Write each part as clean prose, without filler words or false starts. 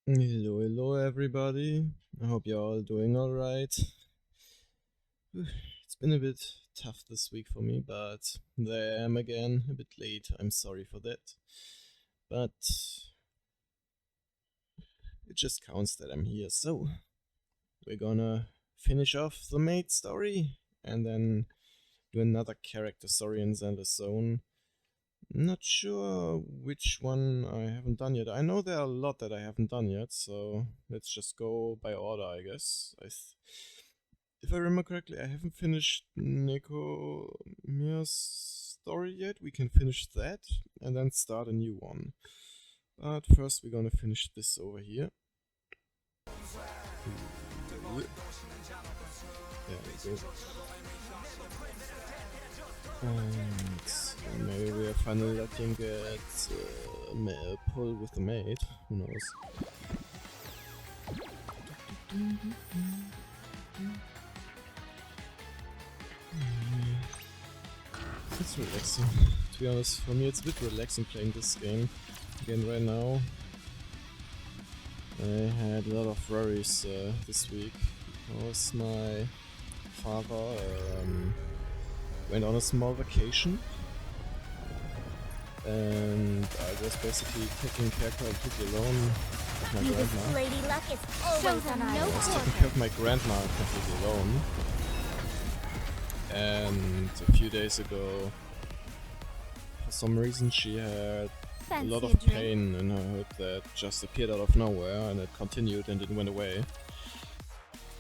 Hello, hello everybody. I hope you're all doing alright. It's been a bit tough this week for me, but there I am again, a bit late. I'm sorry for that. But it just counts that I'm here. So, we're gonna finish off the maid story and then do another character story in Zenless Zone. Not sure which one I haven't done yet. I know there are a lot that I haven't done yet, so let's just go by order, I guess. If I remember correctly, I haven't finished Nekoamta's story yet. We can finish that and then start a new one. But first we're gonna finish this over here. There we go. And maybe we are finally letting get a pull with the maid. Who knows? It's relaxing. To be honest, for me it's a bit relaxing playing this game again right now. I had a lot of worries this week because my father went on a small vacation and I was basically taking care completely alone of my grandma. Lady Luck is always on I was taking care of my grandma completely alone. And a few days ago, for some reason, she had a lot of pain in her hip that just appeared out of nowhere, and it continued and it went away.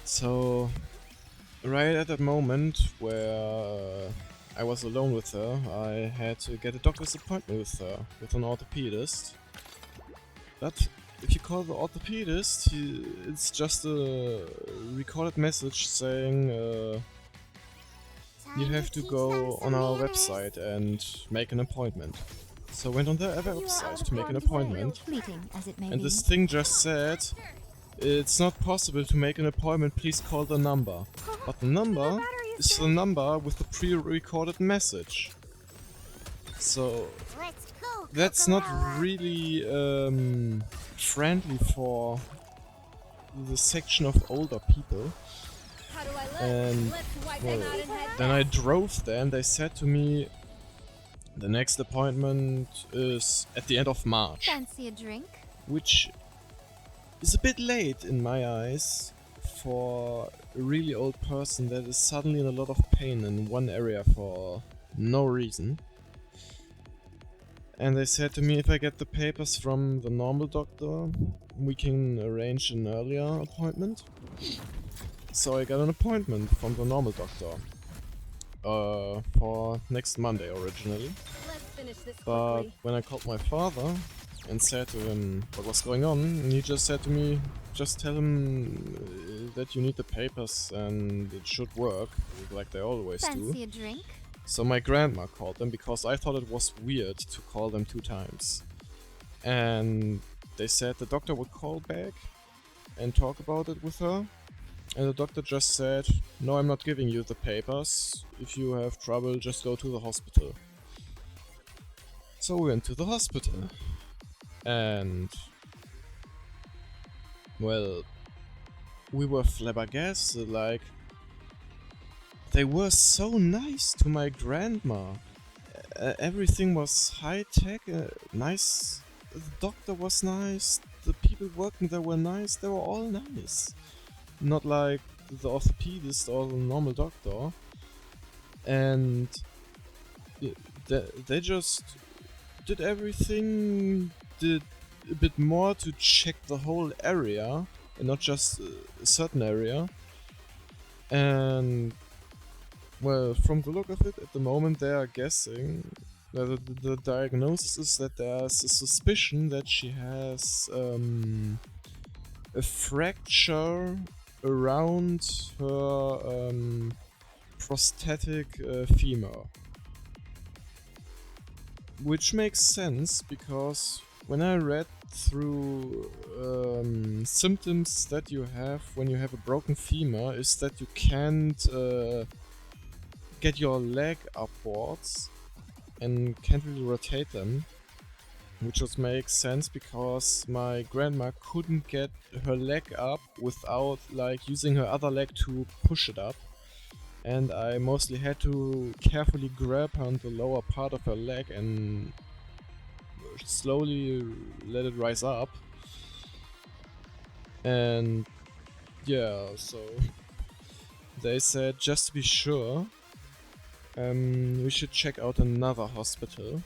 So, right at that moment where I was alone with her, I had to get a doctor's appointment with her, with an orthopedist. But if you call the orthopedist, it's just a recorded message saying you have to go on our website and make an appointment. So I went on their website to make an appointment, and this thing just said, it's not possible to make an appointment, please call the number. But the number is the number with the pre-recorded message. So that's not really friendly for the section of older people. And well, then I drove there and they said to me the next appointment is at the end of March. Fancy a drink? Which is a bit late in my eyes for a really old person that is suddenly in a lot of pain in one area for no reason. And they said to me if I get the papers from the normal doctor, we can arrange an earlier appointment. So I got an appointment from the normal doctor for next Monday originally. But when I called my father and said to him what was going on, and he just said to me, just tell him that you need the papers and it should work, like they always do. Fancy a drink? So my grandma called them because I thought it was weird to call them 2 times. And they said the doctor would call back and talk about it with her. And the doctor just said, no, I'm not giving you the papers. If you have trouble, just go to the hospital. So we went to the hospital. And well, we were flabbergasted, like, they were so nice to my grandma. Everything was high-tech, nice. The doctor was nice, the people working there were nice, they were all nice. Not like the orthopedist or the normal doctor. And they just did everything, did a bit more to check the whole area and not just a certain area. And well, from the look of it, at the moment they are guessing that the diagnosis is that there's a suspicion that she has a fracture around her prosthetic femur. Which makes sense because when I read through symptoms that you have when you have a broken femur is that you can't get your leg upwards and can't really rotate them. which just makes sense because my grandma couldn't get her leg up without like using her other leg to push it up. And I mostly had to carefully grab her on the lower part of her leg and slowly let it rise up. And yeah, so they said just to be sure, we should check out another hospital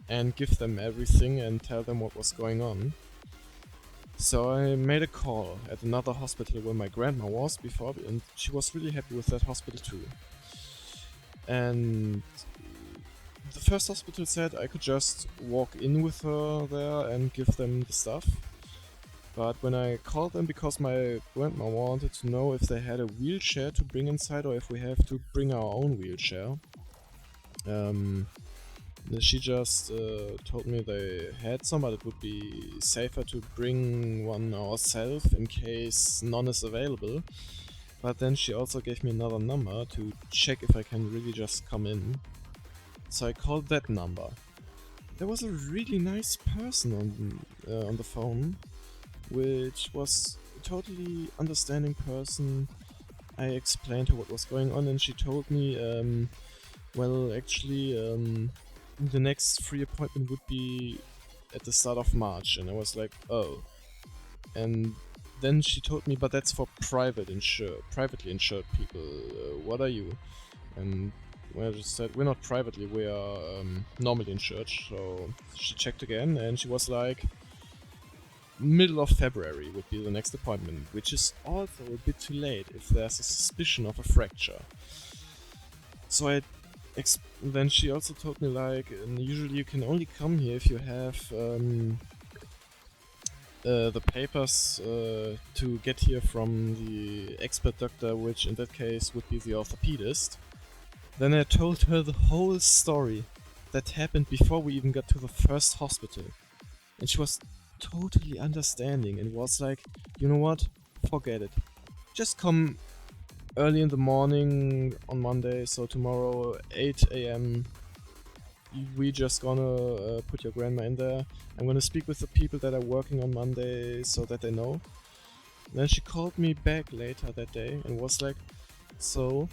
and give them everything and tell them what was going on. So I made a call at another hospital where my grandma was before, and she was really happy with that hospital too. And the first hospital said I could just walk in with her there and give them the stuff. But when I called them because my grandma wanted to know if they had a wheelchair to bring inside or if we have to bring our own wheelchair, she just told me they had some, but it would be safer to bring one ourselves in case none is available. But then she also gave me another number to check if I can really just come in. So I called that number. There was a really nice person on the phone, which was a totally understanding person. I explained her what was going on and she told me, well, actually, the next free appointment would be at the start of March, and I was like, oh. And then she told me, but that's for privately insured people. What are you? And well, I just said, we're not privately, we are normally insured. So she checked again, and she was like, middle of February would be the next appointment, which is also a bit too late if there's a suspicion of a fracture. So then she also told me like, usually you can only come here if you have the papers to get here from the expert doctor, which in that case would be the orthopedist. Then I told her the whole story that happened before we even got to the first hospital. And she was totally understanding and was like, you know what, forget it. Just come early in the morning on Monday, so tomorrow 8 AM. We just gonna put your grandma in there. I'm gonna speak with the people that are working on Monday so that they know. And then she called me back later that day and was like, so,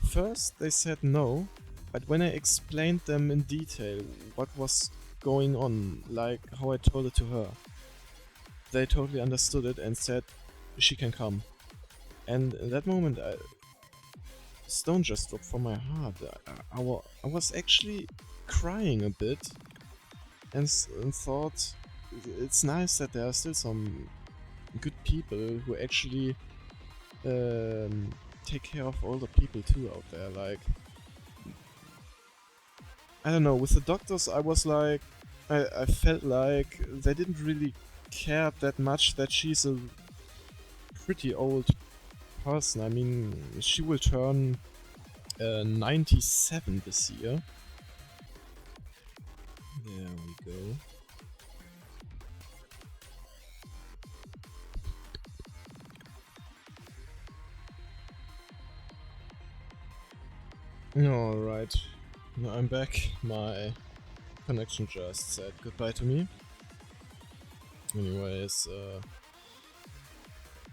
first they said no, but when I explained them in detail what was going on, like how I told it to her, they totally understood it and said she can come. And in that moment, stone just dropped from my heart. I was actually crying a bit and thought it's nice that there are still some good people who actually take care of all the people too out there. Like, I don't know, with the doctors I was like, I felt like they didn't really care that much that she's a pretty old person. I mean, she will turn 97 this year. There we go. Alright, now I'm back. My connection just said goodbye to me. Anyways,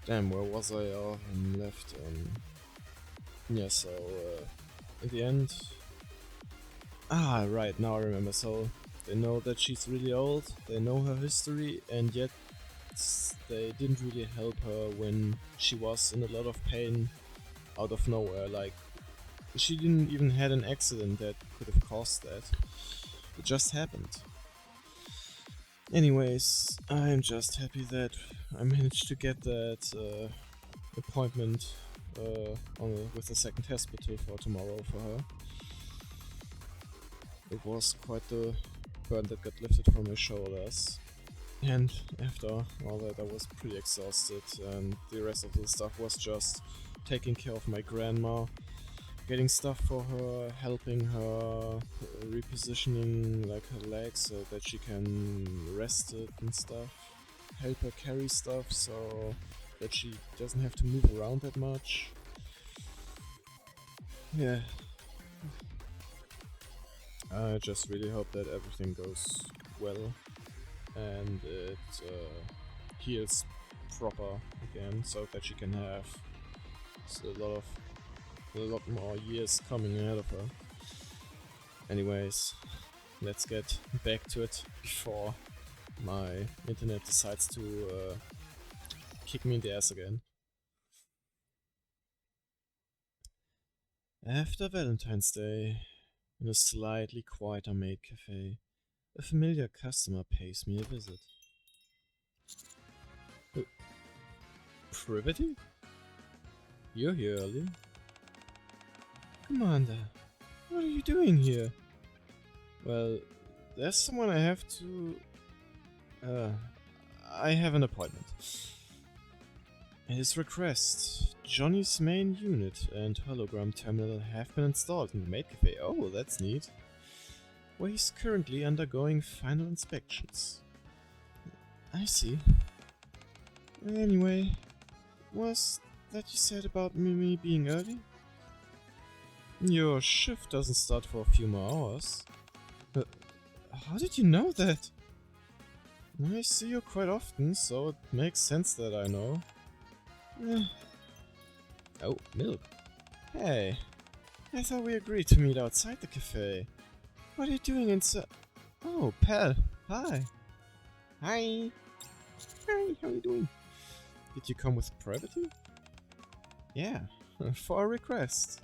damn, where was I? Oh, I'm left. Yeah, so, in the end... Ah, right, now I remember. So, they know that she's really old, they know her history, and yet they didn't really help her when she was in a lot of pain out of nowhere. Like, she didn't even had an accident that could have caused that. It just happened. Anyways, I'm just happy that I managed to get that appointment with the second hospital for tomorrow for her. It was quite the burden that got lifted from my shoulders. And after all that, I was pretty exhausted, and the rest of the stuff was just taking care of my grandma, getting stuff for her, helping her, repositioning like her legs so that she can rest it and stuff, help her carry stuff so that she doesn't have to move around that much. Yeah. I just really hope that everything goes well, and it heals proper again, so that she can have a lot more years coming ahead of her. Anyways, let's get back to it before my internet decides to kick me in the ass again. After Valentine's Day, in a slightly quieter maid cafe, a familiar customer pays me a visit. Privity? You're here early? Commander, what are you doing here? Well, there's someone I have to... I have an appointment. At his request, Johnny's main unit and hologram terminal have been installed in the maid cafe. Oh, that's neat. Where he's currently undergoing final inspections. I see. Anyway, was that you said about me being early? Your shift doesn't start for a few more hours. How did you know that? I see you quite often, so it makes sense that I know. Oh, milk. Hey, I thought we agreed to meet outside the cafe. What are you doing inside? Oh, pal. Hi. Hi. Hi, how are you doing? Did you come with Privity? Yeah, for a request.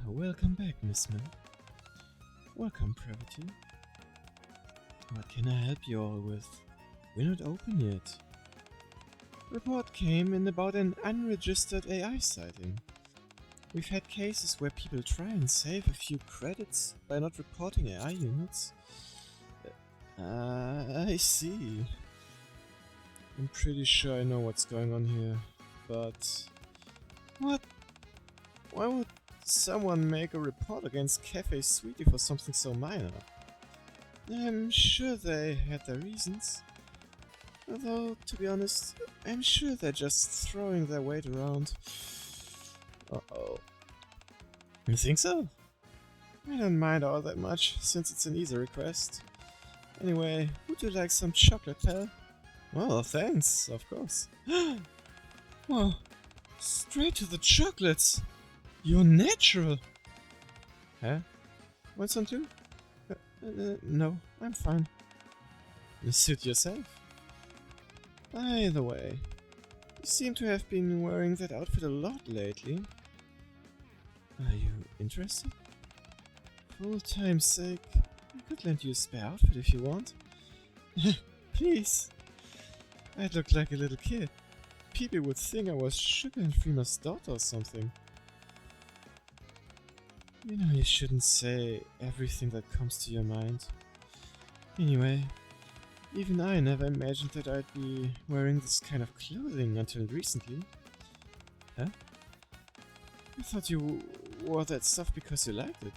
Welcome back, Miss Milk. Welcome, Privity. What can I help you all with? We're not open yet. Report came in about an unregistered AI sighting. We've had cases where people try and save a few credits by not reporting AI units. I see. I'm pretty sure I know what's going on here, but... What? Why would someone make a report against Cafe Sweetie for something so minor? I'm sure they had their reasons. Although, to be honest, I'm sure they're just throwing their weight around. Uh-oh. You think so? I don't mind all that much, since it's an easy request. Anyway, would you like some chocolate, pal? Well, thanks, of course. Whoa, straight to the chocolates! You're natural! Huh? Want some too? No, I'm fine. Suit yourself. By the way, you seem to have been wearing that outfit a lot lately. Are you interested? For old time's sake, I could lend you a spare outfit if you want. Please. I'd look like a little kid. People would think I was Sugar and Freema's daughter or something. You know you shouldn't say everything that comes to your mind. Anyway, even I never imagined that I'd be wearing this kind of clothing until recently. Huh? I thought you wore that stuff because you liked it.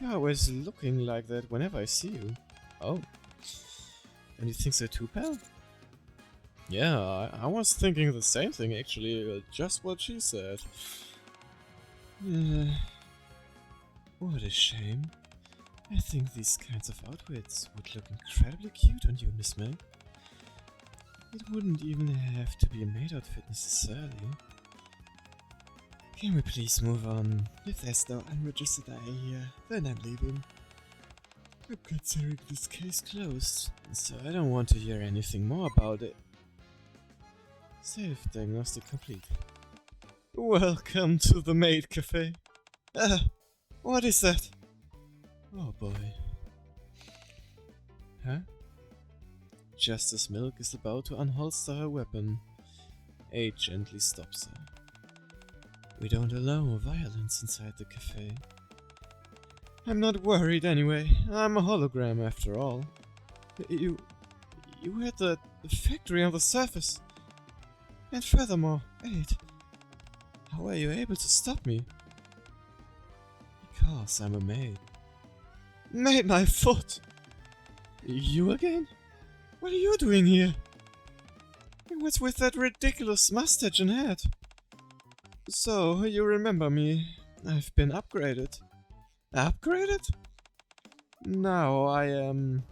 You're always looking like that whenever I see you. Oh. And you think so too, pal? Yeah, I was thinking the same thing actually, just what she said. What a shame. I think these kinds of outfits would look incredibly cute on you, Miss Milk. It wouldn't even have to be a maid outfit necessarily. Can we please move on? If there's no unregistered AI here, then I'm leaving. I'm considering this case closed, so I don't want to hear anything more about it. Safe diagnostic complete. Welcome to the maid cafe. What is that? Oh boy. Huh? Just as Milk is about to unholster her weapon, A gently stops her. We don't allow violence inside the cafe. I'm not worried anyway. I'm a hologram after all. You had the factory on the surface. And furthermore, wait. How were you able to stop me? Because I'm a maid. Maid my foot! You again? What are you doing here? And what's with that ridiculous mustache and hat? So, you remember me. I've been upgraded. Upgraded? Now I am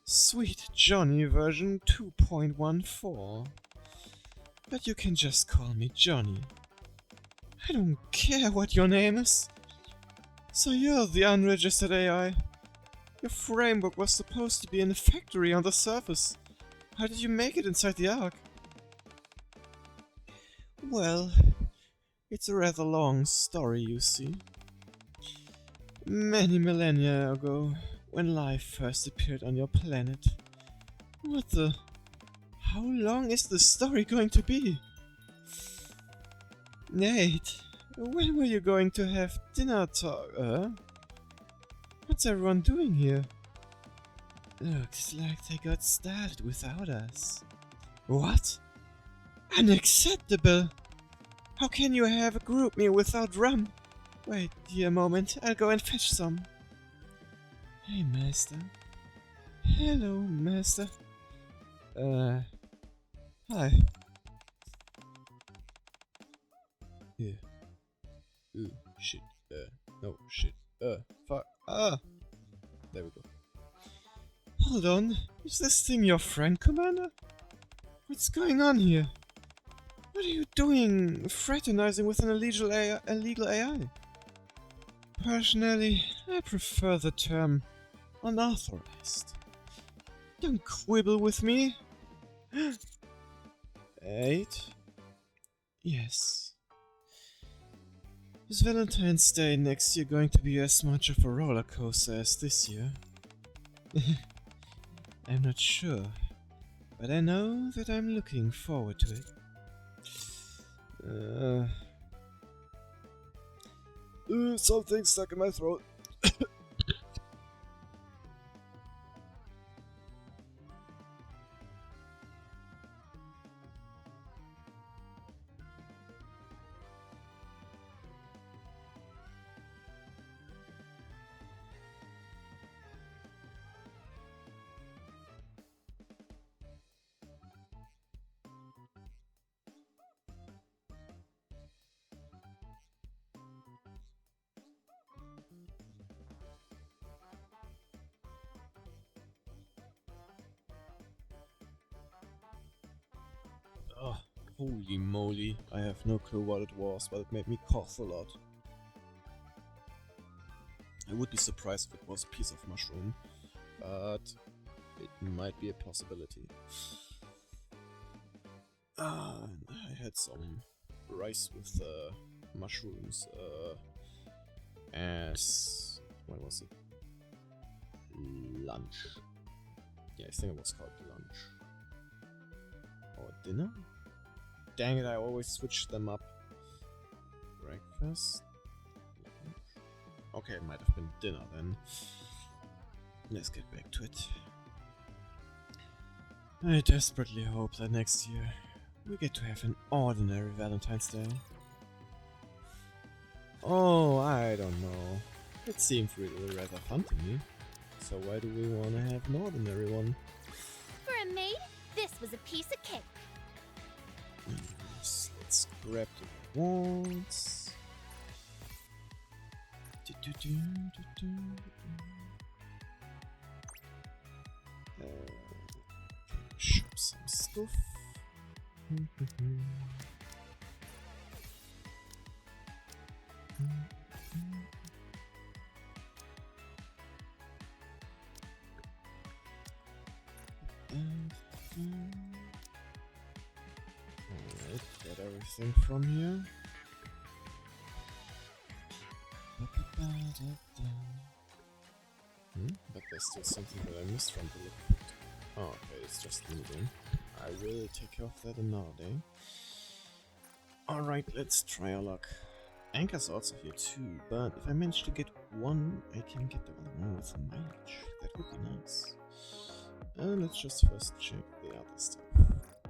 Sweet Johnny version 2.14. But you can just call me Johnny. I don't care what your name is. So you're the unregistered AI. Your framework was supposed to be in a factory on the surface. How did you make it inside the Ark? Well, it's a rather long story, you see. Many millennia ago, when life first appeared on your planet. What the... How long is the story going to be? Nate, when were you going to have dinner What's everyone doing here? Looks like they got started without us. What? Unacceptable! How can you have a group meal without rum? Wait here a moment, I'll go and fetch some. Hey, Master. Hello, Master. Hi. Yeah. Ooh, shit. No, shit. Fuck. Ah! There we go. Hold on. Is this thing your friend, Commander? What's going on here? What are you doing fraternizing with an illegal AI? Personally, I prefer the term unauthorized. Don't quibble with me. 8? Yes. Is Valentine's Day next year going to be as much of a roller coaster as this year? I'm not sure, but I know that I'm looking forward to it. Something stuck in my throat. Oh, holy moly, I have no clue what it was, but it made me cough a lot. I would be surprised if it was a piece of mushroom, but it might be a possibility. I had some rice with mushrooms as... what was it? Lunch. Yeah, I think it was called lunch. Or dinner? Dang it, I always switch them up. Breakfast? Okay, it might have been dinner then. Let's get back to it. I desperately hope that next year we get to have an ordinary Valentine's Day. Oh, I don't know. It seems really rather fun to me. So why do we want to have an ordinary one? For a maid, this was a piece of cake. Yes, let's grab the rewards. Shop some stuff. Alright, get everything from here. But there's still something that I missed from the look. Oh, okay, it's just moving. I will take care of that another day. Alright, let's try our luck. Anchor's also here too, but if I manage to get one, I can get the other one with mileage. That would be nice. Let's just first check the other stuff.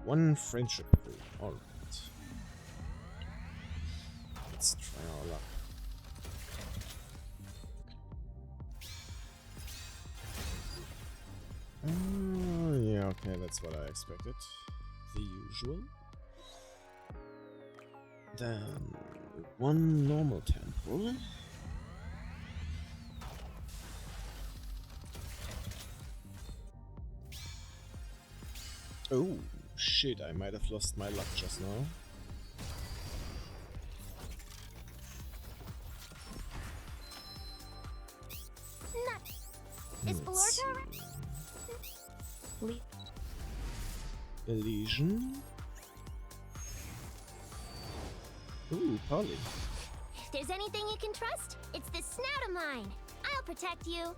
One friendship pool. Alright. Let's try our luck. Yeah, okay, that's what I expected. The usual. Then one normal temple. Oh shit, I might have lost my luck just now. Is Florta Elysian? Ooh, Polly. If there's anything you can trust, it's this snout of mine. I'll protect you.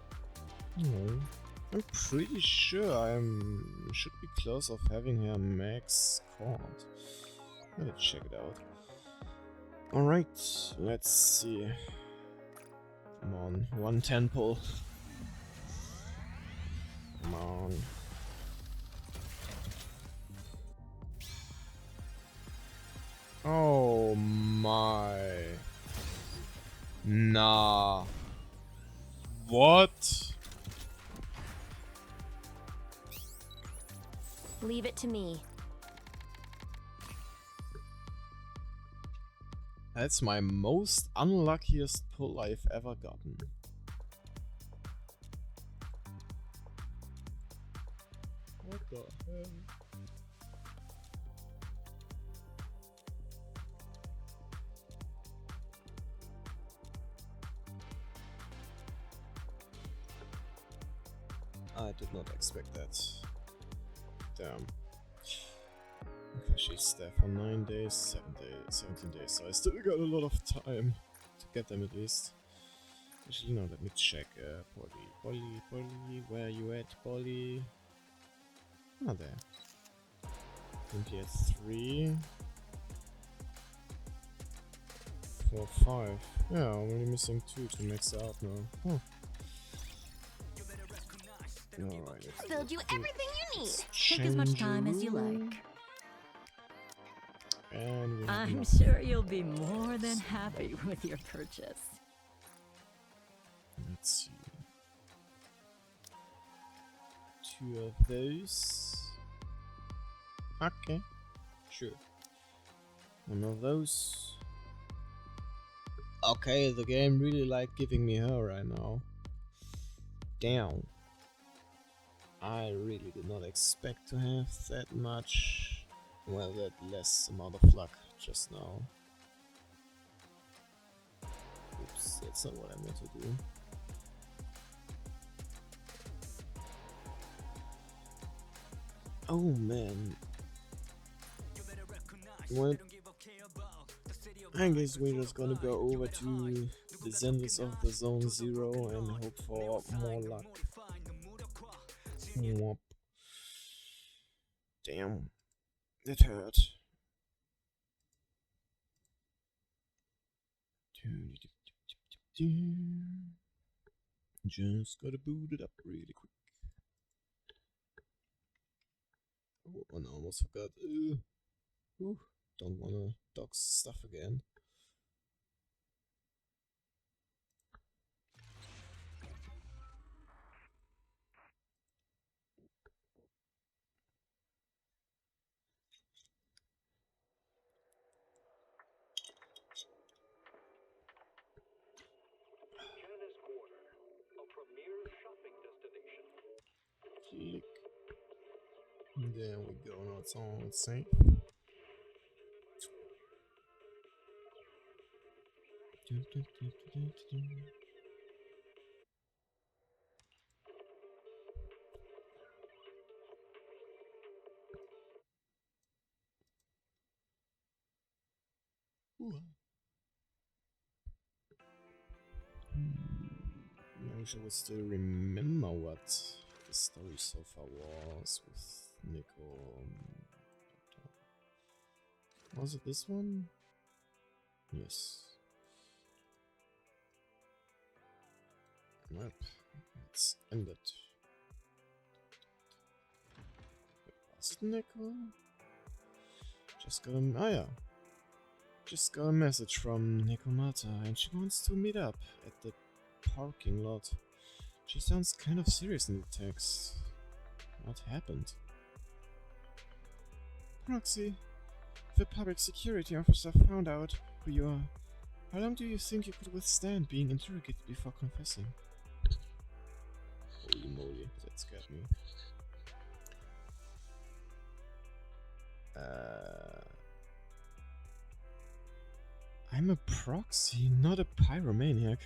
Oh, I'm pretty sure should be close of having her max count. Let's check it out. Alright, let's see. Come on, 110 pull. Come on. Oh my. Nah. What? Leave it to me. That's my most unluckiest pull I've ever gotten. What the hell? I did not expect that. Damn. Okay, she's there for 9 days, 17 days, so I still got a lot of time to get them at least. Actually, no, let me check. Polly, where you at, Polly? Ah, there. Simply at 3, 4, 5. Yeah, I'm only missing 2 to max out now. Huh. Alright, I'll build you everything you need. Take as much time as you like. And I'm sure you'll be more than happy with your purchase. Let's see. 2 of those. Okay, sure. 1 of those. Okay, the game really liked giving me her right now. Damn. I really did not expect to have that much, well, that less amount of luck just now. Oops, that's not what I meant to do. Oh man. Well, I guess we're just gonna go over to the Zenless of the Zone 0 and hope for more luck. Whoop. Damn, that hurt. Just gotta boot it up really quick. Oh, and I almost forgot. Ooh, don't wanna dox stuff again. Click. There we go, now it's all safe. Ooh. I wish I would still remember what the story so far was with Nekoamta. Was it this one? Yes. Yep. Let's end it. Was it Neko? Just got a yeah. Just got a message from Nekoamta and she wants to meet up at the parking lot. She sounds kind of serious in the text. What happened? Proxy, the public security officer found out who you are. How long do you think you could withstand being interrogated before confessing? Holy moly, that scared me. I'm a proxy, not a pyromaniac.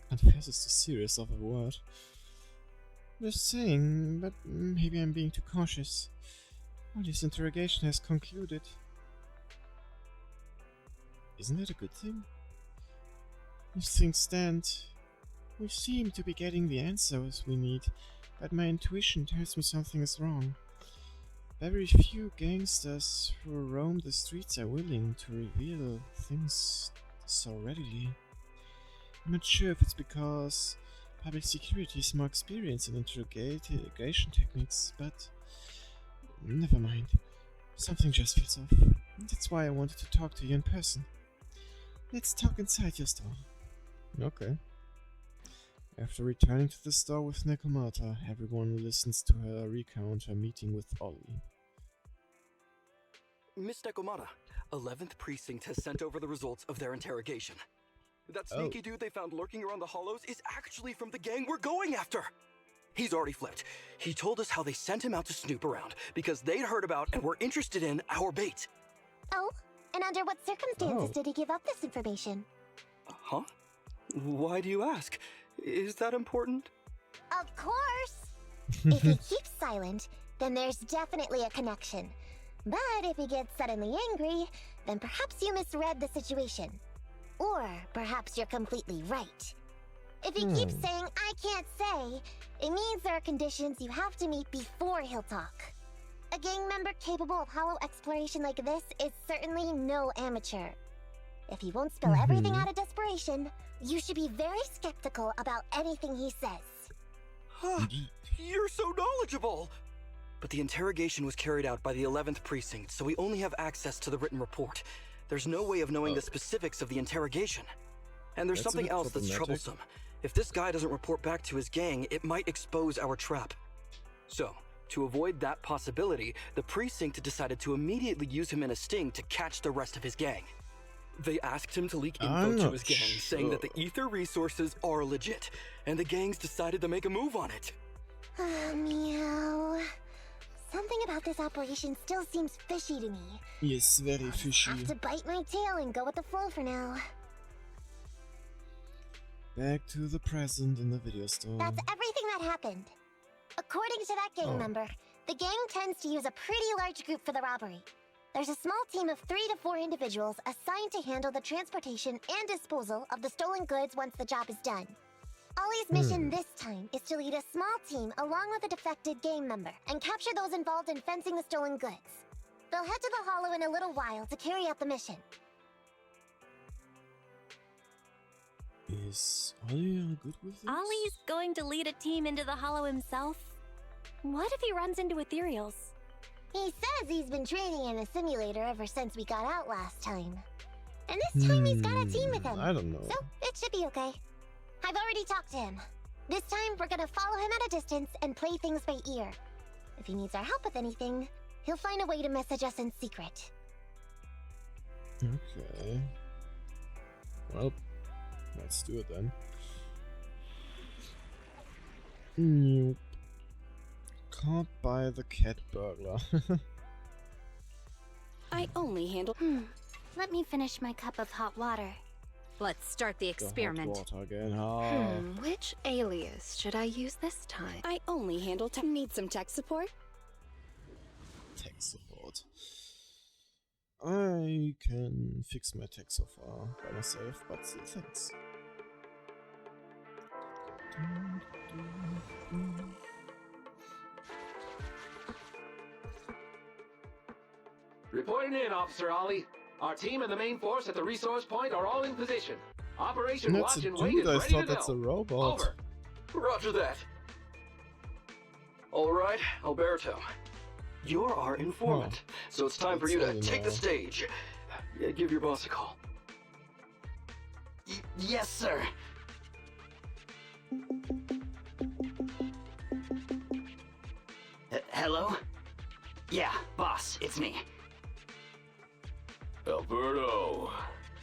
Confess is too serious of a word. Just saying, but maybe I'm being too cautious. Well, this interrogation has concluded. Isn't that a good thing? As things stand, we seem to be getting the answers we need, but my intuition tells me something is wrong. Very few gangsters who roam the streets are willing to reveal things so readily. I'm not sure if it's because public security is more experienced in interrogation techniques, but never mind. Something just feels off. That's why I wanted to talk to you in person. Let's talk inside your store. Okay. After returning to the store with Nekoamta, everyone listens to her recount her meeting with Ollie. Miss Nekoamta, 11th Precinct has sent over the results of their interrogation. That sneaky dude they found lurking around the hollows is actually from the gang we're going after! He's already flipped. He told us how they sent him out to snoop around because they'd heard about and were interested in our bait. Oh? And under what circumstances did he give up this information? Huh? Why do you ask? Is that important? Of course! If he keeps silent, then there's definitely a connection. But if he gets suddenly angry, then perhaps you misread the situation. Or perhaps you're completely right. If he keeps saying, I can't say, it means there are conditions you have to meet before he'll talk. A gang member capable of hollow exploration like this is certainly no amateur. If he won't spill everything out of desperation, you should be very skeptical about anything he says. You're so knowledgeable! But the interrogation was carried out by the 11th Precinct, so we only have access to the written report. There's no way of knowing the specifics of the interrogation. And there's something else that's troublesome. If this guy doesn't report back to his gang, it might expose our trap. So, to avoid that possibility, the Precinct decided to immediately use him in a sting to catch the rest of his gang. They asked him to leak info to his gang, saying that the ether resources are legit, and the gangs decided to make a move on it. Meow. Something about this operation still seems fishy to me. Yes, very fishy. I have to bite my tail and go with the flow for now. Back to the present in the video store. That's everything that happened. According to that gang member, the gang tends to use a pretty large group for the robbery. There's a small team of 3 to 4 individuals assigned to handle the transportation and disposal of the stolen goods once the job is done. Ollie's mission this time is to lead a small team along with a defected gang member and capture those involved in fencing the stolen goods. They'll head to the hollow in a little while to carry out the mission. Is Ollie good with this? Ollie's going to lead a team into the hollow himself? What if he runs into ethereals? He says he's been training in a simulator ever since we got out last time. And this time he's got a team with him. I don't know. So, it should be okay. I've already talked to him. This time, we're gonna follow him at a distance and play things by ear. If he needs our help with anything, he'll find a way to message us in secret. Okay. Well, let's do it then. Nope. Caught by the cat burglar. I only handle... Let me finish my cup of hot water. Let's start the experiment. The hot water again. Which alias should I use this time? I only handle Need some tech support? Tech support. I can fix my tech so far by myself, but still thanks. Reporting in, Officer Ollie. Our team and the main force at the resource point are all in position. Operation That's Watch a and Wait dude, is I ready thought to that's go. a robot. Over. Roger that. All right, Alberto. You're our informant, so it's time for you to take the stage. Give your boss a call. Yes, sir. Hello? Yeah, boss, it's me. Alberto,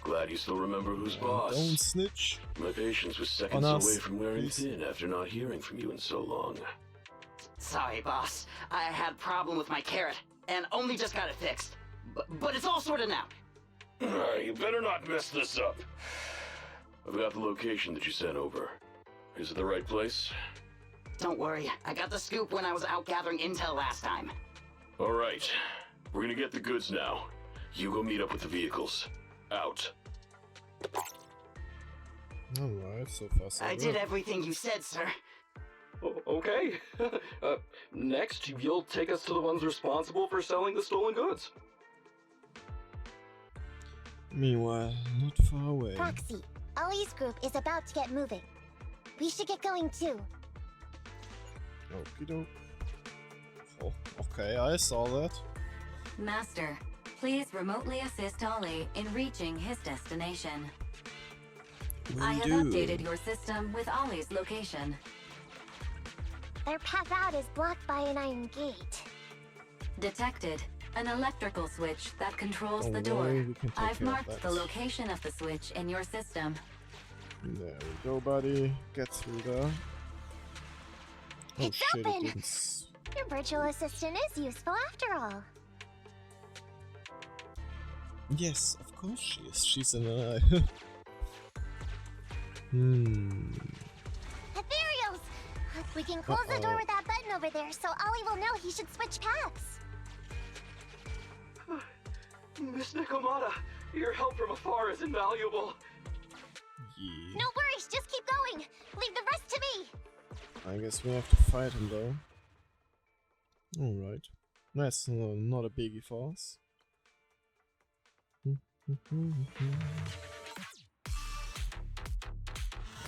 glad you still remember who's boss. Don't snitch. My patience was seconds On us, away from wearing please. thin after not hearing from you in so long. Sorry, boss. I had a problem with my carrot. and only just got it fixed. But it's all sorted now. You better not mess this up. I've got the location that you sent over. Is it the right place? Don't worry, I got the scoop when I was out gathering intel last time. Alright, we're gonna get the goods now. You go meet up with the vehicles. Out. Alright, so far so I did everything you said, sir. Okay. Next, you'll take us to the ones responsible for selling the stolen goods. Meanwhile, not far away. Proxy, Ollie's group is about to get moving. We should get going too. Okie doke. Oh, okay, I saw that. Master, please remotely assist Ollie in reaching his destination. I have updated your system with Ollie's location. Their path out is blocked by an iron gate. Detected. An electrical switch that controls Don't the door. worry, we can take I've care of marked that. the location of the switch in your system. There we go, buddy. Get through there. Oh It's shit, open! it didn't s- Your virtual assistant is useful after all. Yes, of course she is. She's an Ethereals! We can close the door with that button over there so Ollie will know he should switch paths. Miss Nekoamta, your help from afar is invaluable. Yeah. No worries, just keep going. Leave the rest to me. I guess we have to fight him though. Alright. That's not a biggie for us.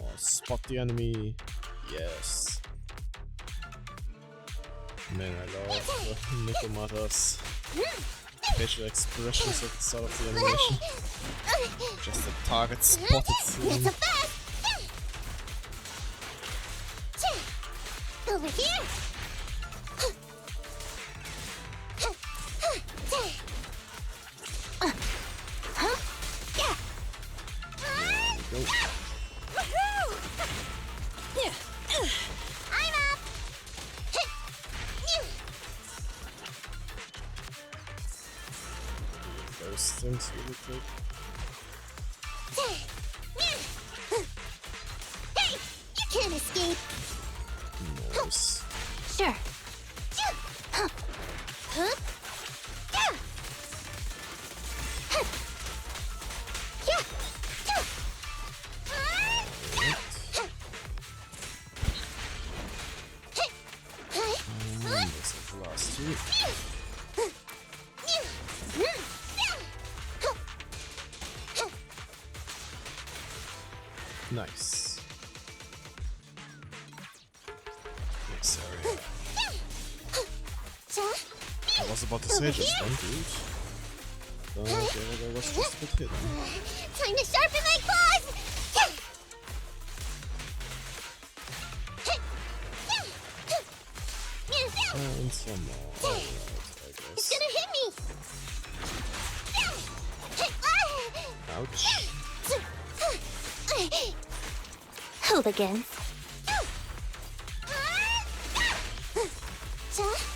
Oh, spot the enemy. Yes. Man, I love Nekoamta's facial expressions at the start of the animation. Just a target spotted through It's him. a fast! Over here! Go. I'm up! Those things really quick. Hey! You can't escape! Nice. Sure. This is the last two. Nice. Next area. I was about to say just one dude. But I was just a bit hidden. Time to sharpen my claws! And some more. Alright, I It's guess. gonna hit me! Ouch. Hooligans. Come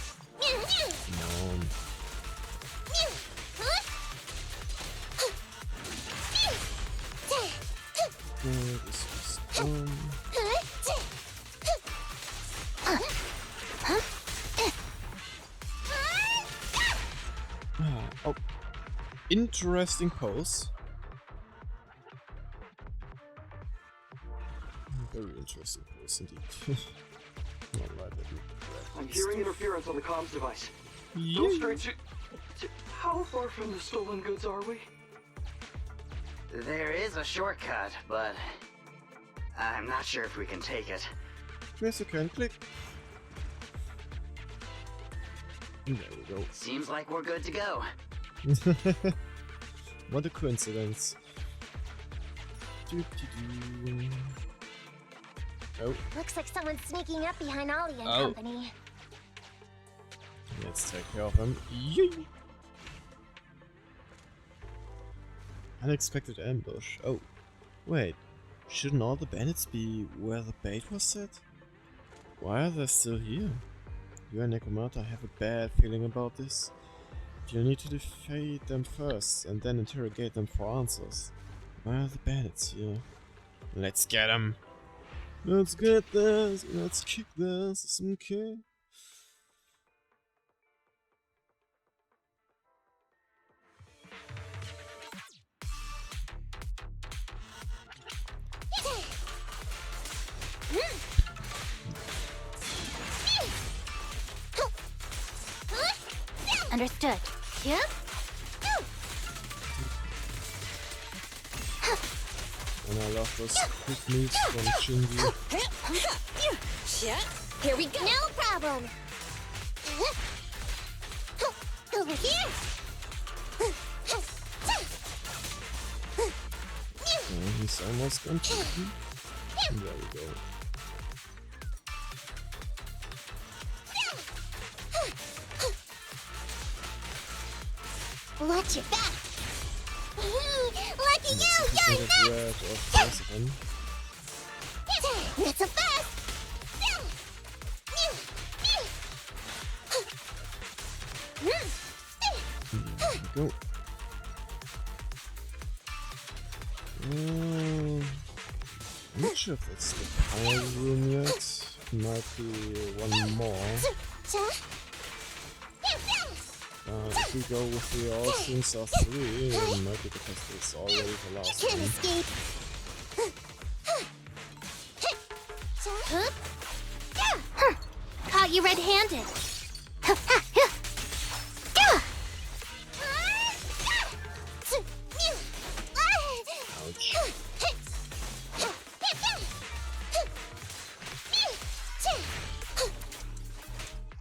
on. This is done. Oh, interesting pose. Very interesting pose indeed. Alright, let me grab I'm this hearing stuff. interference on the comms device. Go Yeah. straight to... How far from the stolen goods are we? There is a shortcut, but I'm not sure if we can take it. Yes, you can click. There we go. Seems like we're good to go. What a coincidence. Doo-doo-doo. Oh, Looks like someone's sneaking up behind Ollie and Oh. company. let's take care of him. Yay! Unexpected ambush. Oh, wait. Shouldn't all the bandits be where the bait was set? Why are they still here? You and Nekoamta have a bad feeling about this. You need to defeat them first and then interrogate them for answers. Where are the bandits here? Let's get them! Let's get this! Let's kick this! Okay. Understood. Yep. And I love those quick moves from Shinji. Here we go. No problem. Over here. And he's almost gone to the There we go. Watch your back. Lucky you, you're next. Not so fast. Go. I'm not sure if it's the power room yet. Might be one more. If we go with the all things are 3, it might be because it's already the last Can't one. escape. Caught you red-handed. Ouch.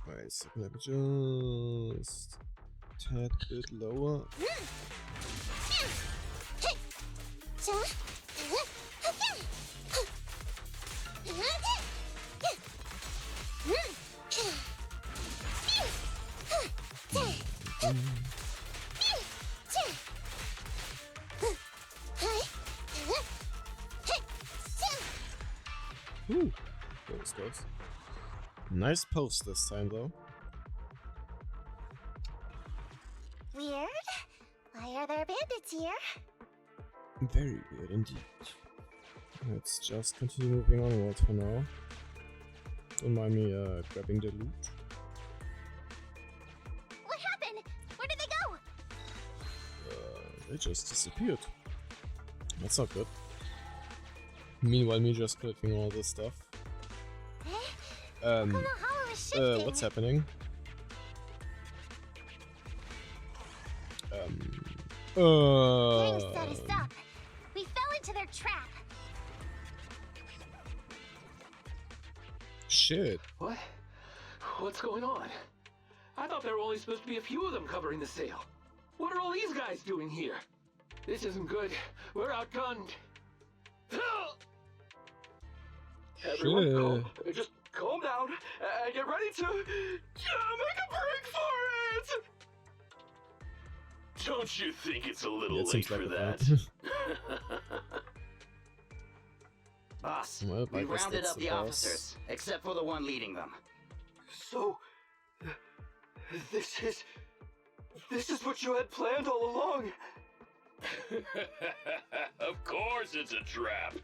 Wait a second, let me just tad bit lower. Ooh, close. Nice post this time though. Weird. Why are there bandits here? Very weird indeed. Let's just continue moving onward for now. Don't mind me grabbing the loot. What happened? Where did they go? They just disappeared. That's not good. Meanwhile, me just clicking all this stuff. What's happening? Gang set us up. We fell into their trap. Shit. What? What's going on? I thought there were only supposed to be a few of them covering the sale. What are all these guys doing here? This isn't good. We're outgunned. Everyone, just calm down and get ready to make a break for it! Don't you think it's a little it late seems like for a that? Boss, Well, I we guess rounded that's up the the boss. officers, except for the one leading them. So, this is what you had planned all along. Of course it's a trap.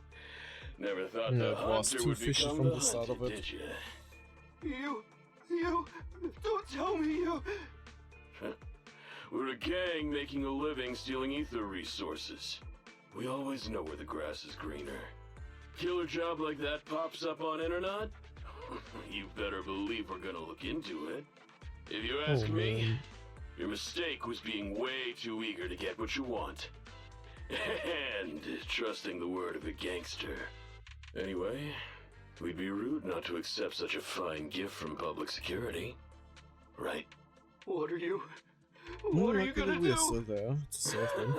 Never thought Yeah, the it was hunter too would fishy become from the the start of hunted, it. did you? You, don't tell me you... We're a gang making a living stealing ether resources. We always know where the grass is greener. Killer job like that pops up on internet? You better believe we're gonna look into it. If you ask me, man. your mistake was being way too eager to get what you want. And trusting the word of a gangster. Anyway, we'd be rude not to accept such a fine gift from public security. Right? What are you Luckily gonna we're do? still there to save them.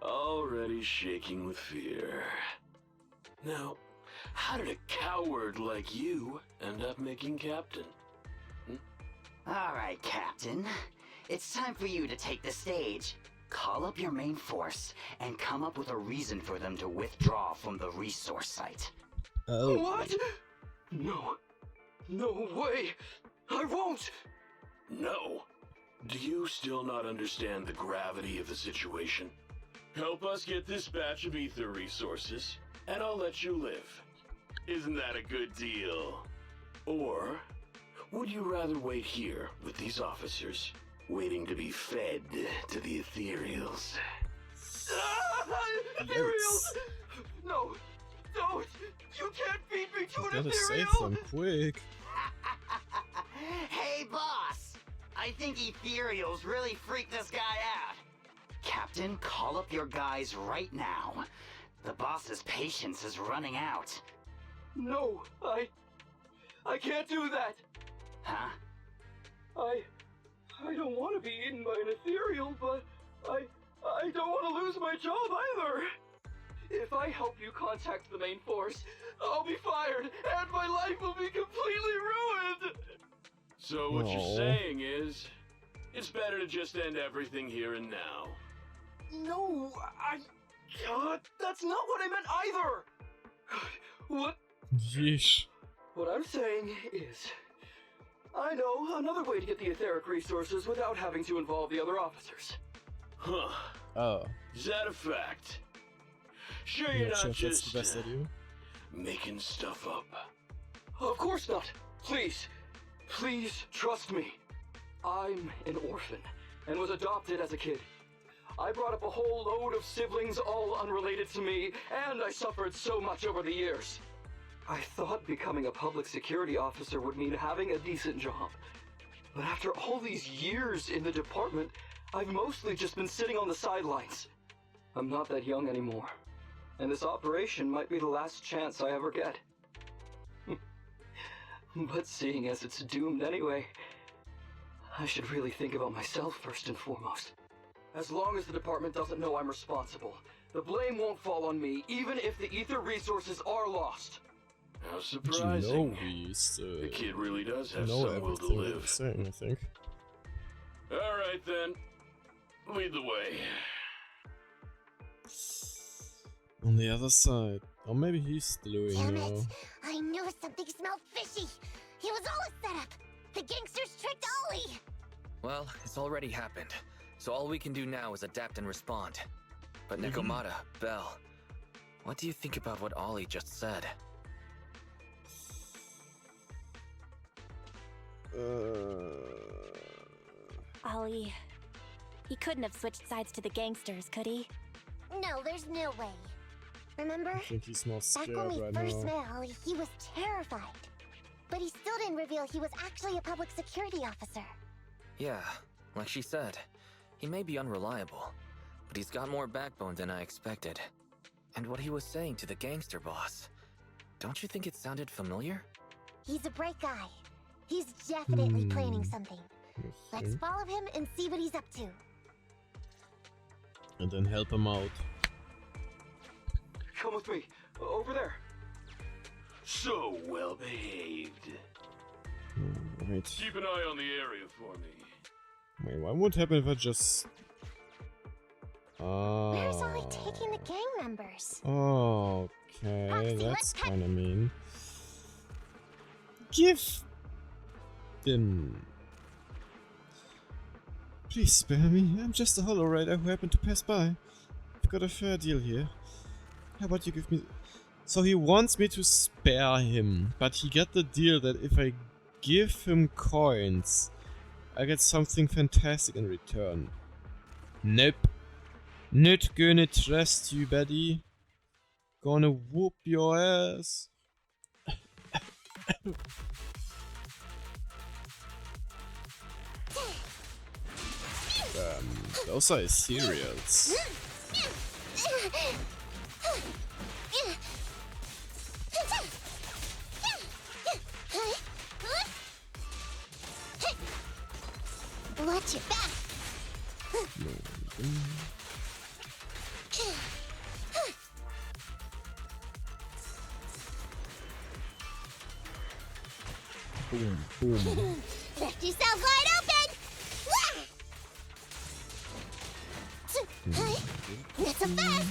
Already shaking with fear. Now, how did a coward like you end up making captain? Alright, Captain. It's time for you to take the stage. Call up your main force and come up with a reason for them to withdraw from the resource site. Oh. What? No. No way. I won't. No. Do you still not understand the gravity of the situation? Help us get this batch of ether resources, and I'll let you live. Isn't that a good deal? Or would you rather wait here with these officers, waiting to be fed to the ethereals? Ethereals! No, don't! You can't feed me to an Gotta save ethereal! them quick. Hey, boss! I think ethereals really freaked this guy out. Captain, call up your guys right now. The boss's patience is running out. No, I can't do that. Huh? I don't want to be eaten by an ethereal, but I don't want to lose my job either. If I help you contact the main force, I'll be fired, and my life will be completely ruined! So what No. you're saying is, it's better to just end everything here and now. No, that's not what I meant either! Yeesh. What I'm saying is, I know another way to get the etheric resources without having to involve the other officers. Huh. Oh. Is that a fact? Sure you're Not sure not if that's just the best idea. making stuff up. Of course not. Please trust me. I'm an orphan and was adopted as a kid. I brought up a whole load of siblings all unrelated to me, and I suffered so much over the years. I thought becoming a public security officer would mean having a decent job. But after all these years in the department, I've mostly just been sitting on the sidelines. I'm not that young anymore, and this operation might be the last chance I ever get. But seeing as it's doomed anyway, I should really think about myself first and foremost. As long as the department doesn't know I'm responsible, the blame won't fall on me, even if the ether resources are lost. How But surprising. the The kid really does have know some will to everything that live. he's saying, I think. Alright then. Lead the way. On the other side. Or maybe he's doing Damn now. it! I knew something smelled fishy! It was all a setup! The gangsters tricked Ollie! Well, it's already happened, so all we can do now is adapt and respond. But Nekoamta, Belle, what do you think about what Ollie just said? Ollie, he couldn't have switched sides to the gangsters, could he? No, there's no way. Remember? I think he's more Back scared when we right first now. met Ollie, he was terrified. But he still didn't reveal he was actually a public security officer. Yeah, like she said, he may be unreliable, but he's got more backbone than I expected. And what he was saying to the gangster boss, don't you think it sounded familiar? He's a bright guy. He's definitely planning something. Let's follow him and see what he's up to. And then help him out. Come with me. Over there. So well behaved. Right. Keep an eye on the area for me. Wait, what would happen if I just... Where's Ollie taking the gang members? Okay, Roxy, that's let's cut. kinda mean. Give them... Please spare me. I'm just a hollow rider who happened to pass by. I've got a fair deal here. How about you give me... So he wants me to spare him, but he got the deal that if I give him coins, I get something fantastic in return. Nope. Not gonna trust you, buddy. Gonna whoop your ass. Those are cereals. Watch your back! Boom, boom. Left yourself wide open! Not so fast!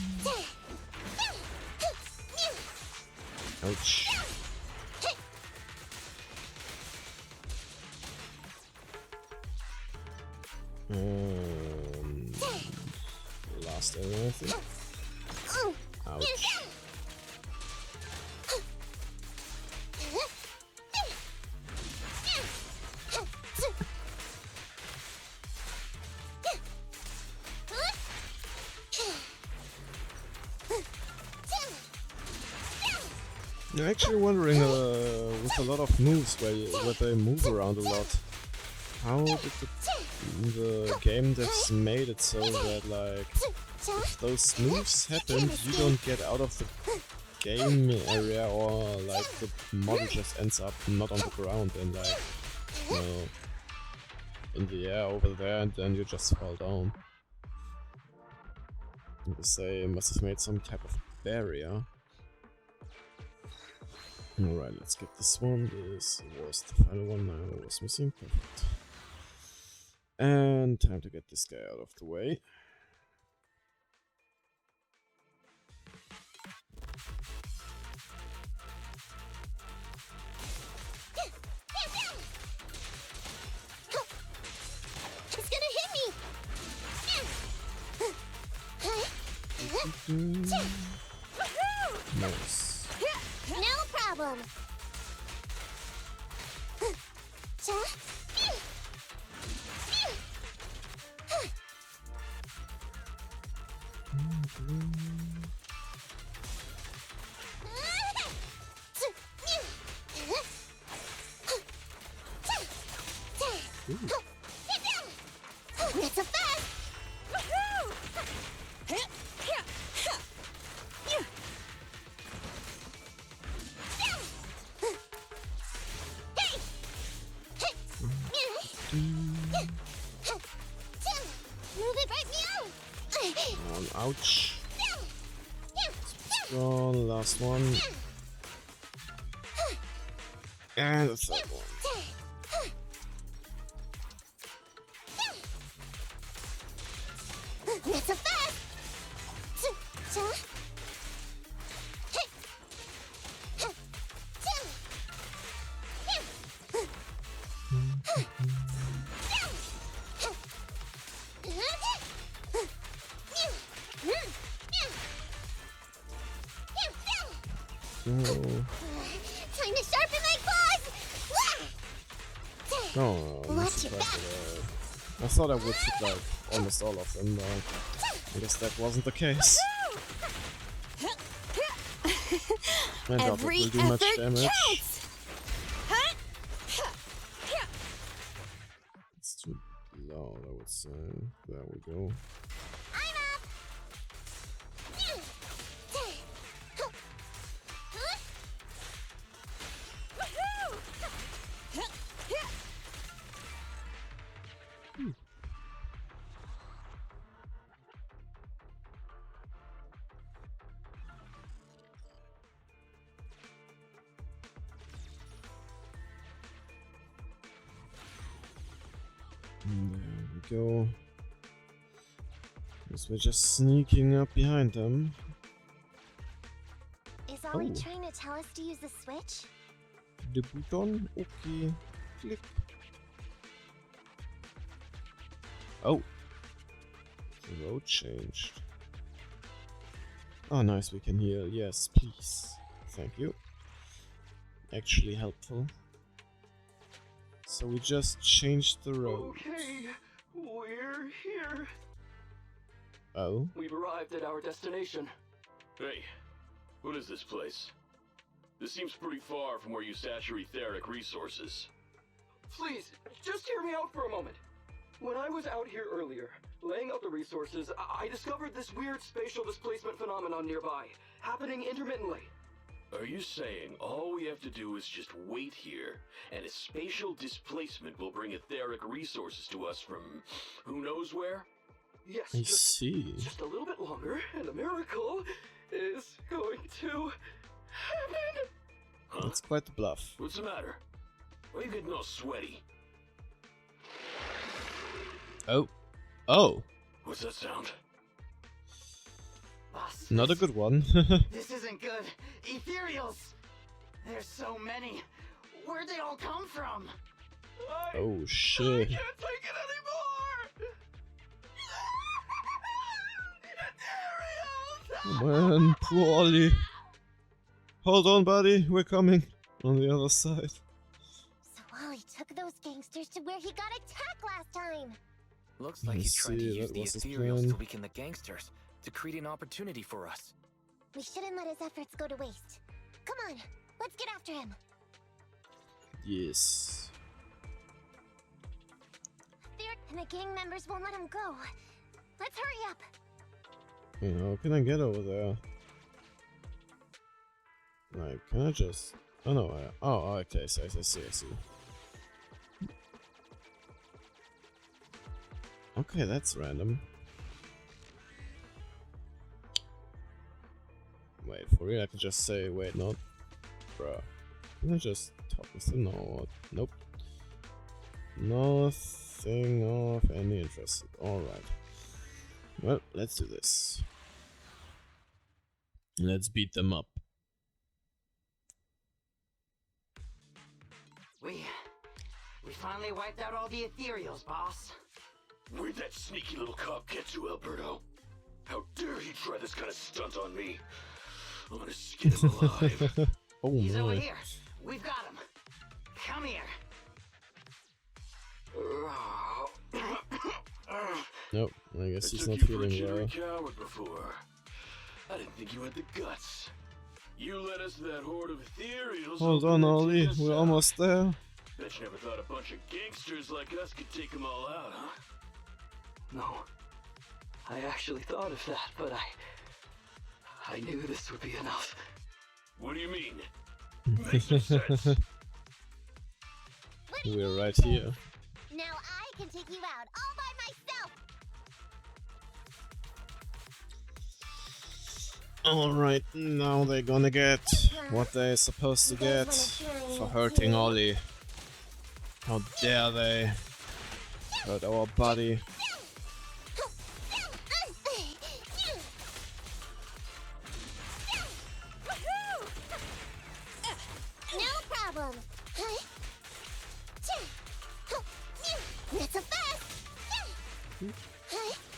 Ouch. Last area, I think. Ouch. I'm actually wondering, with a lot of moves where they move around a lot, how did the game devs made it so that, like, if those moves happen, you don't get out of the game area, or like the model just ends up not on the ground and like, you know, in the air over there, and then you just fall down. Because they must have made some type of barrier. Alright, let's get this one. This was the final one I was missing. Perfect. And time to get this guy out of the way. It's gonna hit me! Nice. No problem! That's a fast! Move it right now! Ouch. One, last one. And the third one. That's a fast! Oh. Time to sharpen my claws! Oh, Watch your back! I thought I would hit like almost all of them, but I guess that wasn't the case. I doubt it will do much damage. It's too loud, I would say. There we go. I'm up! There we go. Guess we're just sneaking up behind them. Is Ollie Oh. trying to tell us to use the switch? The button? Okay. Click. Oh. The road changed. Oh, nice, we can heal. Yes, please. Thank you. Actually helpful. So we just changed the road. Okay, we're here. Oh? We've arrived at our destination. Hey, what is this place? This seems pretty far from where you stash your etheric resources. Please, just hear me out for a moment. When I was out here earlier, laying out the resources, I discovered this weird spatial displacement phenomenon nearby, happening intermittently. Are you saying all we have to do is just wait here, and a spatial displacement will bring etheric resources to us from who knows where? Yes, I see. just a little bit longer, and a miracle is going to happen. Huh? That's quite the bluff. What's the matter? Why are you getting all sweaty? Oh. Oh! What's that sound? Boss, Not a good one. this isn't good. Ethereals! There's so many. Where'd they all come from? Oh I shit. can't take it anymore! Oh man, poor Ollie. Hold on, buddy, we're coming. On the other side. So Ollie took those gangsters to where he got attacked last time. Looks like I he tried to see, use that the was his ethereals plan. to weaken the gangsters, to create an opportunity for us. We shouldn't let his efforts go to waste. Come on, let's get after him. Yes. And the gang members won't let him go. Let's hurry up. You know, can I get over there? Like, can I just... Oh no, oh, okay, so I see. Okay, that's random. Wait, for real? I could just say, wait, not... Bruh. Can I just talk with him? No, nope. Nothing of any interest. Alright. Well, let's do this. Let's beat them up. We finally wiped out all the ethereals, boss. Where'd that sneaky little cop get to, Alberto? How dare he try this kind of stunt on me? I'm gonna skin him alive. Oh He's over no. here. We've got him. Come here. Nope, I guess he's took not you for a feeling jittery well. coward before. I didn't think you had the guts. You led us to that horde of ethereals. Hold on, Ollie, we're almost there. Bet you never thought a bunch of gangsters like us could take them all out, huh? No. I actually thought of that, but I knew this would be enough. What do you mean? Make some sense. We're right here. Now I can take you out all by myself. Alright, now they're gonna get what they're supposed to get for hurting Ollie. How dare they hurt our buddy. No problem. Not so fast.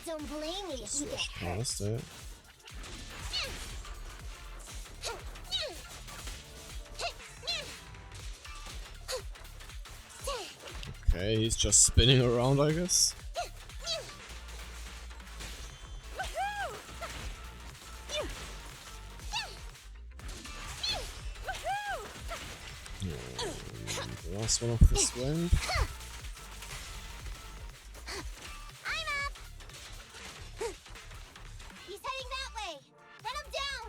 Don't blame me if you get hurt. Past it. Okay, he's just spinning around, I guess. The last one off this way. I'm up. He's heading that way. Run him down.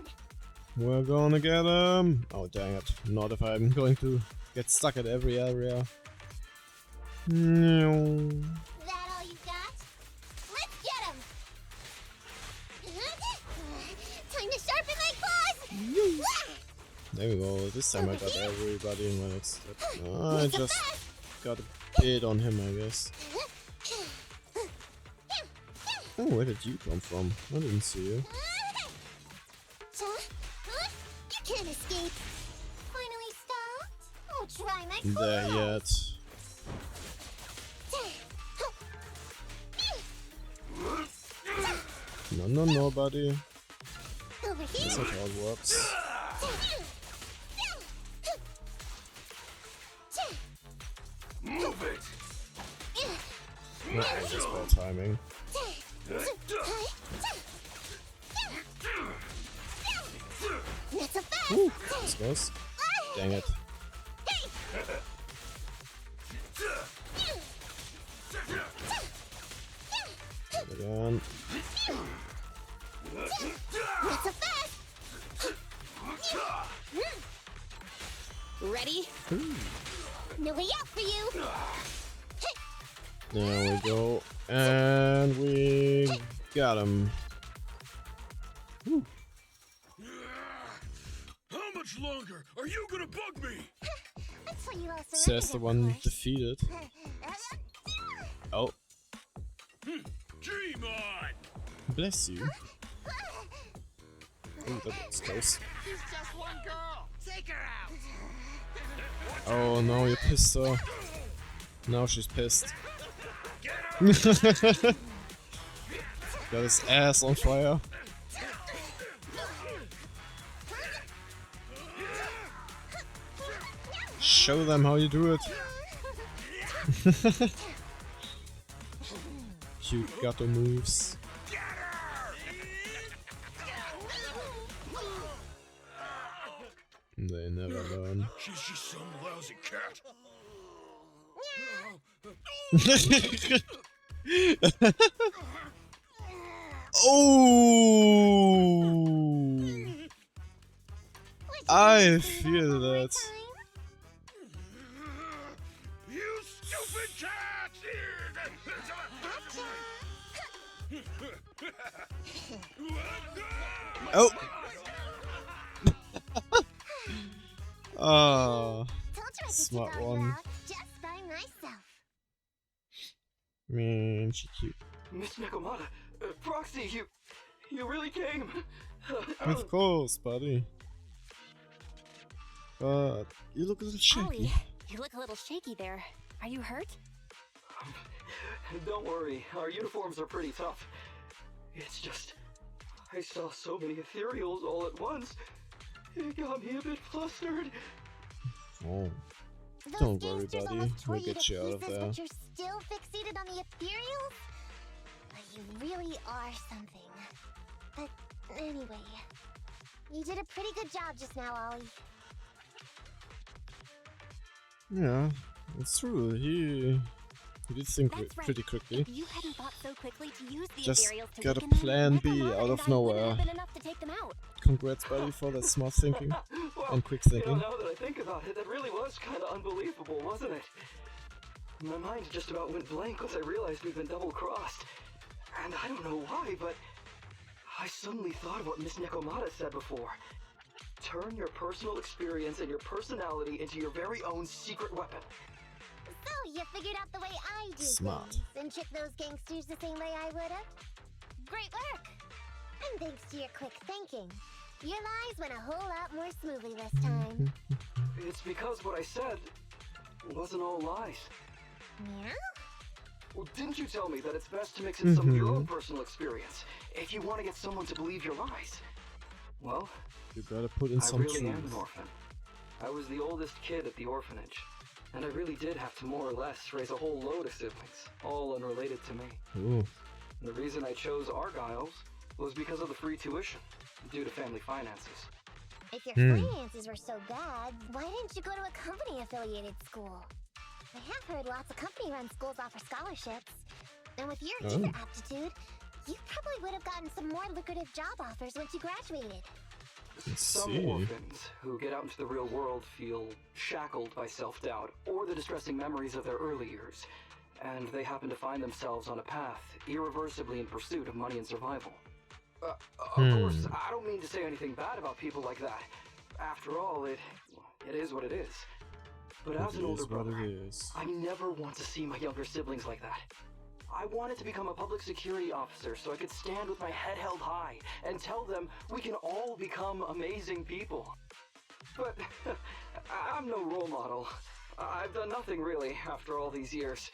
We're gonna get him! Oh dang it, not if I'm going to get stuck at every area. No. That all you got? Let's get him. Time to sharpen my claws. There we go, this time I got everybody in my next step. I just got a bit on him, I guess. Oh, where did you come from? I didn't see you. You can't escape. Finally stopped. I'll try my claws. There yet. No, buddy. Over That's here. not how it works. Move it! That was just bad timing. Not so fast. Ooh, this goes. Dang it. Again. Not so fast. Ready? No way out for you. There we go. And we got him. How much longer are you gonna bug me? That's why you all Says the one surrendered, of defeated. course. Oh, Dream on! bless you. Ooh, that looks close. She's just one girl. Take her out. Oh no, you pissed her. Now she's pissed. Got his ass on fire. Show them how you do it. Cute gato moves. They never learn. She's just some lousy cat. Oh! I feel that. You stupid cat! Oh! Ah, smart one. Just by myself. Man, she cute. Miss Nekoamta, Proxy, you really came. Of course, buddy. But you look a little shaky. Ollie, you look a little shaky there. Are you hurt? Don't worry, our uniforms are pretty tough. It's just, I saw so many ethereals all at once. It got me a bit flustered. Oh, Those don't worry, gangsters buddy. almost tore We'll you get to you out of pieces, there. But you're still fixated on the ethereals? You really are something. But anyway, you did a pretty good job just now, Ollie. Yeah, it's true. He did think That's right. pretty quickly. If you hadn't thought so quickly to use the Just ethereals to got a weaken them, plan B Nekoamta out and of I nowhere. wouldn't have been enough to take them out. Congrats, buddy, for that smart thinking Well, and quick you thinking. know, now that I think about it, that really was kind of unbelievable, wasn't it? My mind just about went blank once I realized we'd been double-crossed. And I don't know why, but I suddenly thought of what Miss Nekoamta said before. Turn your personal experience and your personality into your very own secret weapon. So, you figured out the way I do Smart. things and trick those gangsters the same way I would've? Great work! And thanks to your quick thinking, your lies went a whole lot more smoothly this time. It's because what I said wasn't all lies. Yeah? Well, didn't you tell me that it's best to mix in some of your own personal experience if you want to get someone to believe your lies? Well, You gotta put in I some really am an truth. orphan. I was the oldest kid at the orphanage, and I really did have to more or less raise a whole load of siblings, all unrelated to me. Ooh. And the reason I chose Argyle's was because of the free tuition, due to family finances. If your finances were so bad, why didn't you go to a company-affiliated school? I have heard lots of company-run schools offer scholarships. And with your eager aptitude, you probably would have gotten some more lucrative job offers once you graduated. Some see. orphans who get out into the real world feel shackled by self-doubt or the distressing memories of their early years, and they happen to find themselves on a path irreversibly in pursuit of money and survival. Of course, I don't mean to say anything bad about people like that. After all, it is what it is. But as an older brother, I never want to see my younger siblings like that. I wanted to become a public security officer so I could stand with my head held high and tell them we can all become amazing people. But I'm no role model. I've done nothing really after all these years.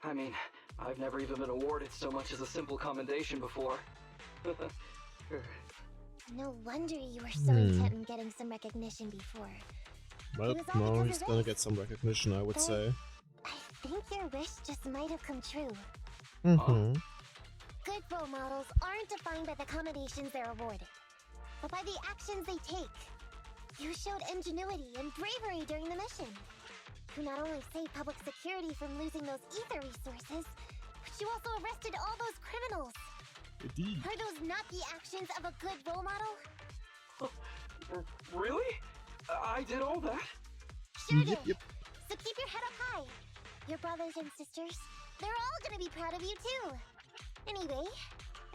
I mean, I've never even been awarded so much as a simple commendation before. No wonder you were so intent on getting some recognition before. Well, now he's gonna get some recognition, I would say. I think your wish just might have come true. Good role models aren't defined by the accommodations they're awarded, but by the actions they take. You showed ingenuity and bravery during the mission. You not only saved public security from losing those ether resources, but you also arrested all those criminals. Indeed. Are those not the actions of a good role model? Really? I did all that? Sure did. So keep your head up high. Your brothers and sisters, they're all gonna be proud of you too. Anyway,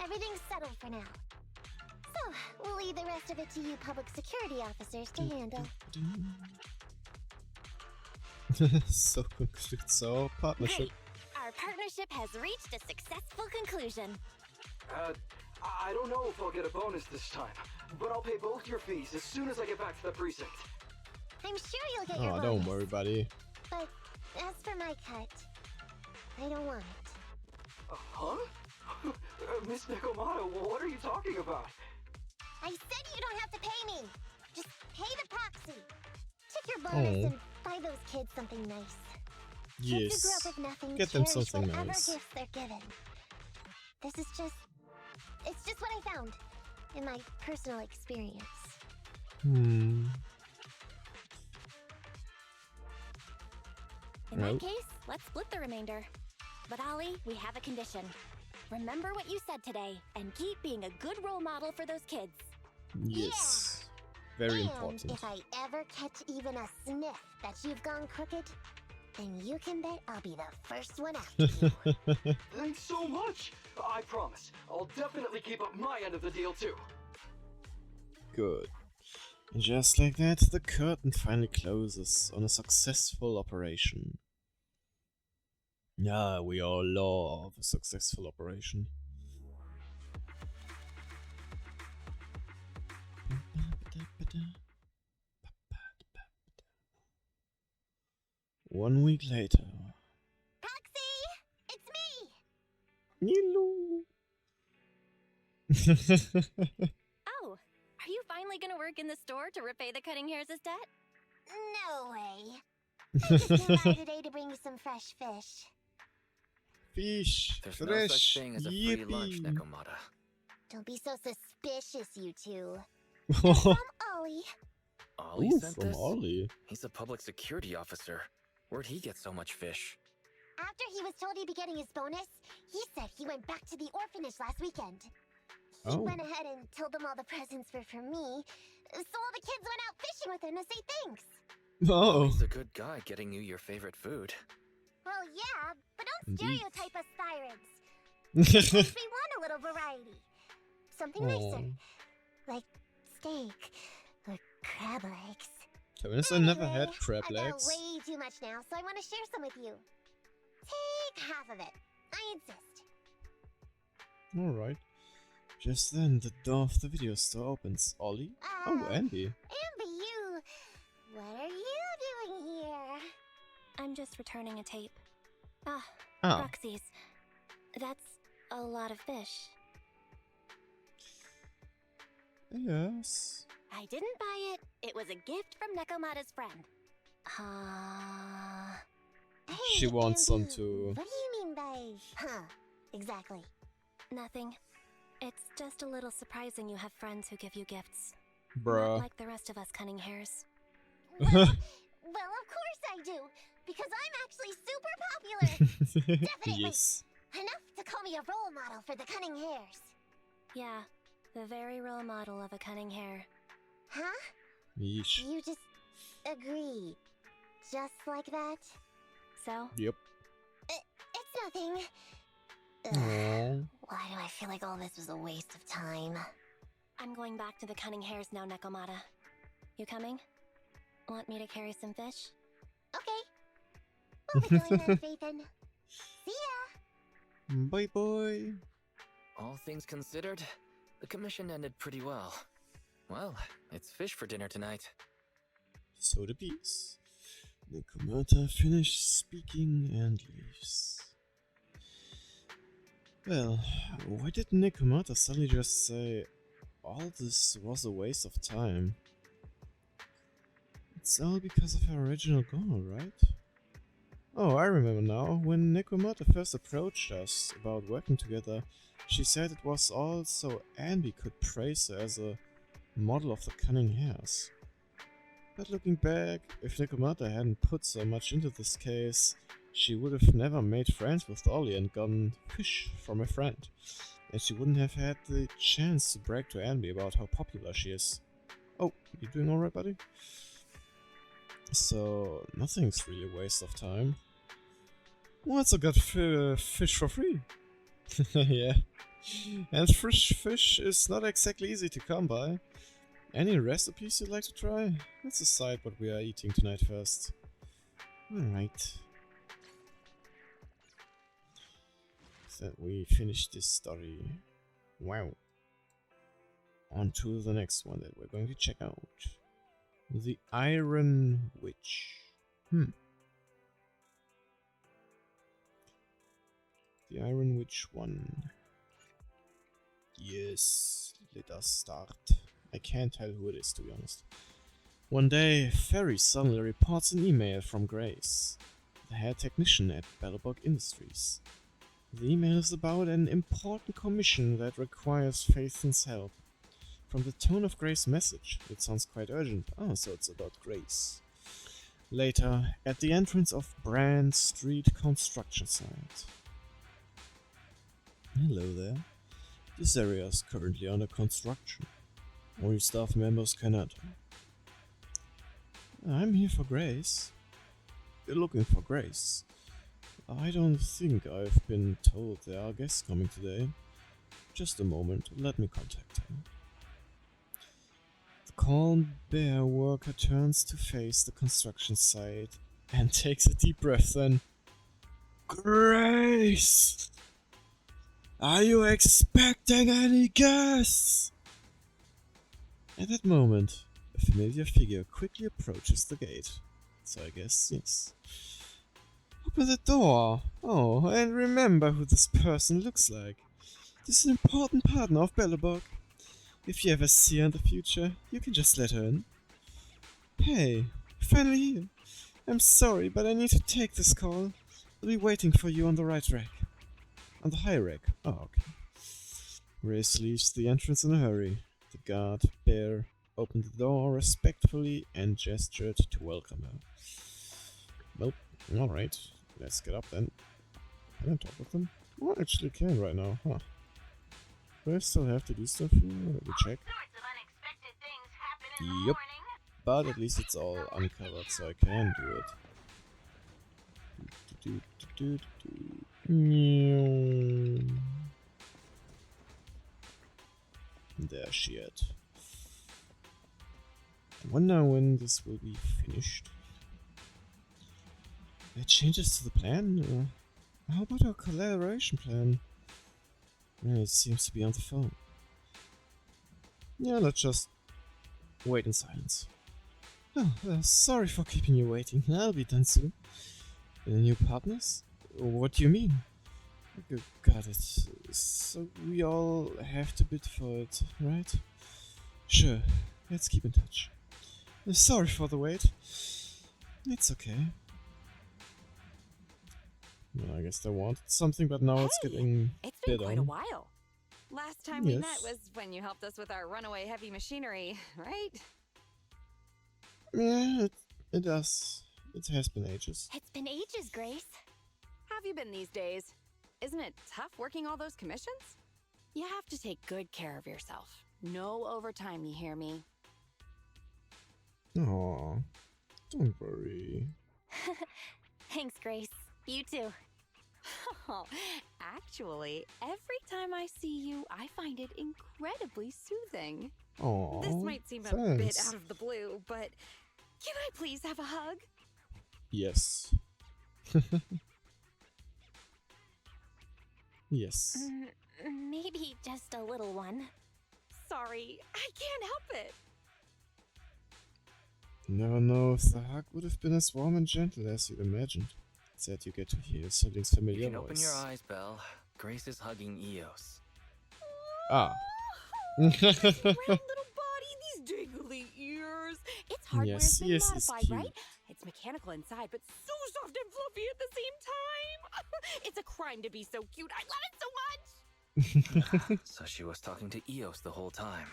everything's settled for now. So, we'll leave the rest of it to you public security officers to handle. So concludes our partnership. Great. Our partnership has reached a successful conclusion. I don't know if I'll get a bonus this time, but I'll pay both your fees as soon as I get back to the precinct. I'm sure you'll get your Oh, bonus. don't worry, buddy. But as for my cut, I don't want it. Huh? Miss Nekoamta, what are you talking about? I said you don't have to pay me! Just pay the proxy! Check your bonus and buy buy those kids something nice. Kids who grew up Yes. with nothing Get them cherish something whatever nice. gifts they're given. This is just... It's just what I found in my personal experience. In No. that case, let's split the remainder. But Ollie, we have a condition. Remember what you said today, and keep being a good role model for those kids. Yes. Very And important. if I ever catch even a sniff that you've gone crooked, then you can bet I'll be the first one after you. Thanks so much! I promise, I'll definitely keep up my end of the deal too. Good. And just like that, the curtain finally closes on a successful operation. Yeah, we all love a successful operation. 1 week later. Roxy! It's me! Nilo. Oh, are you finally gonna work in the store to repay the cutting hair's debt? No way. I just came by today to bring you some fresh fish. Fish. There's no Fresh. such thing as a free lunch, Yippee. Nekoamta. Don't be so suspicious, you two. Ooh, From Ollie. Ollie sent from this? Ollie. He's a public security officer. Where'd he get so much fish? After he was told he'd be getting his bonus, he said he went back to the orphanage last weekend. He Oh. went ahead and told them all the presents were for me, so all the kids went out fishing with him to say thanks. Oh. He's a good guy getting you your favorite food. Well, yeah, but don't Indeed. stereotype us sirens. We want a little variety. Something nicer. Aw. Like steak or crab legs. To be honest, I never had Anyway, crab I've got legs. way too much now, so I want to share some with you. Take half of it. I insist. Alright. Just then, the door of the video store opens. Ollie? Oh, Andy. Amber, you... What are you doing here? I'm just returning a tape. Ah, Ah. Roxy's. That's a lot of fish. Yes. I didn't buy it. It was a gift from Nekoamta's friend. Hey, She wants some Andy, too. What do you mean by... Huh, exactly. Nothing. It's just a little surprising you have friends who give you gifts. Not Bruh. like the rest of us cunning hares. Well, of course I do, because I'm actually super popular. Definitely. Yes. Enough to call me a role model for the cunning hares. Yeah, the very role model of a cunning hare. Huh? Yeesh. You just agreed. Just like that? So? Yep. It's nothing. Ugh, Aww. why do I feel like all this was a waste of time? I'm going back to the cunning hares now, Nekoamta. You coming? Want me to carry some fish? Okay. We'll be going then, Phaethon. See ya! Bye bye. All things considered, the commission ended pretty well. Well, it's fish for dinner tonight. So the bees. Nekoamta finishes speaking and leaves. Well, why did Nekoamta suddenly just say all this was a waste of time? It's all because of her original goal, right? Oh, I remember now. When Nekoamta first approached us about working together, she said it was all so Anby could praise her as a model of the cunning hares. But looking back, if Nekoamta hadn't put so much into this case, she would have never made friends with Ollie and gotten fish from a friend. And she wouldn't have had the chance to brag to Anby about how popular she is. Oh, you doing alright, buddy? So, nothing's really a waste of time. We also got fish for free. Yeah. And fresh fish is not exactly easy to come by. Any recipes you'd like to try? Let's decide what we are eating tonight first. Alright. So we finished this story. Wow. On to the next one that we're going to check out. The Iron Witch. The Iron Witch 1. Yes, let us start. I can't tell who it is, to be honest. One day, Ferry suddenly reports an email from Grace, the head technician at Bellabog Industries. The email is about an important commission that requires Phaethon's help. From the tone of Grace's message, it sounds quite urgent. Oh, so it's about Grace. Later, at the entrance of Brand Street construction site. Hello there. This area is currently under construction. Only staff members can enter. I'm here for Grace. You're looking for Grace. I don't think I've been told there are guests coming today. Just a moment, let me contact her. The calm bear worker turns to face the construction site and takes a deep breath then. Grace! Are you expecting any guests? At that moment, a familiar figure quickly approaches the gate. So I guess yes. Open the door! Oh, and remember who this person looks like. This is an important partner of Bellabog. If you ever see her in the future, you can just let her in. Hey, finally here. I'm sorry, but I need to take this call. I'll be waiting for you on the right rack. On the high rack. Oh, okay. Grace leaves the entrance in a hurry. The guard, Bear, opened the door respectfully and gestured to welcome her. Well, alright. Let's get up then. Can I talk with them? Oh, I actually can right now, huh? Do I still have to do stuff here? Let me check. Yep. But at least it's all uncovered, so I can do it. There she is. I wonder when this will be finished. Changes to the plan? How about our collaboration plan? It seems to be on the phone. Yeah, let's just wait in silence. Oh, sorry for keeping you waiting. I'll be done soon. New partners? What do you mean? Got it. So we all have to bid for it, right? Sure, let's keep in touch. Sorry for the wait. It's okay. Well, I guess they wanted something, but now it's getting It's been bid quite a on. while. Last time we Yes. met was when you helped us with our runaway heavy machinery, right? Yeah, it does. It has been ages. It's been ages, Grace. How have you been these days? Isn't it tough working all those commissions? You have to take good care of yourself. No overtime, you hear me? Aw, don't worry. Thanks, Grace. You too. Oh, actually, every time I see you, I find it incredibly soothing. Aw, This might seem a bit thanks. out of the blue, but can I please have a hug? Yes. Yes. Maybe just a little one. Sorry, I can't help it. You never know if the hug would have been as warm and gentle as you'd imagined. Said you get to hear siblings' You familiar can open voice. your eyes, Belle. Grace is hugging Eos. Ah. Round little body, these dangly ears. It's hardware Yes, been yes, it's modified, cute. right? It's mechanical inside, but so soft and fluffy at the same time. It's a crime to be so cute. I love it so much. So she was talking to Eos the whole time.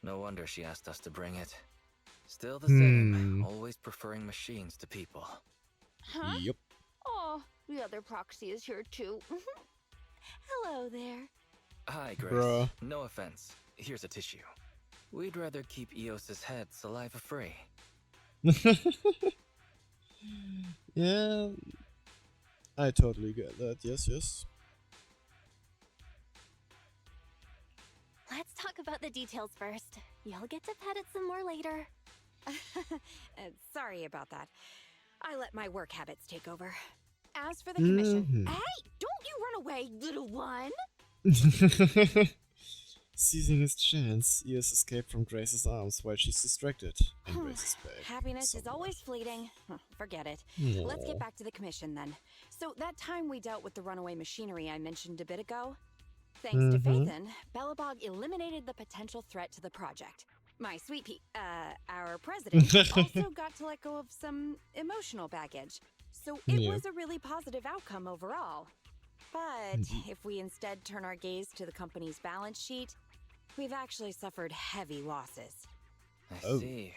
No wonder she asked us to bring it. Still the same, always preferring machines to people. Huh? Yep. Oh, the other proxy is here too. Hello there. Hi, Grace. Bruh. No offense. Here's a tissue. We'd rather keep Eos's head saliva free. Yeah, I totally get that. Yes, yes. Let's talk about the details first. You'll get to pet it some more later. Sorry about that. I let my work habits take over. As for the commission, hey, don't you run away, little one! Seizing his chance, Eos escaped from Grace's arms while she's distracted, and Grace is back. Happiness is always fleeting. Forget it. Let's get back to the commission then. So that time we dealt with the runaway machinery I mentioned a bit ago, thanks to Phaethon, Bellabog eliminated the potential threat to the project. My sweet our president also got to let go of some emotional baggage. So it was a really positive outcome overall. But if we instead turn our gaze to the company's balance sheet, we've actually suffered heavy losses. I see.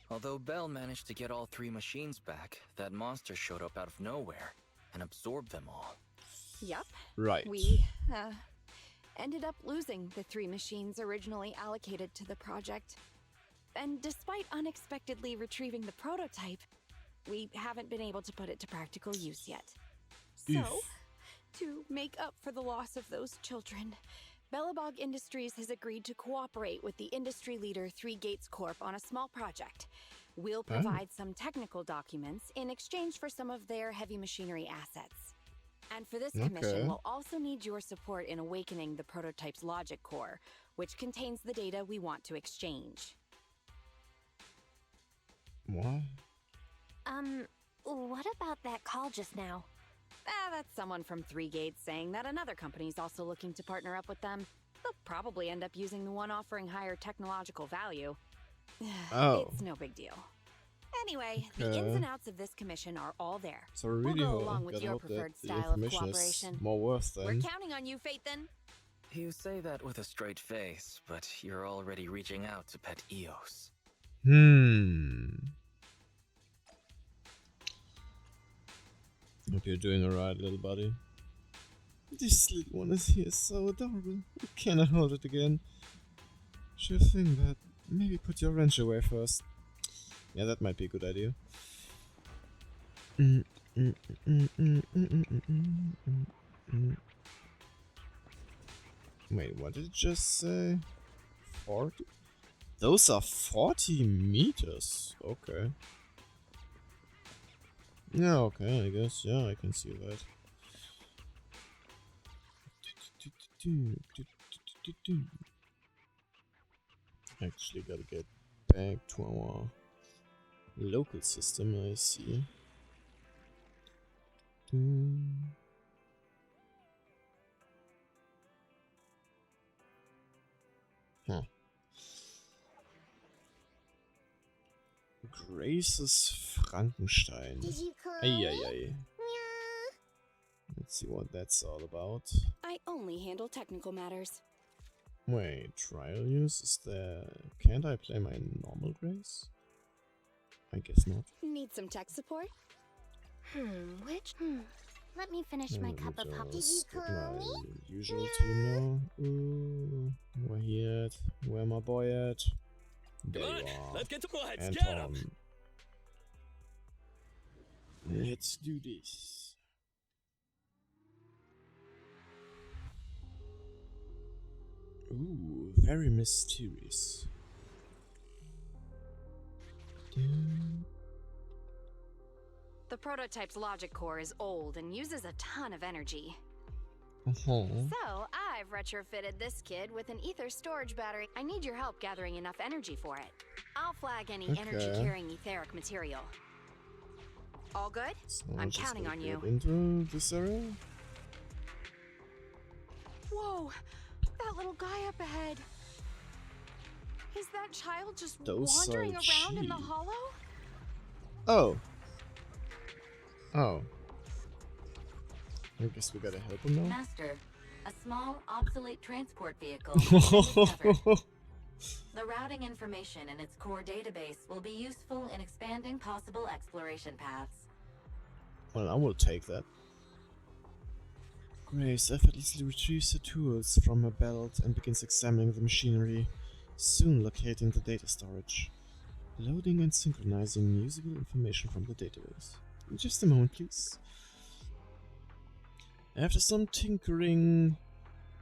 Although Bell managed to get all 3 machines back, that monster showed up out of nowhere and absorbed them all. Yup. Right. We, ended up losing the 3 machines originally allocated to the project. And despite unexpectedly retrieving the prototype, we haven't been able to put it to practical use yet. So, to make up for the loss of those children, Bellabog Industries has agreed to cooperate with the industry leader 3 Gates Corp on a small project. We'll provide some technical documents in exchange for some of their heavy machinery assets. And for this commission, we'll also need your support in awakening the prototype's logic core, which contains the data we want to exchange. What? What about that call just now? That's someone from 3 Gates saying that another company's also looking to partner up with them. They'll probably end up using the one offering higher technological value. It's no big deal. Anyway, the ins and outs of this commission are all there. So really we'll go along with your preferred style of cooperation. More worth than. We're counting on you, Phaethon. You say that with a straight face, but you're already reaching out to pet Eos. Hope you're doing alright, little buddy. This little one is here, so adorable. I cannot hold it again. Sure thing, but maybe put your wrench away first. Yeah, that might be a good idea. Wait, what did it just say? 40? Those are 40 meters. Okay. Yeah, okay, I guess. Yeah, I can see that. Actually, gotta get back to our local system, I see. Huh. Grace's Frankenstein. Did you call Ay. Let's see what that's all about. I only handle technical matters. Wait, trial use? Is there... Can't I play my normal Grace? I guess not. Need some tech support? Let me finish my cup of coffee. Did you call me? Usual team now. Ooh, where he at? Where my boy at? There you are. Let's get to lights. And Get up. Let's do this. Ooh, very mysterious. The prototype's logic core is old and uses a ton of energy. So, I've retrofitted this kid with an ether storage battery. I need your help gathering enough energy for it. I'll flag any energy-carrying etheric material. All good? So I'm counting on you. Into this area? Whoa! That little guy up ahead! Is that child just Those wandering are around in the cheap. hollow? Oh. I guess we gotta help him now. Master, a small, obsolete transport vehicle has been discovered. The routing information in its core database will be useful in expanding possible exploration paths. Well, I will take that. Grace effortlessly retrieves her tools from her belt and begins examining the machinery, soon locating the data storage. Loading and synchronizing usable information from the database. Just a moment, please. After some tinkering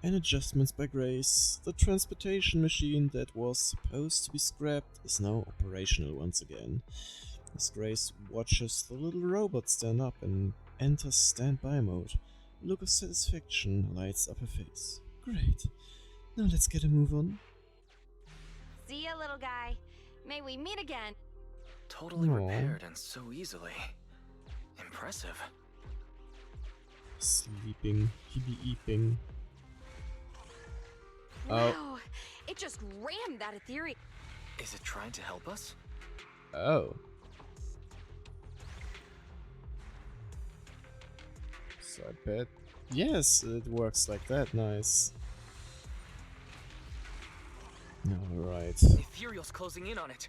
and adjustments by Grace, the transportation machine that was supposed to be scrapped is now operational once again. As Grace watches the little robot stand up and enters standby mode, a look of satisfaction lights up her face. Great. Now let's get a move on. See ya, little guy. May we meet again. Totally repaired and so easily. Impressive. Sleeping, he be eeping. Wow, it just rammed that ethereal. Is it trying to help us? Oh. So I bet... Yes, it works like that. Nice. Alright. Ethereal's closing in on it.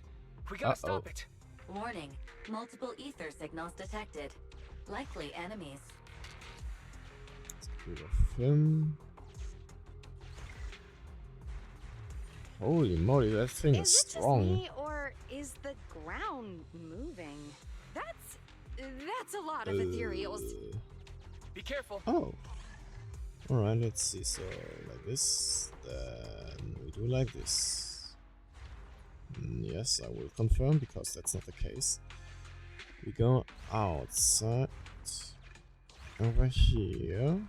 We gotta stop it. Warning. Multiple ether signals detected. Likely enemies. Let's get rid of him. Holy moly, that thing is strong. Is it just me, or is the ground moving? That's a lot of ethereals. Be careful. Oh. Alright, let's see. So, like this. Then we do like this. Yes, I will confirm, because that's not the case. We go outside. Over here.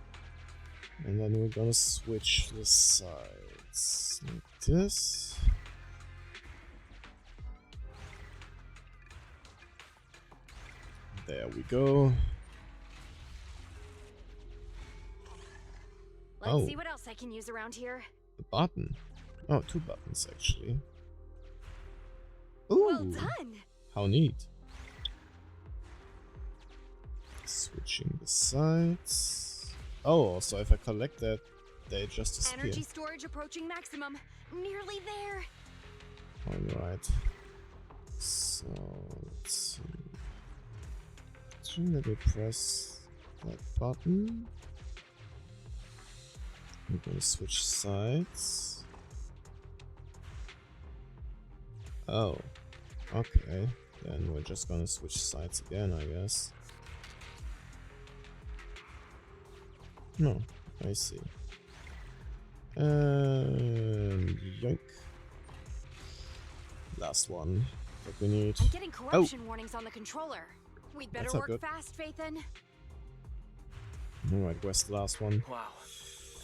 And then we're gonna switch the sides. Like this. There we go. Let's see what else I can use around here. A button. Oh, 2 buttons actually. Ooh, well done. How neat. Switching the sides. Oh, so if I collect that, they just disappear. Energy storage approaching maximum. Nearly there. Alright. So, let's see. Let me press that button. We're gonna switch sides. Oh, okay. Then we're just gonna switch sides again, I guess. No, I see. And yoink. Last one that we need. I'm getting corruption warnings on the controller. We'd better work good. fast, Phaethon. Alright, where's the last one? Wow,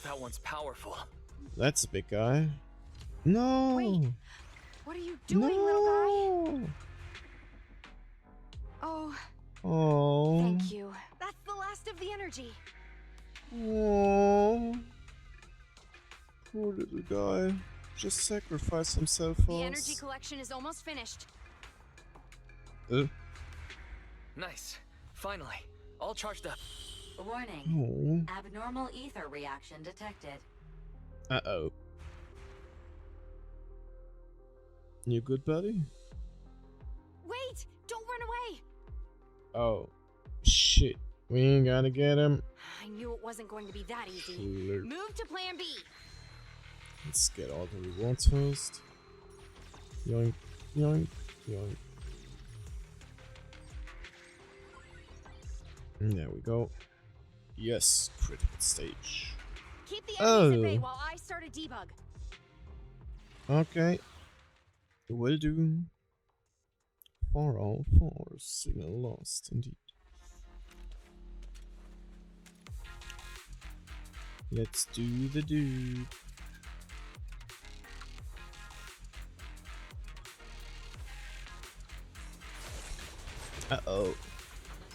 that one's powerful. That's a big guy. No! Wait, what are you doing, little guy? Oh. Oh. Thank you. That's the last of the energy. Oh. Poor little guy. Just sacrificed himself for The us. energy collection is almost finished. Nice. Finally. All charged up. Warning. Abnormal ether reaction detected. Uh-oh. You good, buddy? Wait! Don't run away! Oh. Shit. We ain't gotta get him. I knew it wasn't going to be that easy. Flirt. Move to plan B. Let's get all the rewards first. Yoink, yoink, yoink. And there we go. Yes, critical stage. Keep the enemies at bay while I start a debug. Okay. Will do. 404 signal lost, indeed. Let's do the dude. Uh-oh.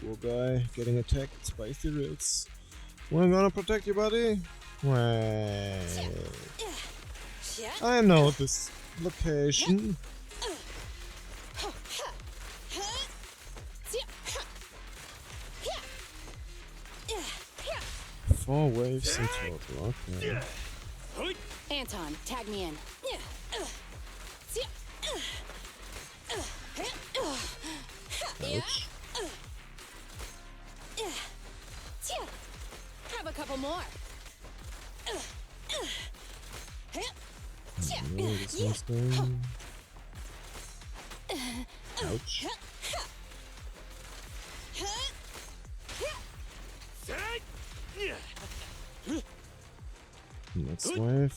Poor guy getting attacked by ethereals. We're gonna protect you, buddy. Wait. I know this location. 4 waves in total, okay. Anton, tag me in. Ouch. Have a couple more. No, this one's going. Ouch. Next wave.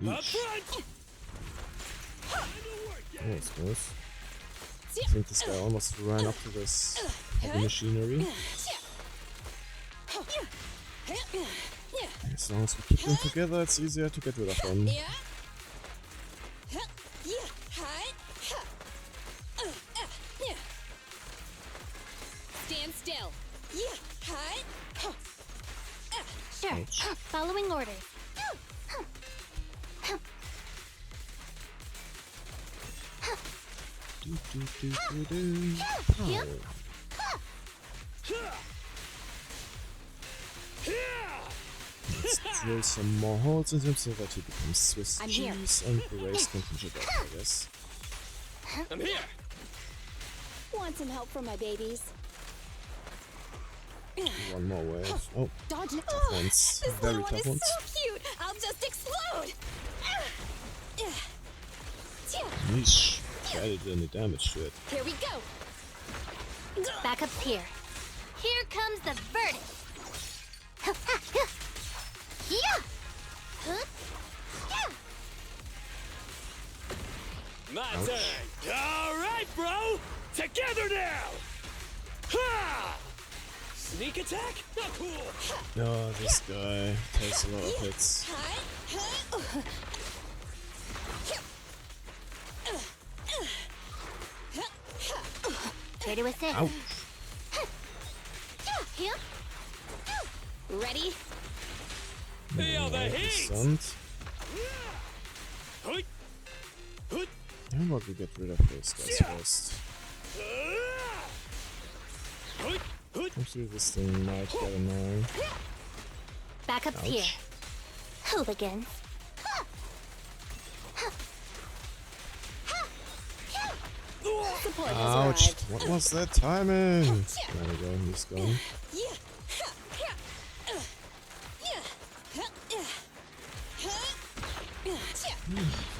Yeesh. Oh, that's close. I think this guy almost ran up to this heavy machinery. As long as we keep them together, it's easier to get rid of them. Stand still. Sure. Ouch. Following orders. Let's drill some more holes in him so that he becomes Swiss cheese and the race can finish it off, I guess. I'm here. Want some help from my babies? One more wave. Oh, Dodge it. tough ones. This Very little one tough is ones. so cute. I'll just explode. Yeesh. Barely did any damage to it. Here we go. Back up here. Here comes the verdict. My turn. All right, bro. Together now. Ha! Sneak attack? Not cool. Oh, this guy takes a lot of hits. Here to assist. Ouch. Ready? Feel the heat. Stunned. How about we get rid of those guys first? Actually, this thing might get annoying. Back up Ouch. here. Hooligans. Support has Ouch! arrived. What was that timing? There we go, he's gone.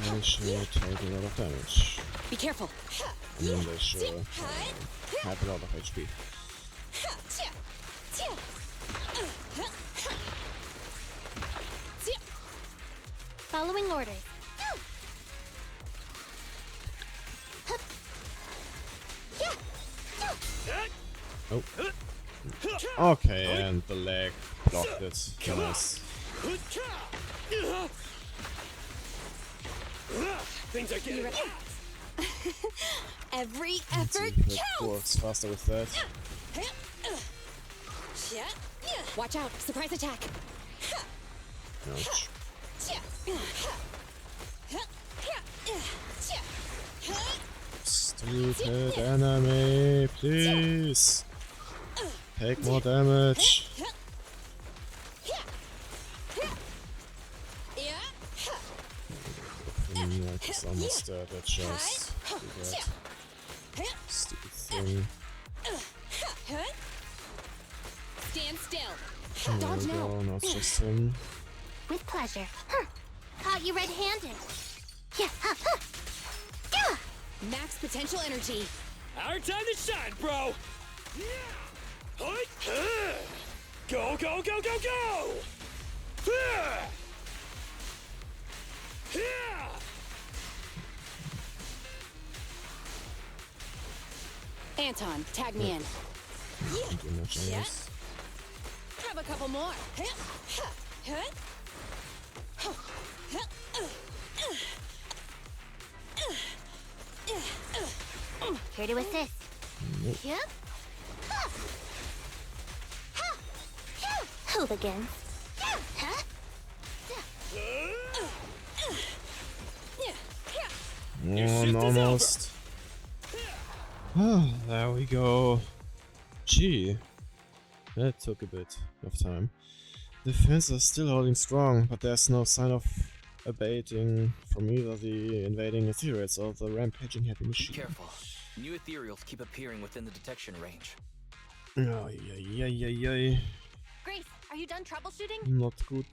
They should take a lot of damage. Be careful. And then they should have a lot of HP. Following orders. Oh. Okay, and the leg blocked it. Nice. Things are getting Every Let's see effort if it counts. works faster with that. Watch out! Surprise attack. Ouch. Stupid enemy, please! Take more damage! Like it's almost dead, I just do that. Stupid thing. Stand still. There Dodge we now. go, now it's just him. With pleasure. Caught you red-handed. Yeah. Max potential energy. our time to shine, bro. Go, go, go, go, go! Anton, tag me in. Can't do much on this. Have a couple more. Here to assist. Nope. Yep. Hooligans. One almost. Oh, there we go. Gee, that took a bit of time. The fans are still holding strong, but there's no sign of abating from either the invading ethereals or the rampaging heavy Be machine. careful. New ethereals keep appearing within the detection range. Oh, yeah. Grace, are you done troubleshooting? Not good.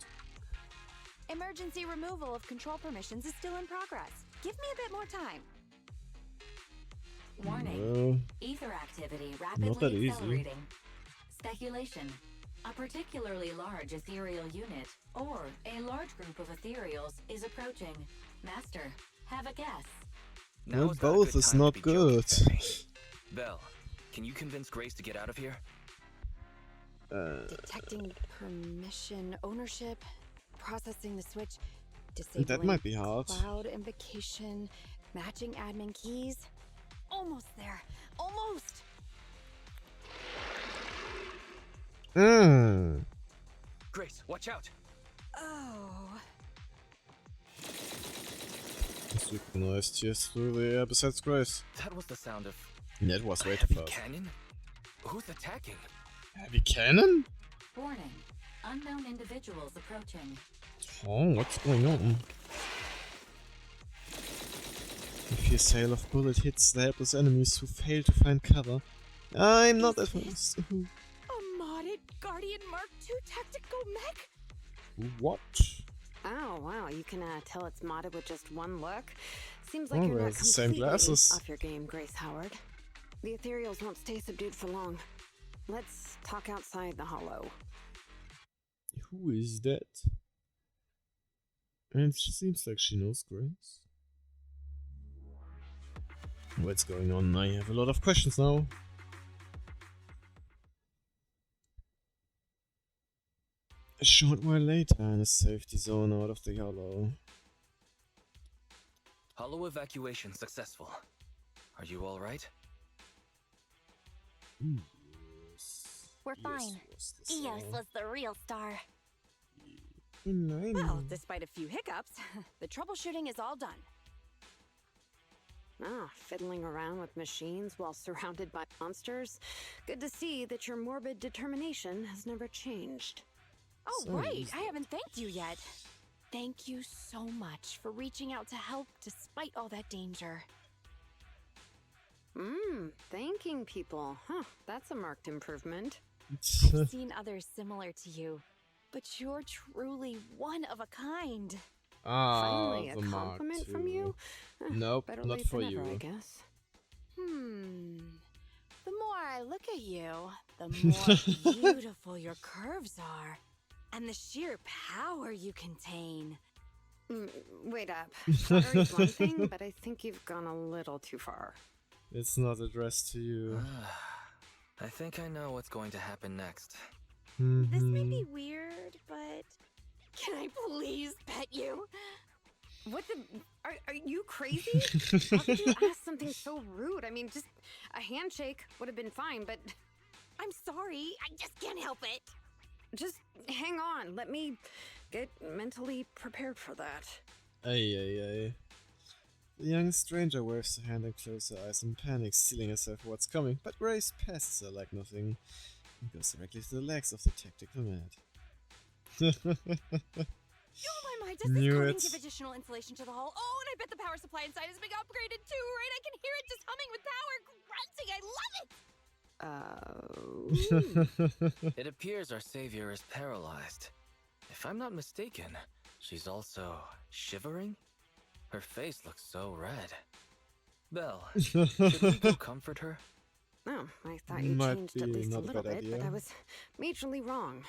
Emergency removal of control permissions is still in progress. Give me a bit more time. Warning. Well, Ether activity not that rapidly easy. accelerating. Speculation. A particularly large ethereal unit, or a large group of ethereals, is approaching. Master, have a guess. Now well, is not a both good is time to not be joking, good. Fairy. Belle, can you convince Grace to get out of here? Detecting permission ownership, processing the switch, disabling That might be hard. cloud invocation, matching admin keys. Almost there. Almost. Grace, watch out! Oh. Let's recognized tears through the air besides Grace. That was the sound of That was way a too heavy fast. cannon? Who's attacking? Heavy cannon? Warning. Unknown individuals approaching. Oh, what's going on? If your hail of bullet hits the helpless enemies who fail to find cover, I'm not at first. A modded Guardian Mark II tactical mech? What? Oh, wow, you can tell it's modded with just one look. Seems like Oh, you're well, not it's the same completely glasses. off your game, Grace Howard. The ethereals won't stay subdued for long. Let's talk outside the hollow. Who is that? And it seems like she knows Grace. What's going on? I have a lot of questions now. A short while later, in a safety zone out of the hollow. Hollow evacuation successful. Are you alright? Yes. We're fine. Eos was the real star. Well, despite a few hiccups, the troubleshooting is all done. Ah, fiddling around with machines while surrounded by monsters. Good to see that your morbid determination has never changed. Oh, right. I haven't thanked you yet. Thank you so much for reaching out to help despite all that danger. Thanking people. Huh, that's a marked improvement. I've seen others similar to you, but you're truly one of a kind. Finally, a compliment from you? Nope, better not late for than you. never, I guess. The more I look at you, the more beautiful your curves are, and the sheer power you contain. Wait up. Fluttery's one thing, but I think you've gone a little too far. It's not addressed to you. I think I know what's going to happen next. This may be weird, but can I please pet you? What the? Are you crazy? How could you ask something so rude? I mean, just a handshake would have been fine, but I'm sorry. I just can't help it. Just hang on. Let me get mentally prepared for that. Ay. The young stranger waves her hand and closes her eyes in panic, stealing herself for what's coming, but Grace passes her like nothing and goes directly to the legs of the tactical maid. Oh my mind, does this coating give additional insulation to the hull? Oh, and I bet the power supply inside is being upgraded too, right? I can hear it just humming with power, grunting. I love it! It appears our savior is paralyzed. If I'm not mistaken, she's also shivering? Her face looks so red. Belle, should we go comfort her? Oh, I thought you Might changed be at least a not a little bad bit, but idea. I was majorly wrong.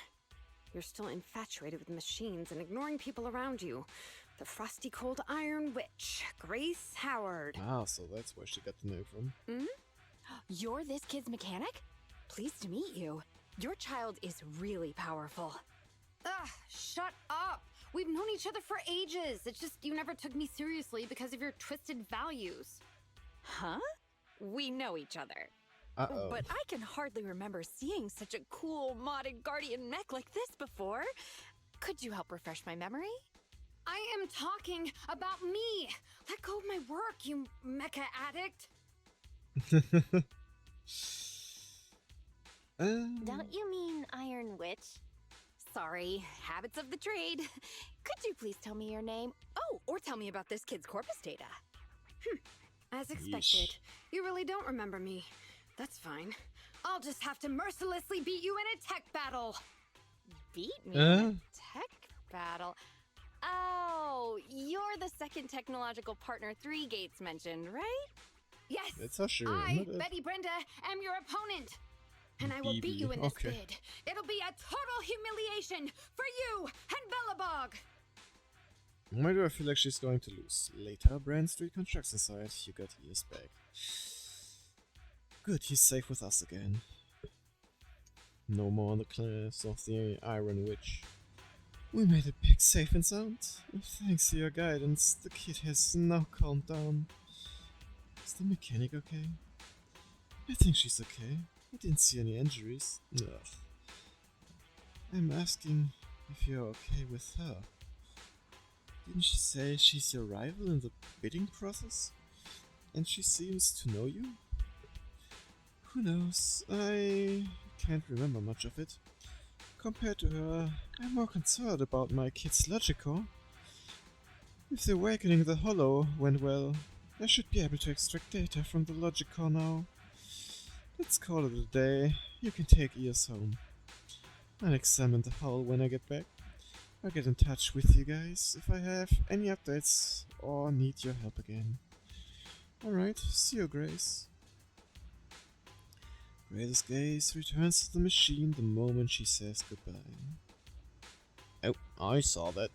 You're still infatuated with machines and ignoring people around you. The frosty cold iron witch, Grace Howard. Ah, so that's where she got the name from. You're this kid's mechanic? Pleased to meet you. Your child is really powerful. Ugh, shut up! We've known each other for ages. It's just you never took me seriously because of your twisted values. Huh? We know each other. Uh-oh. But I can hardly remember seeing such a cool modded guardian mech like this before. Could you help refresh my memory? I am talking about me. Let go of my work, you mecha addict. Don't you mean Iron Witch? Sorry, habits of the trade. Could you please tell me your name? Oh, or tell me about this kid's corpus data. As expected. You really don't remember me. That's fine. I'll just have to mercilessly beat you in a tech battle. Beat me in a tech battle? Oh, you're the second technological partner 3 Gates mentioned, right? Yes, It's a sure. I, Betty Brenda, am your opponent. And I will beat you in this bid. It'll be a total humiliation for you and Bellabog. Why do I feel like she's going to lose? Later, Brand Street contracts inside. You got Eos back. Good, he's safe with us again. No more on the cliffs of the Iron Witch. We made it back safe and sound. Thanks to your guidance, the kid has now calmed down. Is the mechanic okay? I think she's okay. I didn't see any injuries. Ugh. I'm asking if you're okay with her. Didn't she say she's your rival in the bidding process? And she seems to know you? Who knows? I can't remember much of it. Compared to her, I'm more concerned about my kid's logic core. If the awakening the hollow went well, I should be able to extract data from the logic core now. Let's call it a day. You can take Ears home. I'll examine the hull when I get back. I'll get in touch with you guys if I have any updates or need your help again. Alright, see you, Grace. Grace's gaze returns to the machine the moment she says goodbye. Oh, I saw that.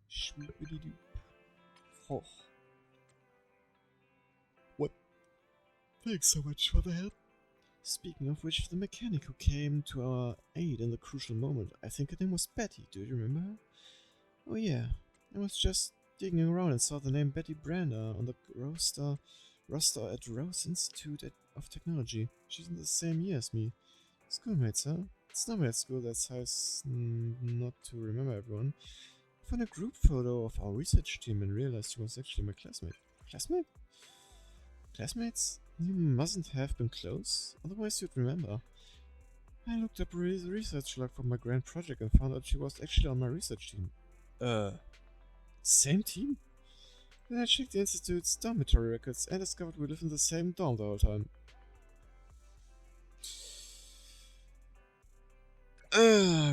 Shwoopity-doop. Oh. What? Thanks so much for the help. Speaking of which, the mechanic who came to our aid in the crucial moment, I think her name was Betty, do you remember her? Oh yeah, I was just digging around and saw the name Betty Brander on the roster at Rose Institute of Technology. She's in the same year as me. Schoolmates, huh? It's not at school that size not to remember everyone. I found a group photo of our research team and realized she was actually my classmate. Classmate? Classmates? You mustn't have been close, otherwise you'd remember. I looked up a research log for my grand project and found out she was actually on my research team. Same team? Then I checked the Institute's dormitory records and discovered we lived in the same dorm the whole time.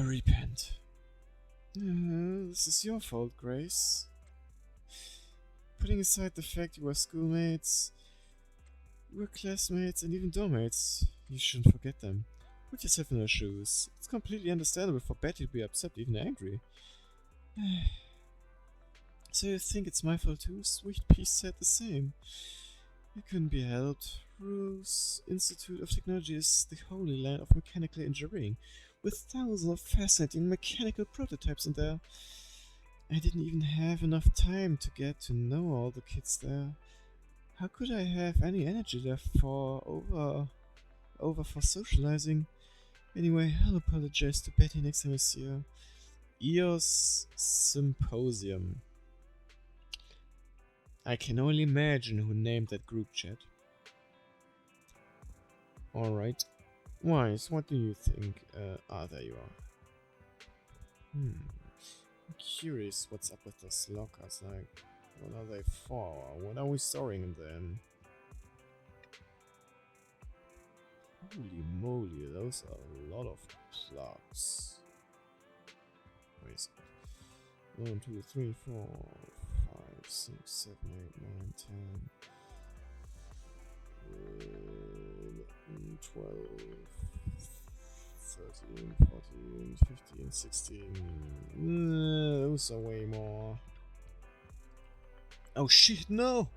Repent. This is your fault, Grace. Putting aside the fact you were schoolmates, we were classmates and even dormmates, you shouldn't forget them. Put yourself in her shoes. It's completely understandable for Betty to be upset, even angry. So you think it's my fault too? Sweet Pea said the same. It couldn't be helped. Rose Institute of Technology is the holy land of mechanical engineering, with thousands of fascinating mechanical prototypes in there. I didn't even have enough time to get to know all the kids there. How could I have any energy left for for socializing? Anyway, I'll apologize to Betty next time I see her. EOS Symposium. I can only imagine who named that group chat. Alright. Wise, what do you think? There you are. I'm curious what's up with those lockers, like, what are they for? What are we storing in them? Holy moly, those are a lot of plugs. Wait a second. 1, 2, 3, 4, 5, 6, 7, 8, 9, 10, 12, 13, 14, 15, 16. Those are way more. Oh shit, no!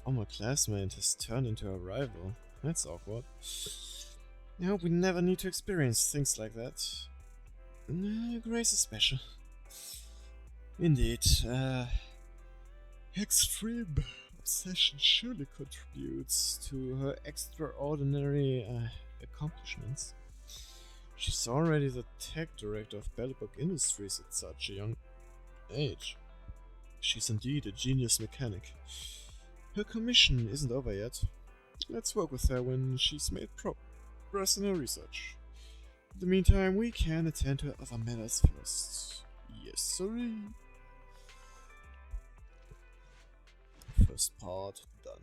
Former classmate has turned into a rival. That's awkward. I hope we never need to experience things like that. Grace is special. Indeed. Extreme obsession surely contributes to her extraordinary accomplishments. She's already the tech director of Belleburg Industries at such a young age. She's indeed a genius mechanic. Her commission isn't over yet. Let's work with her when she's made progress in her research. In the meantime, we can attend to other matters first. Yes, sorry. First part done.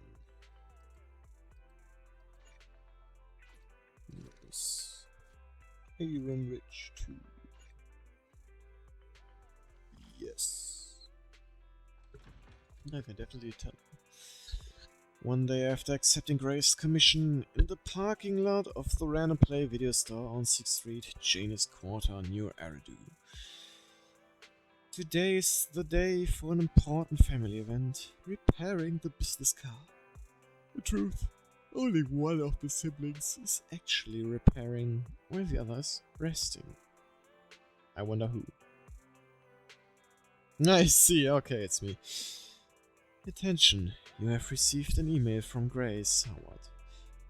Yes. Aaron Rich 2. Yes. I can definitely tell. One day after accepting Grace's commission, in the parking lot of the Random Play video store on 6th Street, Janus Quarter, near Eridu. Today is the day for an important family event, repairing the business car. The truth, only one of the siblings is actually repairing, while the other is resting. I wonder who. I see, okay, it's me. Attention, you have received an email from Grace Howard,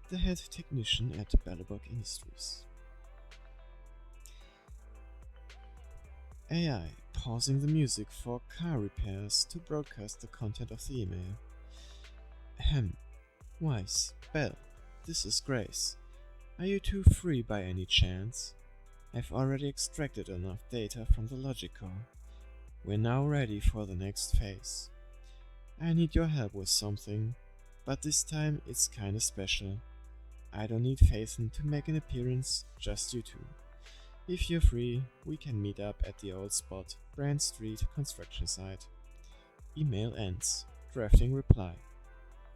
the head technician at Belleburg Industries. AI pausing the music for car repairs to broadcast the content of the email. Ahem. Weiss, Bell, this is Grace. Are you two free by any chance? I've already extracted enough data from the logic core. We're now ready for the next phase. I need your help with something, but this time it's kinda special. I don't need Phaethon to make an appearance, just you two. If you're free, we can meet up at the old spot, Brand Street construction site. Email ends. Drafting reply.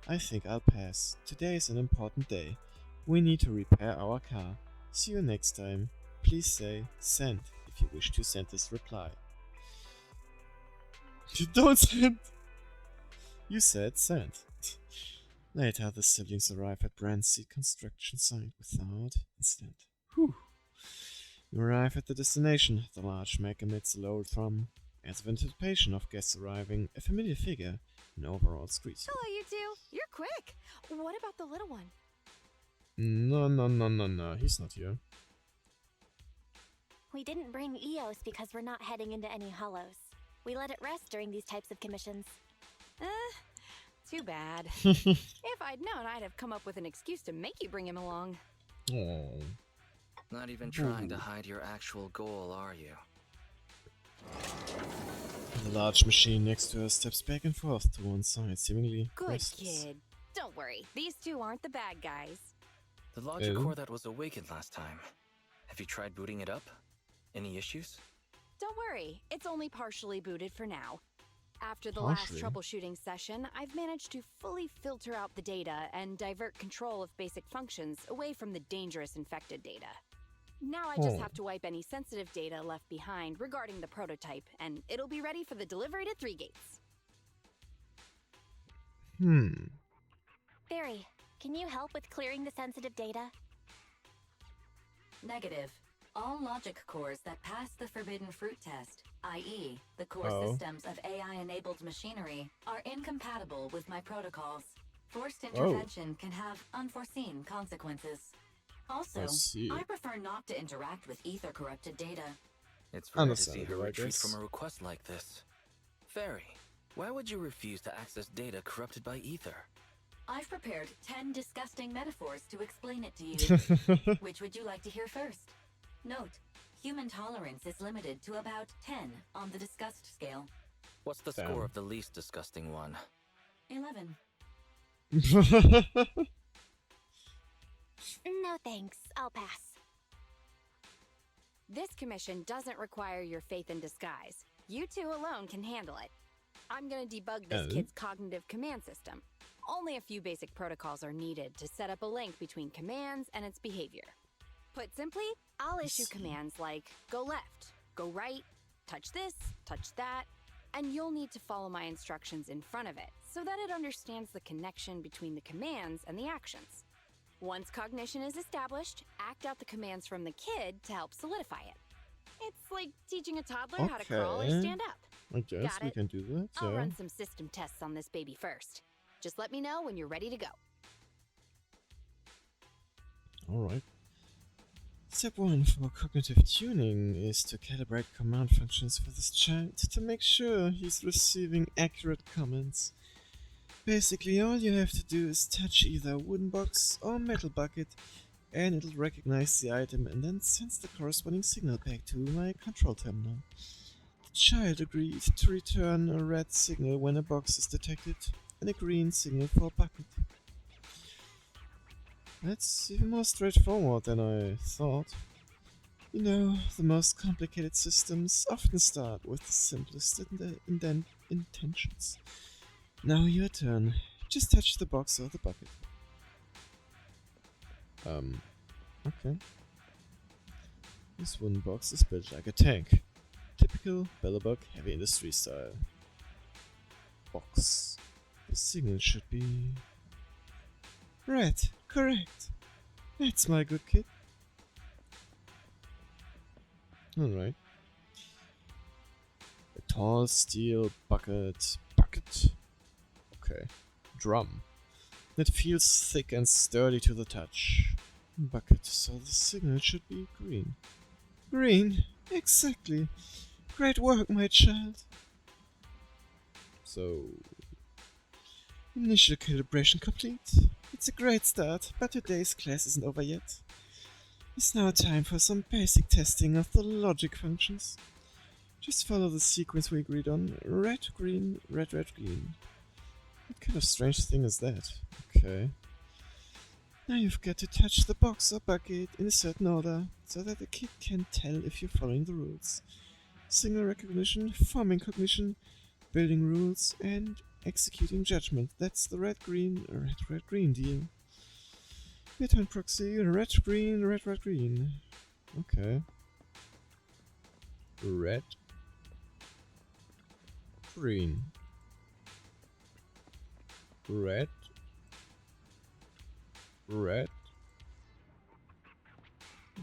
I think I'll pass. Today is an important day. We need to repair our car. See you next time. Please say send if you wish to send this reply. You don't send! You said send. Later, the siblings arrive at Brand Street construction site without incident. Whew. You arrive at the destination. The large mech emits a low thrum. As of anticipation of guests arriving, a familiar figure in overalls greets you. Hello, you two. You're quick. What about the little one? No, he's not here. We didn't bring Eos because we're not heading into any hollows. We let it rest during these types of commissions. Too bad. If I'd known, I'd have come up with an excuse to make you bring him along. Oh. Not even trying to hide your actual goal, are you? The large machine next to her steps back and forth to one side, seemingly Good restless. kid. Don't worry. These two aren't the bad guys. The logic core that was awakened last time. Have you tried booting it up? Any issues? Don't worry. It's only partially booted for now. After the Partially? last troubleshooting session, I've managed to fully filter out the data and divert control of basic functions away from the dangerous infected data. Now I just have to wipe any sensitive data left behind regarding the prototype, and it'll be ready for the delivery to 3 Gates. Barry, can you help with clearing the sensitive data? Negative. All logic cores that pass the forbidden fruit test, i.e., the core systems of AI-enabled machinery, are incompatible with my protocols. Forced intervention can have unforeseen consequences. Also, I prefer not to interact with ether-corrupted data. It's rare to see her retreat from a request like this. Fairy, why would you refuse to access data corrupted by ether? I've prepared 10 disgusting metaphors to explain it to you. Which would you like to hear first? Note, human tolerance is limited to about 10 on the disgust scale. What's the score of the least disgusting one? 11. No thanks, I'll pass. This commission doesn't require your faith in disguise. You two alone can handle it. I'm gonna debug this kid's cognitive command system. Only a few basic protocols are needed to set up a link between commands and its behavior. Put simply, I'll issue commands like go left, go right, touch this, touch that, and you'll need to follow my instructions in front of it so that it understands the connection between the commands and the actions. Once cognition is established, act out the commands from the kid to help solidify it. It's like teaching a toddler how to crawl or stand up. I guess we can do that, I'll run some system tests on this baby first. Just let me know when you're ready to go. Alright. Step 1 for cognitive tuning is to calibrate command functions for this child to make sure he's receiving accurate commands. Basically, all you have to do is touch either a wooden box or metal bucket and it'll recognize the item and then sends the corresponding signal back to my control terminal. The child agreed to return a red signal when a box is detected and a green signal for a bucket. That's even more straightforward than I thought. You know, the most complicated systems often start with the simplest intentions. Now your turn. Just touch the box or the bucket. Okay. This wooden box is built like a tank. Typical Bellabug heavy industry style. Box. The signal should be... red. Correct. That's my good kid. Alright. A tall steel bucket. Okay. Drum. It feels thick and sturdy to the touch. Bucket, so the signal should be green. Green, exactly. Great work, my child. So, initial calibration complete. It's a great start, but today's class isn't over yet. It's now time for some basic testing of the logic functions. Just follow the sequence we agreed on. Red, green, red, red, green. What kind of strange thing is that? Okay. Now you've got to touch the box or bucket in a certain order, so that the kid can tell if you're following the rules. Signal recognition, forming cognition, building rules, and executing judgment. That's the red, green, red, red, green deal. Return proxy, red, green, red, red, green. Okay. Red. Green. Red. Red.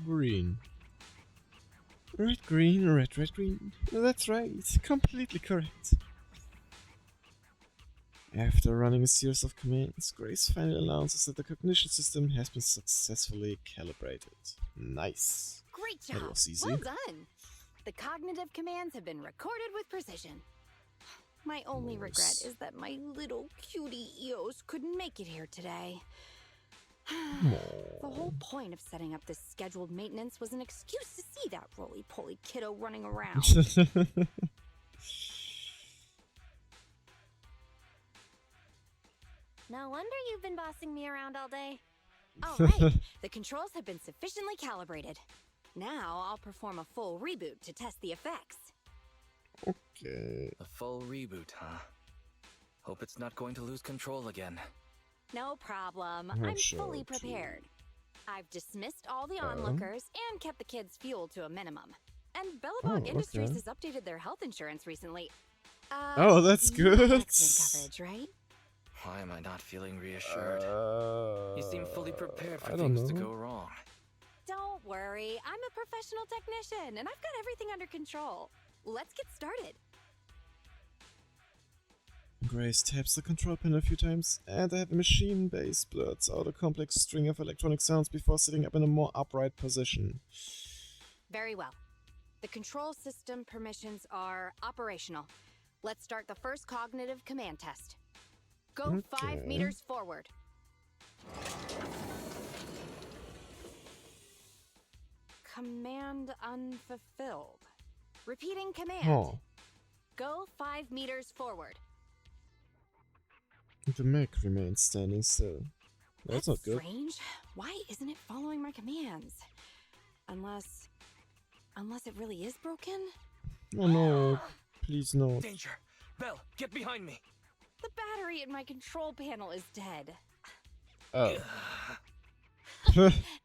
Green. Red, green, red, red, green. That's right, completely correct. After running a series of commands, Grace finally announces that the cognition system has been successfully calibrated. Nice. Great That job. was easy. Well done. The cognitive commands have been recorded with precision. My only regret is that my little cutie Eos couldn't make it here today. The whole point of setting up this scheduled maintenance was an excuse to see that roly-poly kiddo running around. No wonder you've been bossing me around all day. All right, the controls have been sufficiently calibrated. Now I'll perform a full reboot to test the effects. Okay. A full reboot, huh? Hope it's not going to lose control again. No problem. Oh, I'm sure, fully prepared. I've dismissed all the onlookers and kept the kids' fuel to a minimum. And Bellabog Industries okay. has updated their health insurance recently. Oh, that's you have good. accident coverage, right? Why am I not feeling reassured? You seem fully prepared for I don't things to know. go wrong. Don't worry, I'm a professional technician and I've got everything under control. Let's get started. Grace taps the control panel a few times, and I have a machine base blurts out a complex string of electronic sounds before sitting up in a more upright position. Very well. The control system permissions are operational. Let's start the first cognitive command test. Go 5 meters forward. Command unfulfilled. Repeating command. Oh. Go 5 meters forward. The mech remains standing still. That's not good. Strange. Why isn't it following my commands? Unless it really is broken? Oh no, please no. Danger! Belle, get behind me! The battery in my control panel is dead. Oh.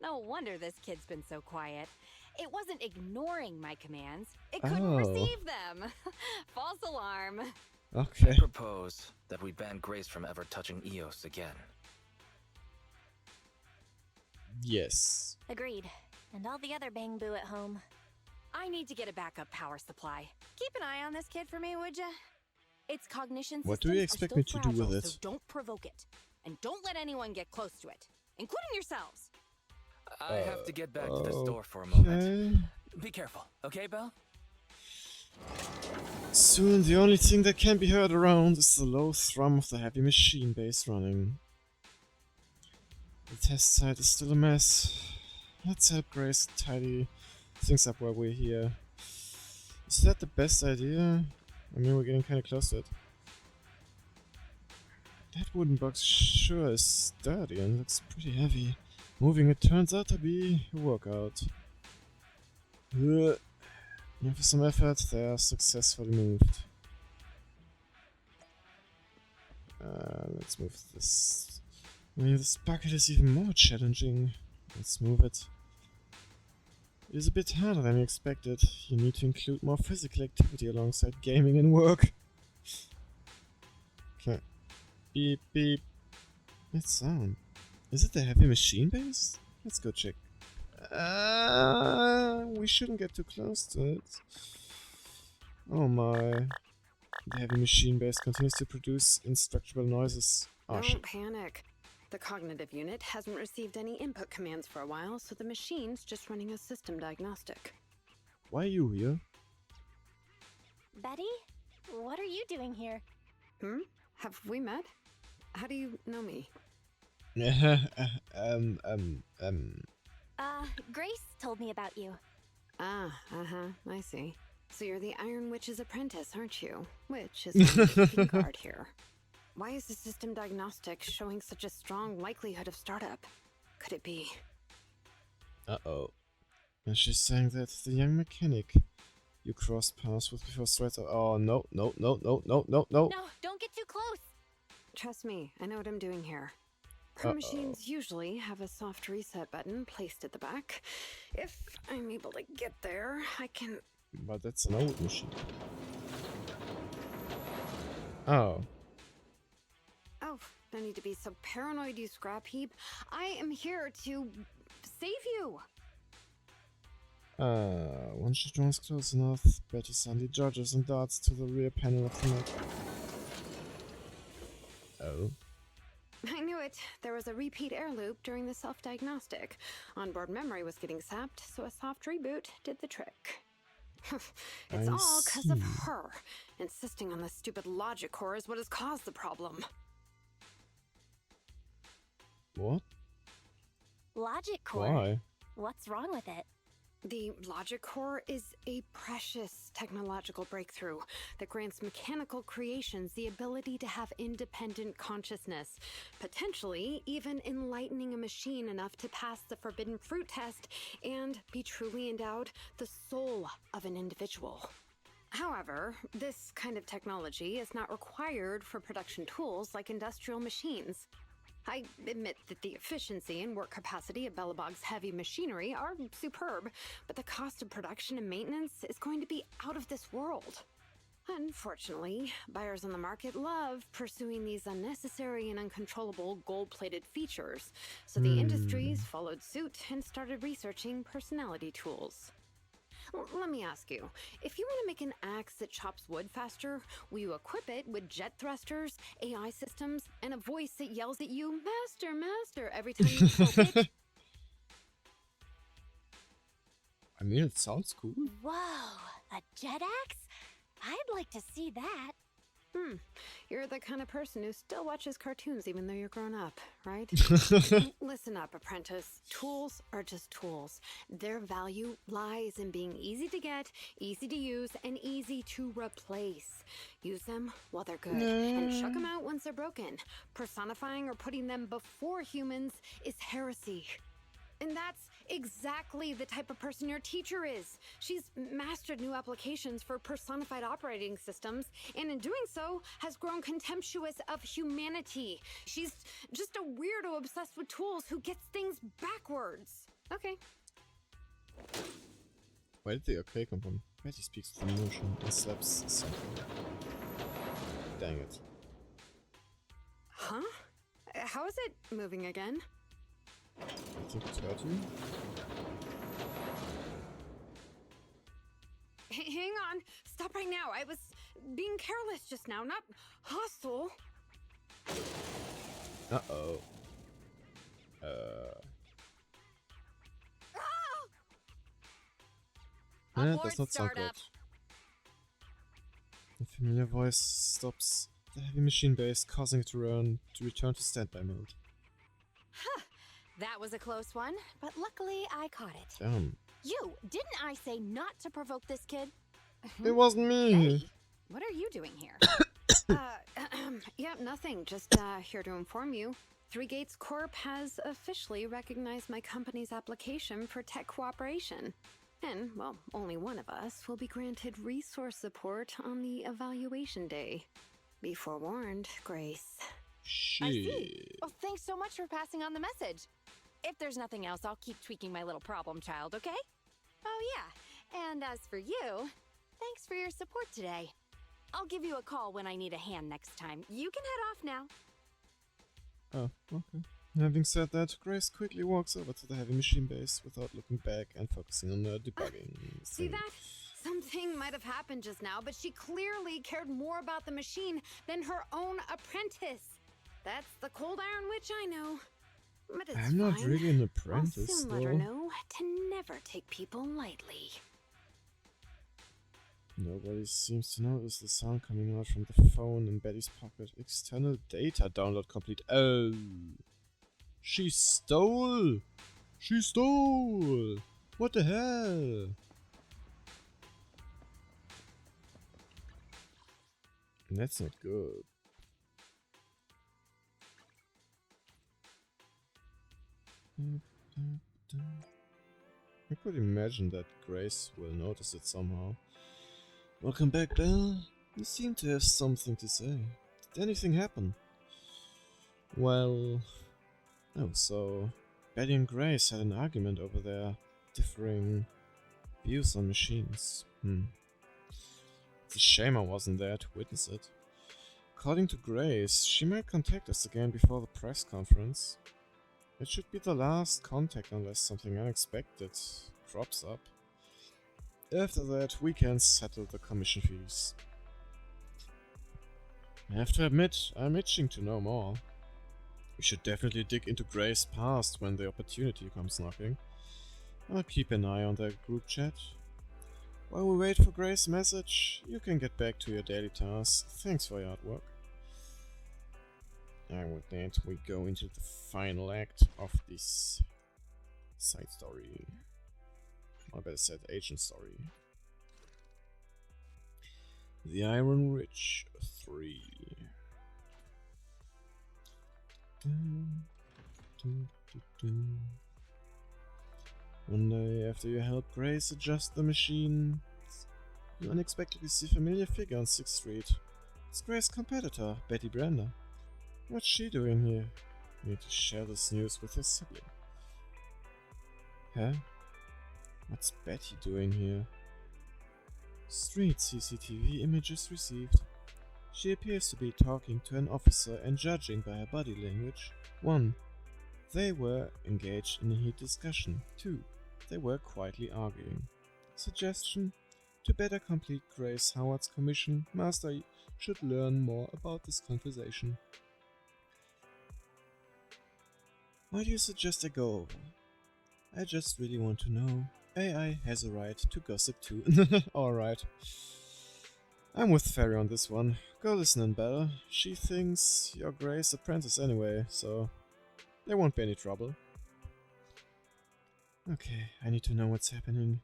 No wonder this kid's been so quiet. It wasn't ignoring my commands. It couldn't receive them. False alarm. Okay. I propose that we ban Grace from ever touching Eos again. Yes. Agreed. And all the other bang boo at home. I need to get a backup power supply. Keep an eye on this kid for me, would ya? Its cognition What do you systems expect are me still to do with fragile, it? So don't provoke it. And don't let anyone get close to it, including yourselves. I have to get back to the store for a moment. Okay. Be careful, okay, Belle? Soon the only thing that can be heard around is the low thrum of the heavy machine base running. The test site is still a mess. Let's help Grace tidy things up while we're here. Is that the best idea? I mean, we're getting kinda close to it. That wooden box sure is sturdy and looks pretty heavy. Moving it turns out to be a workout. After some effort, they are successfully moved. Let's move this. I mean, this bucket is even more challenging. Let's move it. It is a bit harder than expected. You need to include more physical activity alongside gaming and work. Okay. Beep beep. That sound. Is it the heavy machine base? Let's go check. We shouldn't get too close to it. Oh my. The heavy machine base continues to produce instructable noises. Oh Don't shit. panic. The cognitive unit hasn't received any input commands for a while, so the machine's just running a system diagnostic. Why are you here? Betty? What are you doing here? Have we met? How do you know me? Grace told me about you. I see. So you're the Iron Witch's apprentice, aren't you? Which is the guard here. Why is the system diagnostic showing such a strong likelihood of startup? Could it be? Uh-oh. And she's saying that the young mechanic you crossed paths with before straight up. Oh, no. No, don't get too close. Trust me, I know what I'm doing here. Her machines usually have a soft reset button placed at the back. If I'm able to get there, I can... But that's an old machine. Oh. Oh, no need to be so paranoid, you scrap heap. I am here to save you. Once she draws close enough, Betty suddenly dodges and darts to the rear panel of the net. Oh. I knew it. There was a repeat air loop during the self-diagnostic. Onboard memory was getting sapped, so a soft reboot did the trick. It's all because of her. Insisting on the stupid logic core is what has caused the problem. What? Logic core? Why? What's wrong with it? The logic core is a precious technological breakthrough that grants mechanical creations the ability to have independent consciousness, potentially even enlightening a machine enough to pass the forbidden fruit test and be truly endowed the soul of an individual. However, this kind of technology is not required for production tools like industrial machines. I admit that the efficiency and work capacity of Belobog's heavy machinery are superb, but the cost of production and maintenance is going to be out of this world. Unfortunately, buyers on the market love pursuing these unnecessary and uncontrollable gold-plated features, so the industries followed suit and started researching personality tools. Let me ask you, if you want to make an axe that chops wood faster, will you equip it with jet thrusters, AI systems, and a voice that yells at you, "Master, Master," every time you poke it? I mean, it sounds cool. Whoa, a jet axe? I'd like to see that. You're the kind of person who still watches cartoons even though you're grown up, right? Listen up, apprentice. Tools are just tools. Their value lies in being easy to get, easy to use, and easy to replace. Use them while they're good, and chuck them out once they're broken. Personifying or putting them before humans is heresy. And that's exactly the type of person your teacher is. She's mastered new applications for personified operating systems, and in doing so, has grown contemptuous of humanity. She's just a weirdo obsessed with tools who gets things backwards. Okay. Where did the okay come from? Betty speaks with emotion and slaps something. Dang it. Huh? How is it moving again? I think it's hurt you. Hang on. Stop right now. I was being careless just now, not hostile. Uh-oh. That's not so good. A familiar voice stops the heavy machine base, causing it to return to standby mode. Huh. That was a close one, but luckily I caught it. Damn. You, didn't I say not to provoke this kid? It wasn't me! Hey, what are you doing here? Yeah, nothing. Just here to inform you. Three Gates Corp has officially recognized my company's application for tech cooperation. And, well, only one of us will be granted resource support on the evaluation day. Be forewarned, Grace. I see. Oh, thanks so much for passing on the message. If there's nothing else, I'll keep tweaking my little problem child, okay? Oh, yeah. And as for you, thanks for your support today. I'll give you a call when I need a hand next time. You can head off now. Oh, okay. Having said that, Grace quickly walks over to the heavy machine base without looking back and focusing on the debugging. See that? Something might have happened just now, but she clearly cared more about the machine than her own apprentice. That's the cold iron witch I know. But it's I'm not fine. really an apprentice, I'll soon let her know to never take people lightly. Nobody seems to notice the sound coming out from the phone in Betty's pocket. External data download complete. Oh! She stole! She stole! What the hell? That's not good. I could imagine that Grace will notice it somehow. Welcome back, Belle. You seem to have something to say. Did anything happen? Well... Oh, so... Betty and Grace had an argument over their differing views on machines. It's a shame I wasn't there to witness it. According to Grace, she might contact us again before the press conference. It should be the last contact unless something unexpected crops up. After that, we can settle the commission fees. I have to admit, I'm itching to know more. We should definitely dig into Grace's past when the opportunity comes knocking. I'll keep an eye on their group chat. While we wait for Grace's message, you can get back to your daily tasks. Thanks for your hard work. And with that, we go into the final act of this side story. Or better said, agent story. The Iron Ridge 3. One day, after you help Grace adjust the machine, you unexpectedly see a familiar figure on 6th Street. It's Grace's competitor, Betty Brander. What's she doing here? You need to share this news with her sibling. Huh? What's Betty doing here? Street CCTV images received. She appears to be talking to an officer and judging by her body language. 1. They were engaged in a heated discussion. 2. They were quietly arguing. Suggestion: to better complete Grace Howard's commission, Master should learn more about this conversation. Why do you suggest I go over? I just really want to know. AI has a right to gossip too. Alright. I'm with Fairy on this one. Go listen in, Belle. She thinks you're Grace's apprentice anyway, so there won't be any trouble. Okay, I need to know what's happening,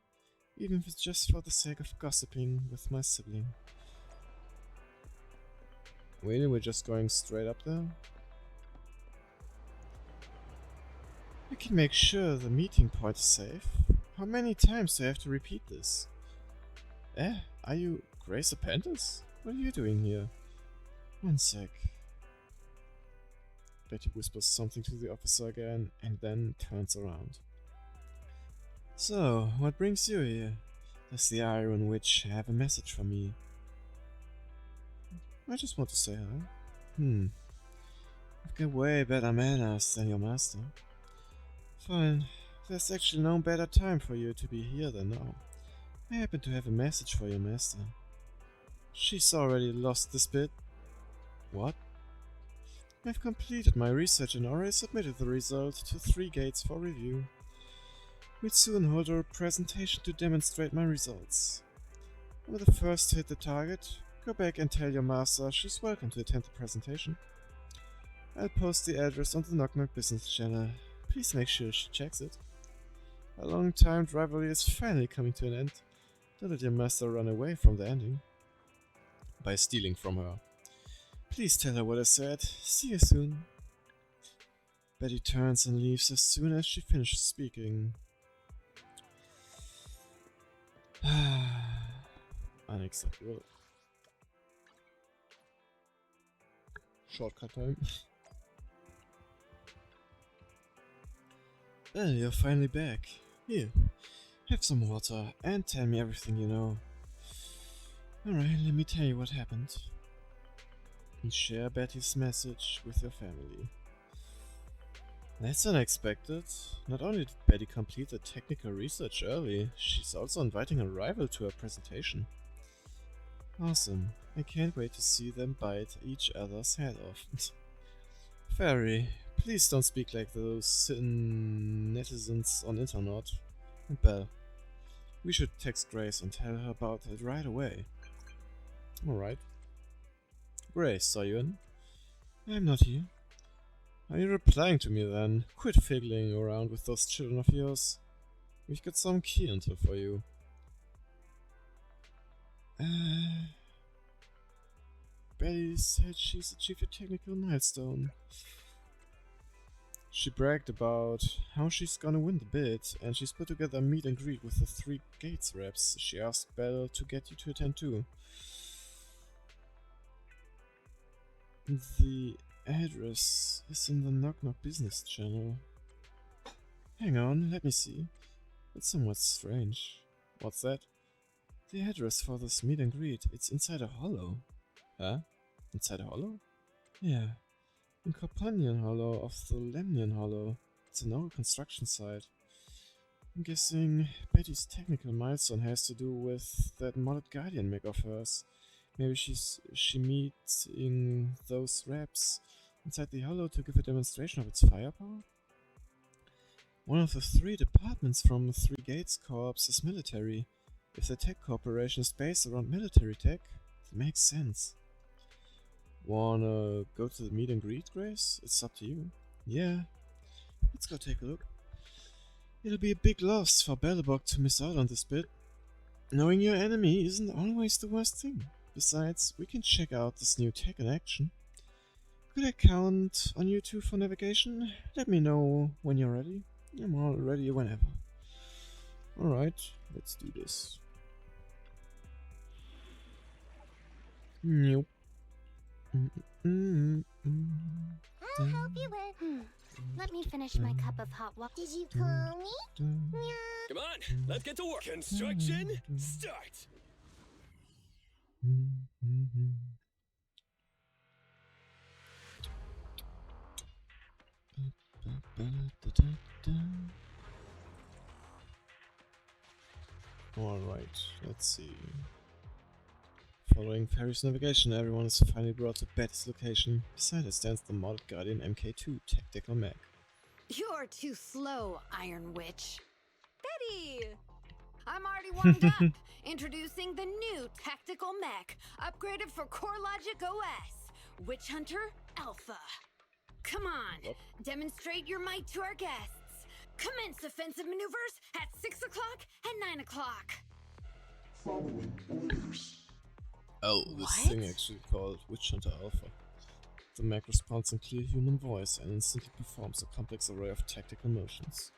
even if it's just for the sake of gossiping with my sibling. Really, we're just going straight up there? I can make sure the meeting point is safe. How many times do I have to repeat this? Are you Grace's apprentice? What are you doing here? One sec. Betty whispers something to the officer again and then turns around. So, what brings you here? Does the Iron Witch have a message for me? I just want to say hi. You've got way better manners than your master. Fine. There's actually no better time for you to be here than now. I happen to have a message for your master. She's already lost this bit. What? I've completed my research and already submitted the result to 3 gates for review. We'll soon hold a presentation to demonstrate my results. I'm the first to hit the target. Go back and tell your master she's welcome to attend the presentation. I'll post the address on the Knock Knock business channel. Please make sure she checks it. A long-timed rivalry is finally coming to an end. Don't let your master run away from the ending by stealing from her. Please tell her what I said. See you soon. Betty turns and leaves as soon as she finishes speaking. Unacceptable. Shortcut time. Well, you're finally back. Here, have some water and tell me everything you know. Alright, let me tell you what happened. And share Betty's message with your family. That's unexpected. Not only did Betty complete the technical research early, she's also inviting a rival to her presentation. Awesome. I can't wait to see them bite each other's head off. Fairy, please don't speak like those netizens on internet. And Belle, We should text Grace and tell her about it right away. Alright. Grace, are you in? I'm not here. Are you replying to me then? Quit fiddling around with those children of yours. We've got some key info for you. Betty said she's achieved a technical milestone. She bragged about how she's gonna win the bid, and she's put together a meet and greet with the 3 Gates reps. She asked Belle to get you to attend too. The address is in the Knock Knock business channel. Hang on, let me see. It's somewhat strange. What's that? The address for this meet and greet. It's inside a hollow. Huh? Inside a hollow? Yeah. In Companion Hollow of the Lemnian Hollow. It's an old construction site. I'm guessing Betty's technical milestone has to do with that modded Guardian mech of hers. Maybe she meets in those reps inside the hollow to give a demonstration of its firepower? One of the 3 departments from 3 Gates Corps is military. If the tech corporation is based around military tech, it makes sense. Wanna go to the meet and greet, Grace? It's up to you. Yeah, let's go take a look. It'll be a big loss for Bellabog to miss out on this bit. Knowing your enemy isn't always the worst thing. Besides, we can check out this new tech in action. Could I count on you two for navigation? Let me know when you're ready. I'm all ready whenever. Alright, let's do this. Nope. I'll help you with. Let me finish my cup of hot water. Did you call me? Come on, let's get to work. Construction, start. Alright, let's see. Following Ferry's navigation, everyone is finally brought to Betty's location. Beside her stands the modded Guardian MK2 tactical mech. You're too slow, Iron Witch. Betty! I'm already warmed up. Introducing the new tactical mech, upgraded for CoreLogic OS, Witch Hunter Alpha. Come on, demonstrate your might to our guests. Commence offensive maneuvers at 6 o'clock and 9 o'clock. Following orders. Oh, this thing actually called Witch Hunter Alpha. The mech responds in clear human voice and instantly performs a complex array of tactical motions.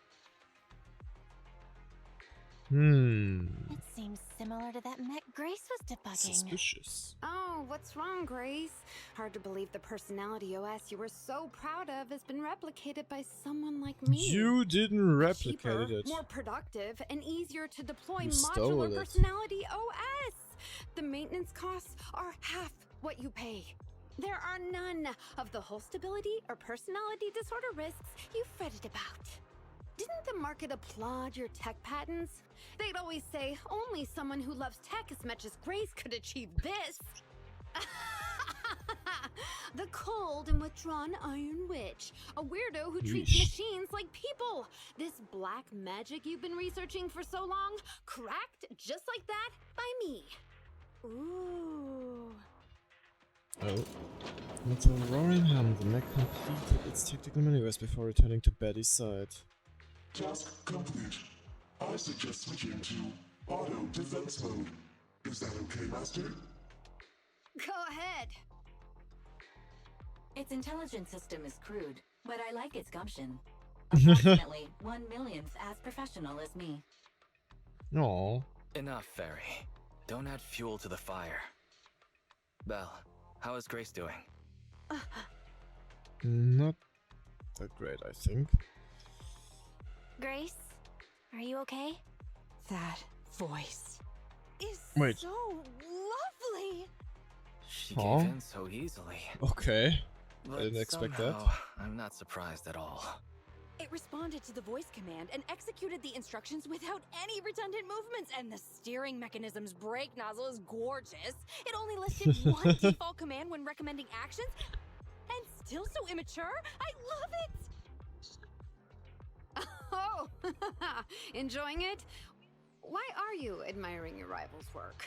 It seems similar to that mech Grace was debugging. Suspicious. Oh, what's wrong, Grace? Hard to believe the personality OS you were so proud of has been replicated by someone like me. You didn't replicate Cheaper, it. more productive, and easier to deploy You stole modular it. personality OS. The maintenance costs are half what you pay. There are none of the whole stability or personality disorder risks you fretted about. Didn't the market applaud your tech patents? They'd always say only someone who loves tech as much as Grace could achieve this. The cold and withdrawn Iron Witch, a weirdo who treats machines like people. This black magic you've been researching for so long, cracked just like that by me. Ooh. Oh. With a roaring hum, the mech completed its tactical maneuvers before returning to Betty's side. Task complete. I suggest switching to auto defense mode. Is that okay, Master? Go ahead. Its intelligence system is crude, but I like its gumption. Approximately 1/1,000th as professional as me. Aww. Enough, Fairy. Don't add fuel to the fire. Belle, how is Grace doing? Not that great, I think. Grace, are you okay? That voice is Wait. so lovely. She gave in so easily. Okay. But I didn't expect that. somehow, I'm not surprised at all. It responded to the voice command and executed the instructions without any redundant movements, and the steering mechanism's brake nozzle is gorgeous. It only listed one default command when recommending actions, and still so immature. I love it! Oh, enjoying it? why are you admiring your rival's work?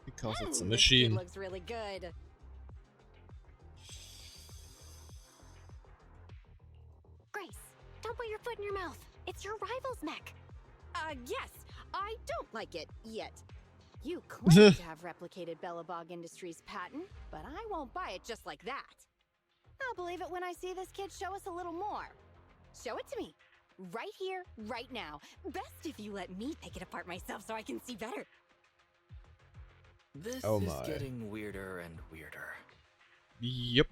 Because it's a This machine. kid looks really good. Grace, don't put your foot in your mouth. It's your rival's mech. Yes, I don't like it yet. You claim to have replicated Bellabog Industries' patent, but I won't buy it just like that. I'll believe it when I see this kid show us a little more. Show it to me. Right here, right now. Best if you let me take it apart myself so I can see better. This Oh is my. getting weirder and weirder. Yep.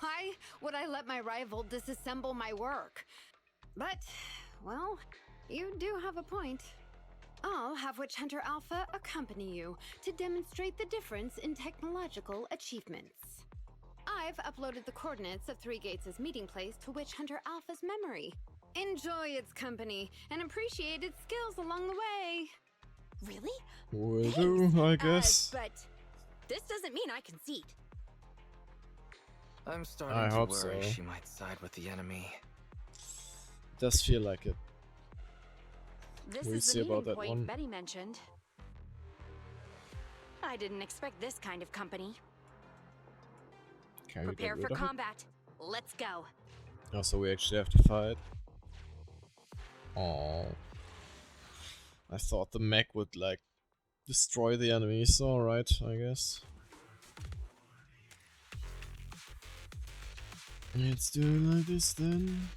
Why would I let my rival disassemble my work? But, well, you do have a point. I'll have Witch Hunter Alpha accompany you to demonstrate the difference in technological achievements. I've uploaded the coordinates of Three Gates' meeting place to Witch Hunter Alpha's memory. Enjoy its company and appreciate its skills along the way. Really? Will do, I guess. But this doesn't mean I concede. I'm starting I to hope worry so. she might side with the enemy. Does feel like it. This We'll is see the about meeting that point one. Betty mentioned. I didn't expect this kind of company. Can we get Prepare rid for of it? combat. Let's go. Oh, so we actually have to fight. Oh, I thought the mech would like destroy the enemies. Alright, I guess. Let's do it like this then.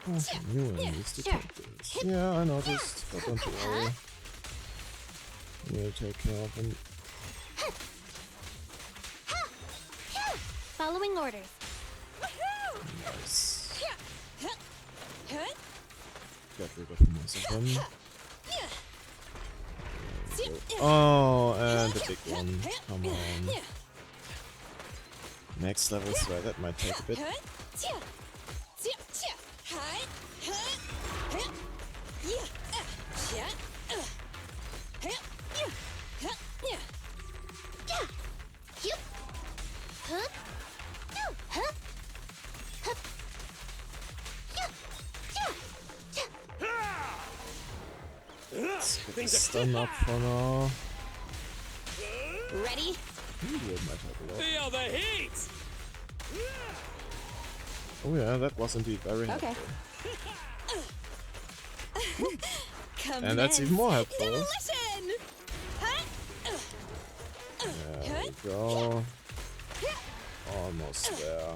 Oh, new enemies detected. Yeah, I noticed, but don't you worry. We'll take care of them. Following orders. Nice. Get rid of most of them. Oh, and the big one. Come on. Next level threat, that might take a bit. Let's get the stun up for now. Ready? Ooh, that might help a lot. Feel the heat! Oh yeah, that was indeed very Okay. helpful. Come And that's even more helpful. Demolition! There we go. Almost there.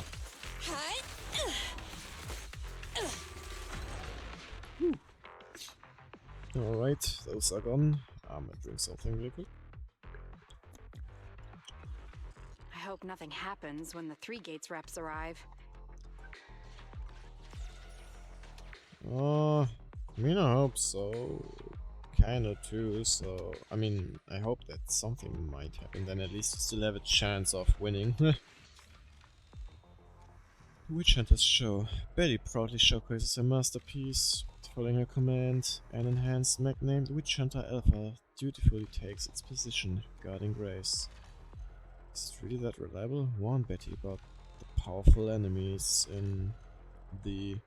Alright, those are gone. I'm gonna drink something really quick. I hope nothing happens when the Three Gates reps arrive. I mean, I hope so. Kinda too, so... I mean, I hope that something might happen, then at least you still have a chance of winning. Witch Hunter's show. Betty proudly showcases her masterpiece. Following her command, an enhanced mech named Witch Hunter Alpha dutifully takes its position, guarding Grace. Is it really that reliable? Warn Betty about the powerful enemies in the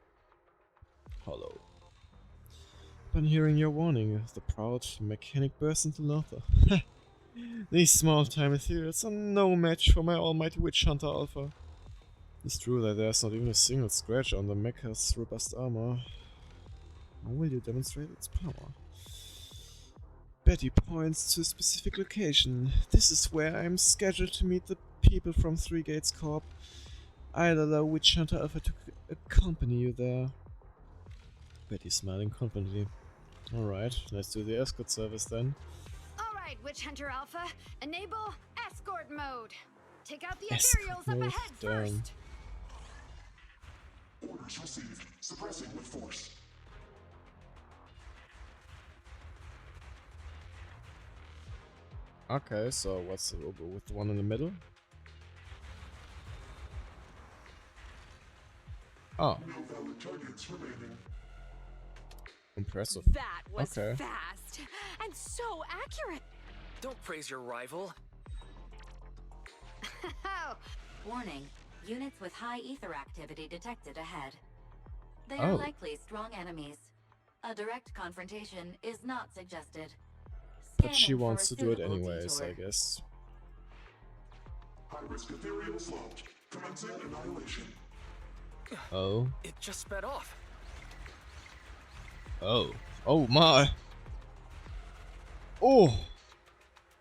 Hollow. Upon hearing your warning, the proud mechanic bursts into laughter. These small-time ethereals are no match for my almighty Witch Hunter Alpha. It's true that there's not even a single scratch on the mecha's robust armor. How will you demonstrate its power? Betty points to a specific location. This is where I am scheduled to meet the people from Three Gates Corp. I'll allow Witch Hunter Alpha to accompany you there. Betty smiling confidently. Alright, let's do the escort service then. Alright, Witch Hunter Alpha, enable escort mode. Take out the Escort ethereals up mode, ahead damn. first. Orders received. Suppressing with force. Okay, so what's with the one in the middle? Oh. No valid targets remaining. Impressive. That was Okay. fast and so accurate. Don't praise your rival. Warning, units with high ether activity detected ahead. They Oh. are likely strong enemies. A direct confrontation is not suggested. But she Scanning for wants a to do it suitable anyways, detour. I guess. High-risk ethereal slot. Commencing annihilation. Oh. It just sped off. Oh. Oh my. Oh.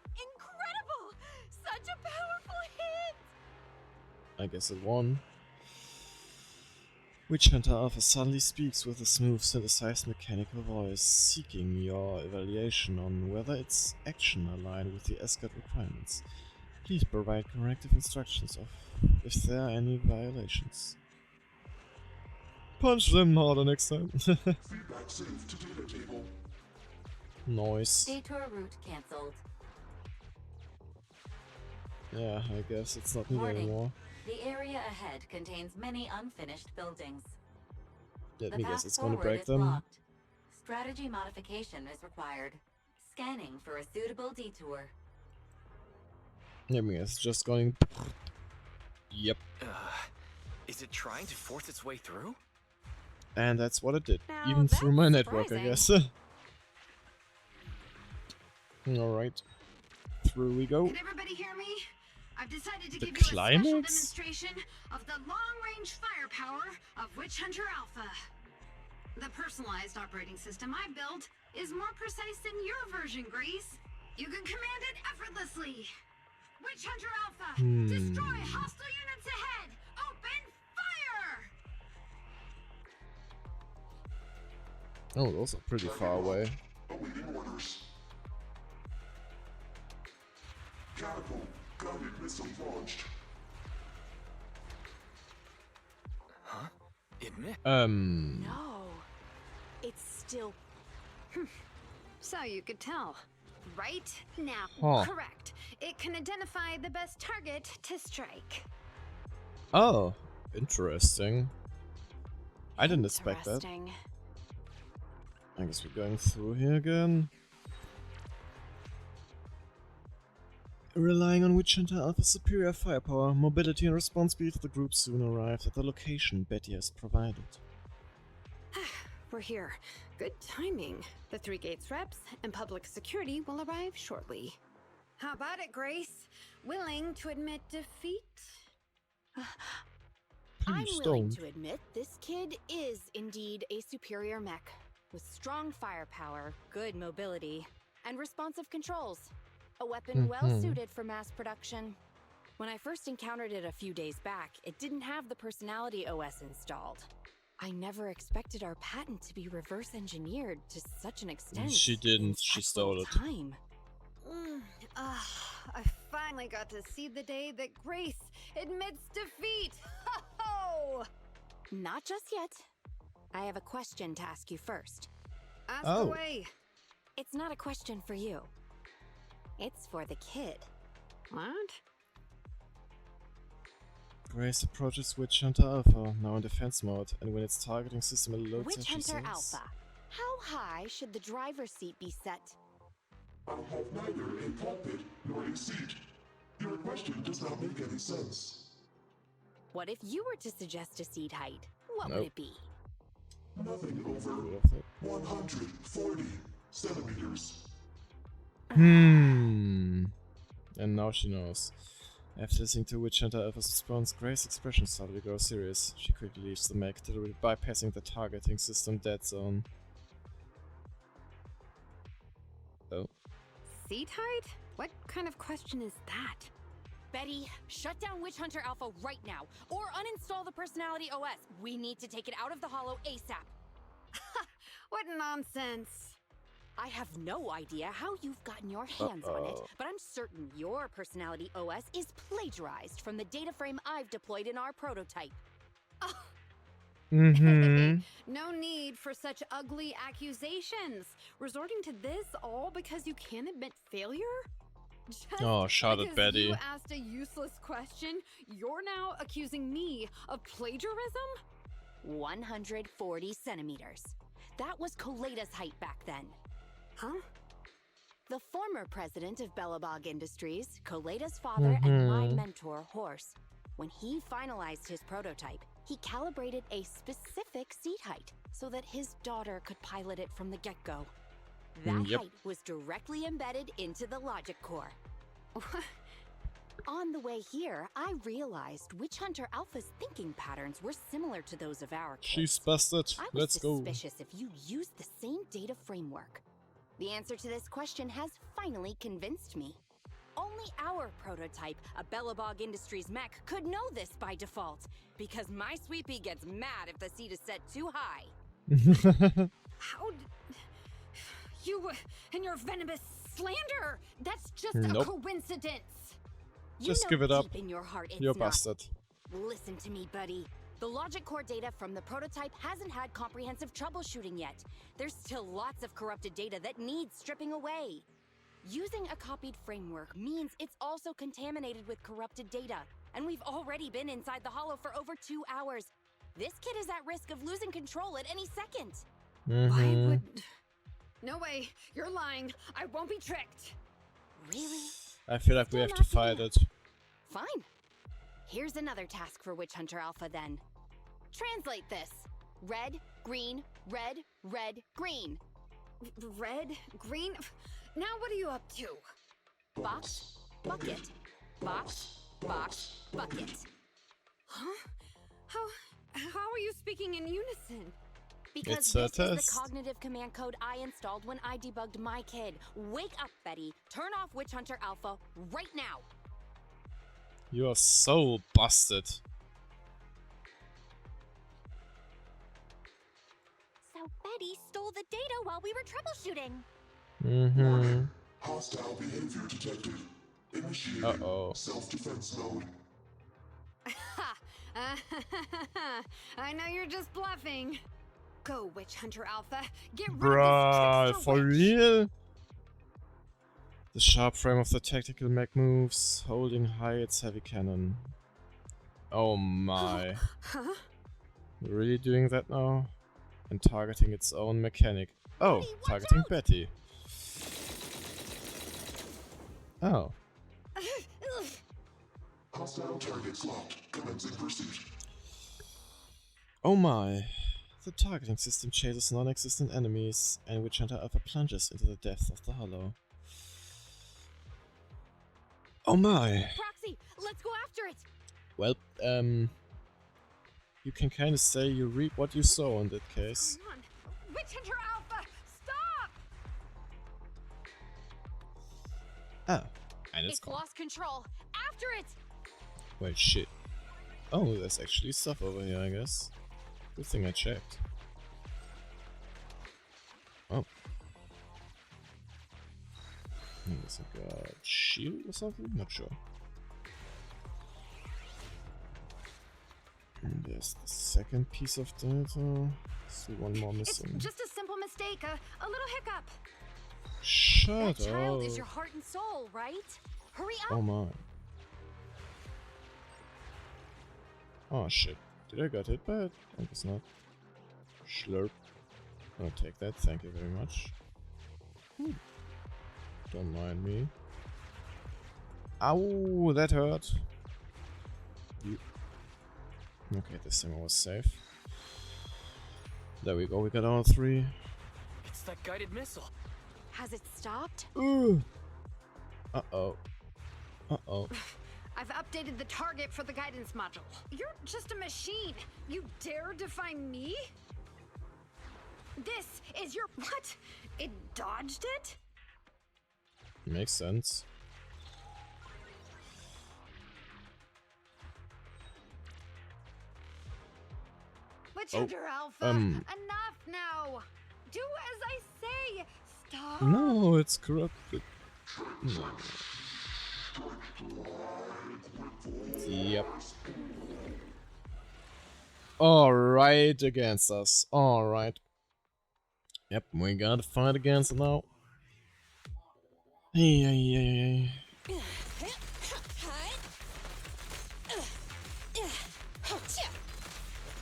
Incredible! Such a powerful hit! I guess it won. Witch Hunter Alpha suddenly speaks with a smooth, synthesized mechanical voice, seeking your evaluation on whether its action align with the ESCAT requirements. Please provide corrective instructions of if there are any violations. Punch them harder next time. Feedback saved to data table. Nice. Detour route cancelled. Yeah, I guess it's not needed Warning. anymore. The area ahead contains many unfinished buildings. Let The me path guess, it's gonna forward break is them. blocked. Strategy modification is required. Scanning for a suitable detour. Let me guess, it's just going. Yep. Is it trying to force its way through? And that's what it did. Now Even through my that's network, I guess. surprising. Alright. Through we go. Can everybody hear me? I've decided to The give you a special climax? demonstration of the long-range firepower of Witch Hunter Alpha. The personalized operating system I built is more precise than your version, Grace. You can command it effortlessly. Witch Hunter Alpha, destroy hostile units ahead. Open fire! Oh, those are pretty far away. Awaiting orders. Catapult. Guided missile launched. Huh? Admit. No. It's still. So you could tell, right? Now, Huh. correct. It can identify the best target to strike. Oh, interesting. I didn't expect that. Interesting. I guess we're going through here again. Relying on Witch Hunter Alpha's superior firepower, mobility and response speed, the group soon arrived at the location Betty has provided. We're here. Good timing. The 3 gates reps and public security will arrive shortly. How about it, Grace? Willing to admit defeat? I'm Please willing don't. to admit this kid is indeed a superior mech with strong firepower, good mobility, and responsive controls. A weapon well suited for mass production. When I first encountered it a few days back, it didn't have the personality OS installed. I never expected our patent to be reverse engineered to such an extent. She didn't, in she such stole little it. Time. I finally got to see the day that Grace admits defeat. Ho-ho! Not just yet. I have a question to ask you first. Ask Oh. away. It's not a question for you. It's for the kid. What? Grace approaches Witch Hunter Alpha, now in defense mode, and when its targeting system alerts her, Witch she Hunter says, Alpha, how high should the driver's seat be set? I have neither a cockpit nor a seat. Your question does not make any sense. What if you were to suggest a seat height? What would Nope. it be? Nothing over Good of it. 140 centimeters. And now she knows. After listening to Witch Hunter Alpha's response, Grace's expression suddenly grows serious. She quickly leaves the mech, deliberately bypassing the targeting system dead zone. Oh. Seat height? What kind of question is that? Betty, shut down Witch Hunter Alpha right now, or uninstall the Personality OS. We need to take it out of the Hollow ASAP. What nonsense. I have no idea how you've gotten your hands on it, but I'm certain your Personality OS is plagiarized from the data frame I've deployed in our prototype. No need for such ugly accusations. Resorting to this all because you can't admit failure? Just Oh, shot at because Betty. you asked a useless question, you're now accusing me of plagiarism? 140 centimeters. That was Koleda's height back then. Huh? The former president of Belobog Industries, Koleda's father, and my mentor, Horse, when he finalized his prototype, he calibrated a specific seat height so that his daughter could pilot it from the get-go. That height was directly embedded into the logic core. On the way here, I realized Witch Hunter Alpha's thinking patterns were similar to those of our kids. She's busted. I was Let's go. suspicious if you used the same data framework. The answer to this question has finally convinced me. Only our prototype, a Belobog Industries mech, could know this by default, because my sweet pea gets mad if the seat is set too high. How you and your venomous slander? That's just Nope. a coincidence. Just You know give it up. deep in your heart it's You're not. busted. Listen to me, buddy. The logic core data from the prototype hasn't had comprehensive troubleshooting yet. There's still lots of corrupted data that needs stripping away. Using a copied framework means it's also contaminated with corrupted data, and we've already been inside the hollow for over 2 hours. This kid is at risk of losing control at any second. Why would... No way. You're lying. I won't be tricked. Really? I feel like we have to fight it. Fine. Here's another task for Witch Hunter Alpha then. Translate this. Red, green, red, red, green. Red? Green? Now what are you up to? Box, bucket, box, box, bucket. Huh? How are you speaking in unison? Because It's a this is test. the cognitive command code I installed when I debugged my kid. Wake up, Betty. Turn off Witch Hunter Alpha right now. You are so busted. So Betty stole the data while we were troubleshooting. Hostile behavior detected. Initiating Uh-oh. self-defense mode. I know you're just bluffing. Go, Witch Hunter Alpha. Get rid Bruh, of this for trickster witch. real? The sharp frame of the tactical mech moves, holding high its heavy cannon. Oh my. Huh? We're really doing that now? And targeting its own mechanic. Oh, targeting Betty. Oh. Hostile targets locked. Commencing pursuit. Oh my. The targeting system chases non-existent enemies, and Witch Hunter Alpha plunges into the depths of the hollow. Oh my. Proxy, let's go after it. Well, you can kind of say you reap what you sow in that case. Come on. Witch Hunter Alpha, stop! Oh, and it's gone. lost control. After it. Wait, shit. Oh, there's actually stuff over here, I guess. Good thing I checked. Oh. There's like a shield or something? Not sure. And there's the second piece of data. See one more missing. It's just a simple mistake, a little hiccup. Shut That child up. is your heart and soul, right? Hurry up. Oh my. Oh shit. Did I get hit by it? I guess not. Slurp. I'll take that, thank you very much. Don't mind me. Ow, that hurt. Okay, this time I was safe. There we go, we got all three. It's that guided missile. Has it stopped? Ooh. Uh-oh. Uh-oh. I've updated the target for the guidance module. You're just a machine. You dare defy me? This is your... What? It dodged it? Makes sense. Witch Oh, Hunter Alpha, enough now. Do as I say. Stop. No, it's corrupted. No. Yep. Alright, against us. Alright. Yep, we gotta fight against it now. Hey.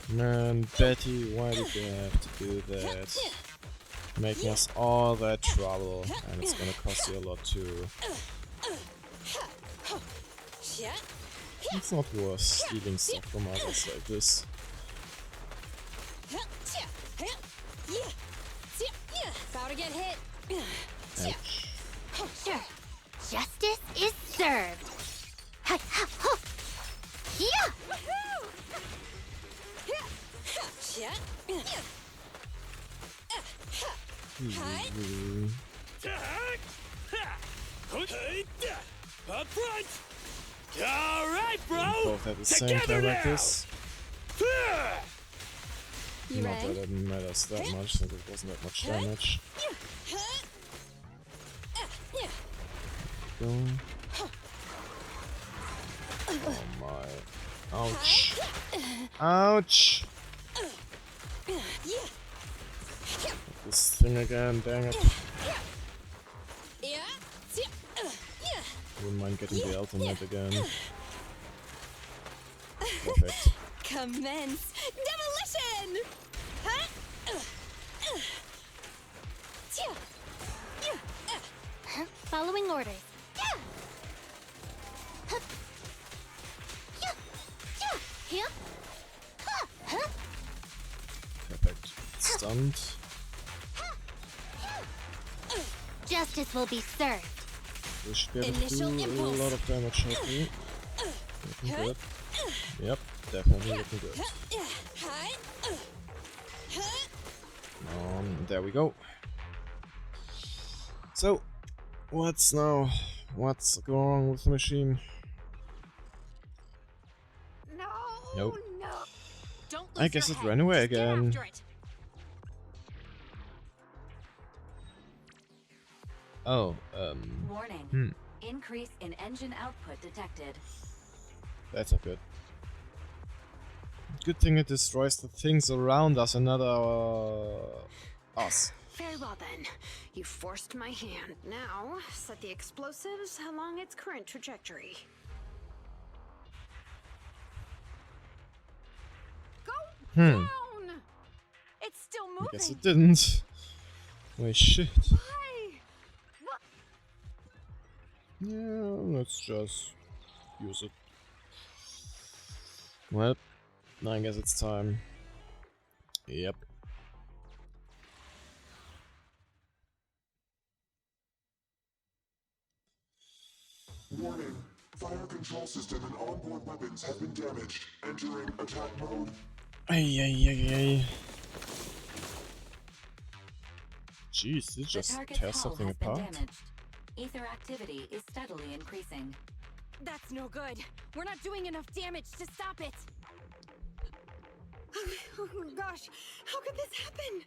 Man, Betty, why did you have to do that? Making us all that trouble, and it's gonna cost you a lot too. It's not worth stealing stuff from others like this. About to get hit. Ouch. Sure. Justice is served. Up front! Alright, bro! Both at the same time like this. You Not ready? that it matters that much, since it wasn't that much damage. Go. Oh my. Ouch. Ouch! This thing again, dang it. Wouldn't mind getting the ultimate again. Perfect. Commence demolition! Following orders. Perfect. Stunned. Justice will be served. We should be able to do a lot of damage, hopefully. Looking good. Yep, definitely looking good. There we go. So, what's now? What's going wrong with the machine? No. Nope. No. Don't I guess it ran away again. Oh, Warning. Increase in engine output detected. That's not good. Good thing it destroys the things around us and not us. Very well then. You forced my hand. Now, set the explosives along its current trajectory. Go down! It's still I moving. guess it didn't. Wait, shit. Why? What? Yeah, let's just use it. Well, I guess it's time. Yep. Warning. Fire control system and onboard weapons have been damaged. Entering attack mode. Ay. Jeez, did it The just target's tear hull something has been apart? damaged. Ether activity is steadily increasing. That's no good. We're not doing enough damage to stop it. Oh gosh, how could this happen?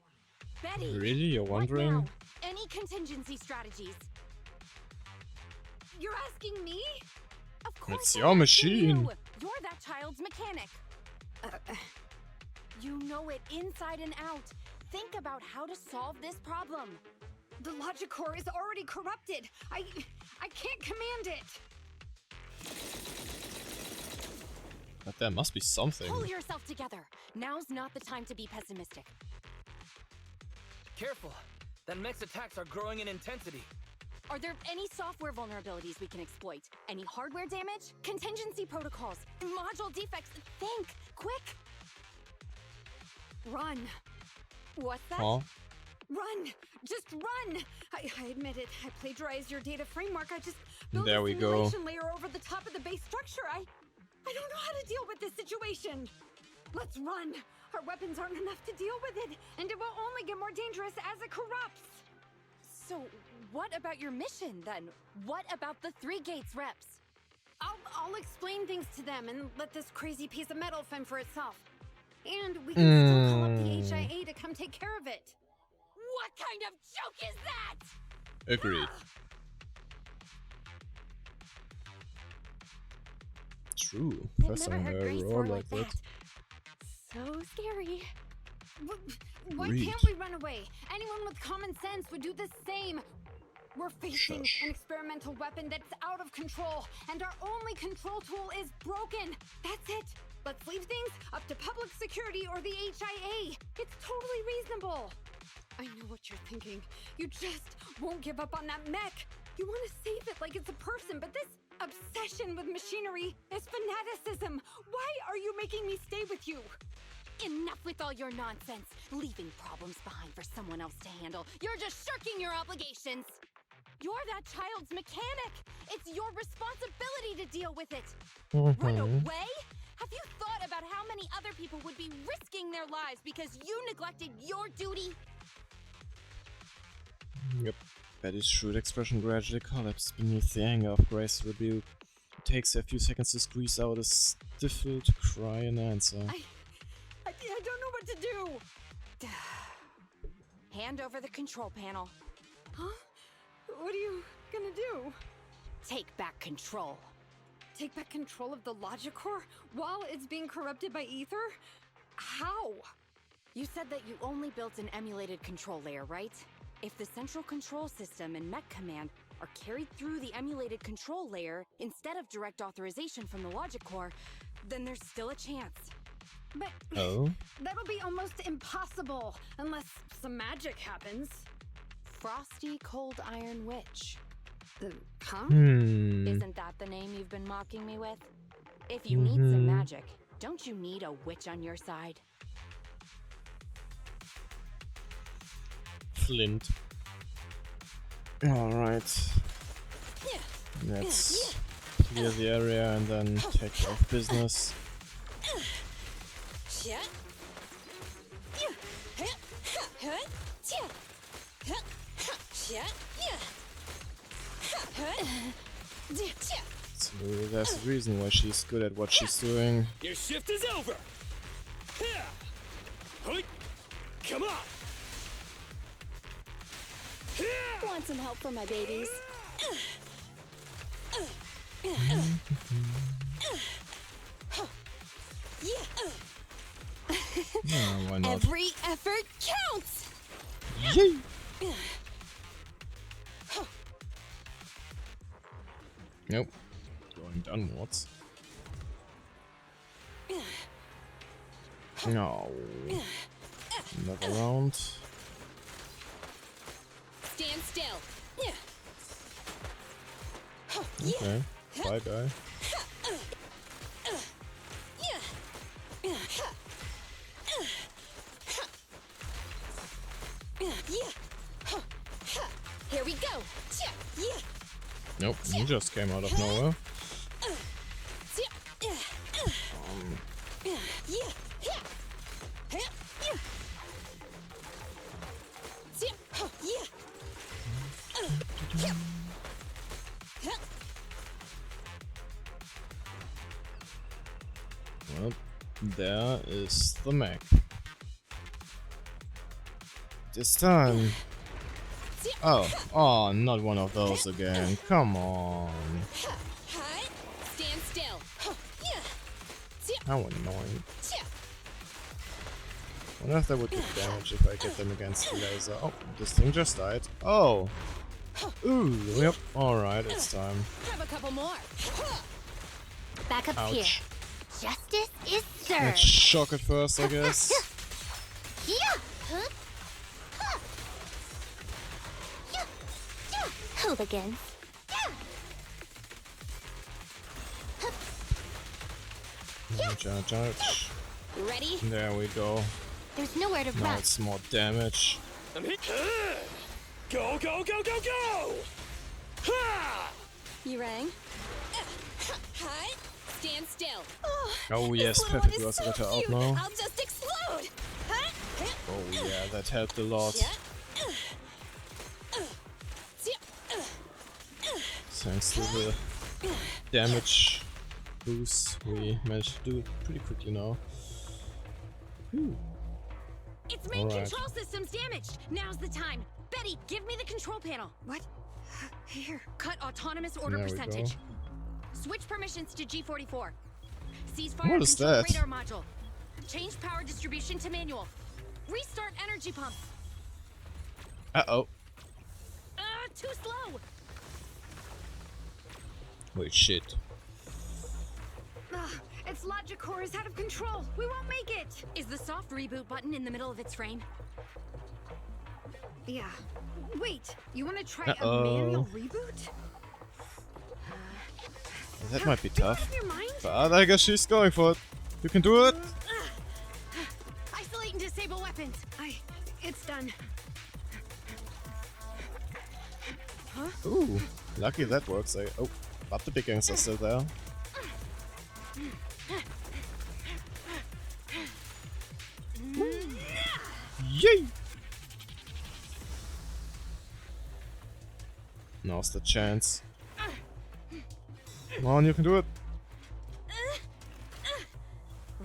Betty. Really? You're what wondering? now? Any contingency strategies? You're asking me? Of course. It's I'm your asking machine. you. You're that child's mechanic. You know it inside and out. Think about how to solve this problem. The logic core is already corrupted. I can't command it. But there must be something. Pull yourself together. Now's not the time to be pessimistic. Careful! That mech's attacks are growing in intensity. Are there any software vulnerabilities we can exploit? Any hardware damage? Contingency protocols? Module defects? Think! Quick! Run. What's that? Huh? Run! Just run! I admit it. I plagiarized your data framework. I just built There a we go. simulation layer over the top of the base structure. I don't know how to deal with this situation. Let's run. Our weapons aren't enough to deal with it, and it will only get more dangerous as it corrupts. So, what about your mission, then? What about the 3 Gates reps? I'll explain things to them and let this crazy piece of metal fend for itself. And we can still call up the HIA to come take care of it. What kind of joke is that? Agreed. True. I've First never time heard I Grace roar roar like like that. that. So scary. Why Read. can't we run away? Anyone with common sense would do the same. We're facing Shush. an experimental weapon that's out of control, and our only control tool is broken. That's it. Let's leave things up to public security or the HIA. It's totally reasonable. I know what you're thinking. You just won't give up on that mech. You want to save it like it's a person, but this obsession with machinery is fanaticism. Why are you making me stay with you? Enough with all your nonsense. Leaving problems behind for someone else to handle. You're just shirking your obligations. You're that child's mechanic. It's your responsibility to deal with it. Run away? Have you thought about how many other people would be risking their lives because you neglected your duty? Yep. Betty's shrewd expression gradually collapsed beneath the anger of Grace's rebuke. It takes her a few seconds to squeeze out a stifled cry and answer. I don't know what to do. Hand over the control panel. Huh? What are you gonna do? Take back control. Take back control of the logic core while it's being corrupted by ether? How? You said that you only built an emulated control layer, right? If the central control system and mech command are carried through the emulated control layer instead of direct authorization from the logic core, then there's still a chance. But that'll be almost impossible unless some magic happens. Frosty Cold Iron Witch. Huh? Isn't that the name you've been mocking me with? If you need some magic, don't you need a witch on your side? Flint. Alright. Let's clear the area and then take care of business. So there's a reason why she's good at what she's doing. Your shift is over. Come on. Want some help for my babies? Why not? Every effort counts! Yay! Nope. Going downwards. No. Not around. Stand still. Okay. Bye, guy. Here we go. Nope, he just came out of nowhere. Well, there is the mech. This time. Oh, not one of those again. Come on. Stand still. How annoying. I wonder if that would do damage if I get them against the laser. Oh, this thing just died. Oh. Ooh, yep. Alright, it's time. Have a couple more. Back up here. Justice is served. Let's shock it first, I guess. Hooligans. Charge. Ready? There we go. There's nowhere to Now run. it's more damage. Go, go, go, go, go! Ha! You rang? Stand still. Oh yes, perfect was better out now. I'll just explode. Oh yeah, that helped a lot. Thanks to the damage boost, we managed to do it pretty quickly now. Whew. Its main control system's damaged. Now's the time. Betty, give me the control panel. What? Here. Cut autonomous order There we percentage. go. Switch permissions to G44. Ceasefire What is control that? radar module. Change power distribution to manual. Restart energy pump. Uh-oh. Too slow. Wait, shit. It's This logic core is out of control. We won't make it. Is the soft reboot button in the middle of its frame? Yeah. Wait, you want to try a manual reboot? That might be tough. Your mind? But I guess she's going for it. You can do it. Isolate and disable weapons. It's done. Huh? Ooh, lucky that works. Oh, but the big guns are still there. Yay! Now's the chance. Come on, you can do it.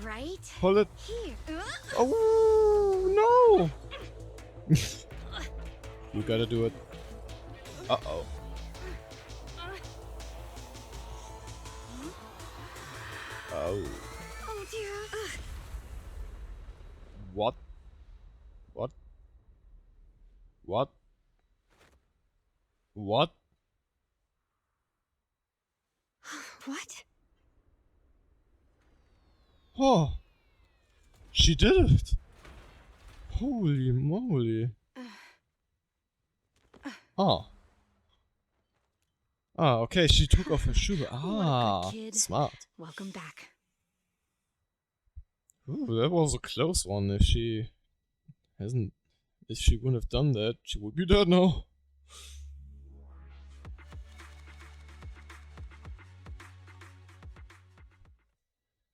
Right? Hold it. Here. Oh no! You gotta do it. Uh-oh. Oh. Oh dear. What? What? What? What? What? Oh! She did it! Holy moly! Oh. Ah, okay, she took off her shoe. Ah, smart. Welcome back. Ooh, that was a close one. If she wouldn't have done that, she would be dead now.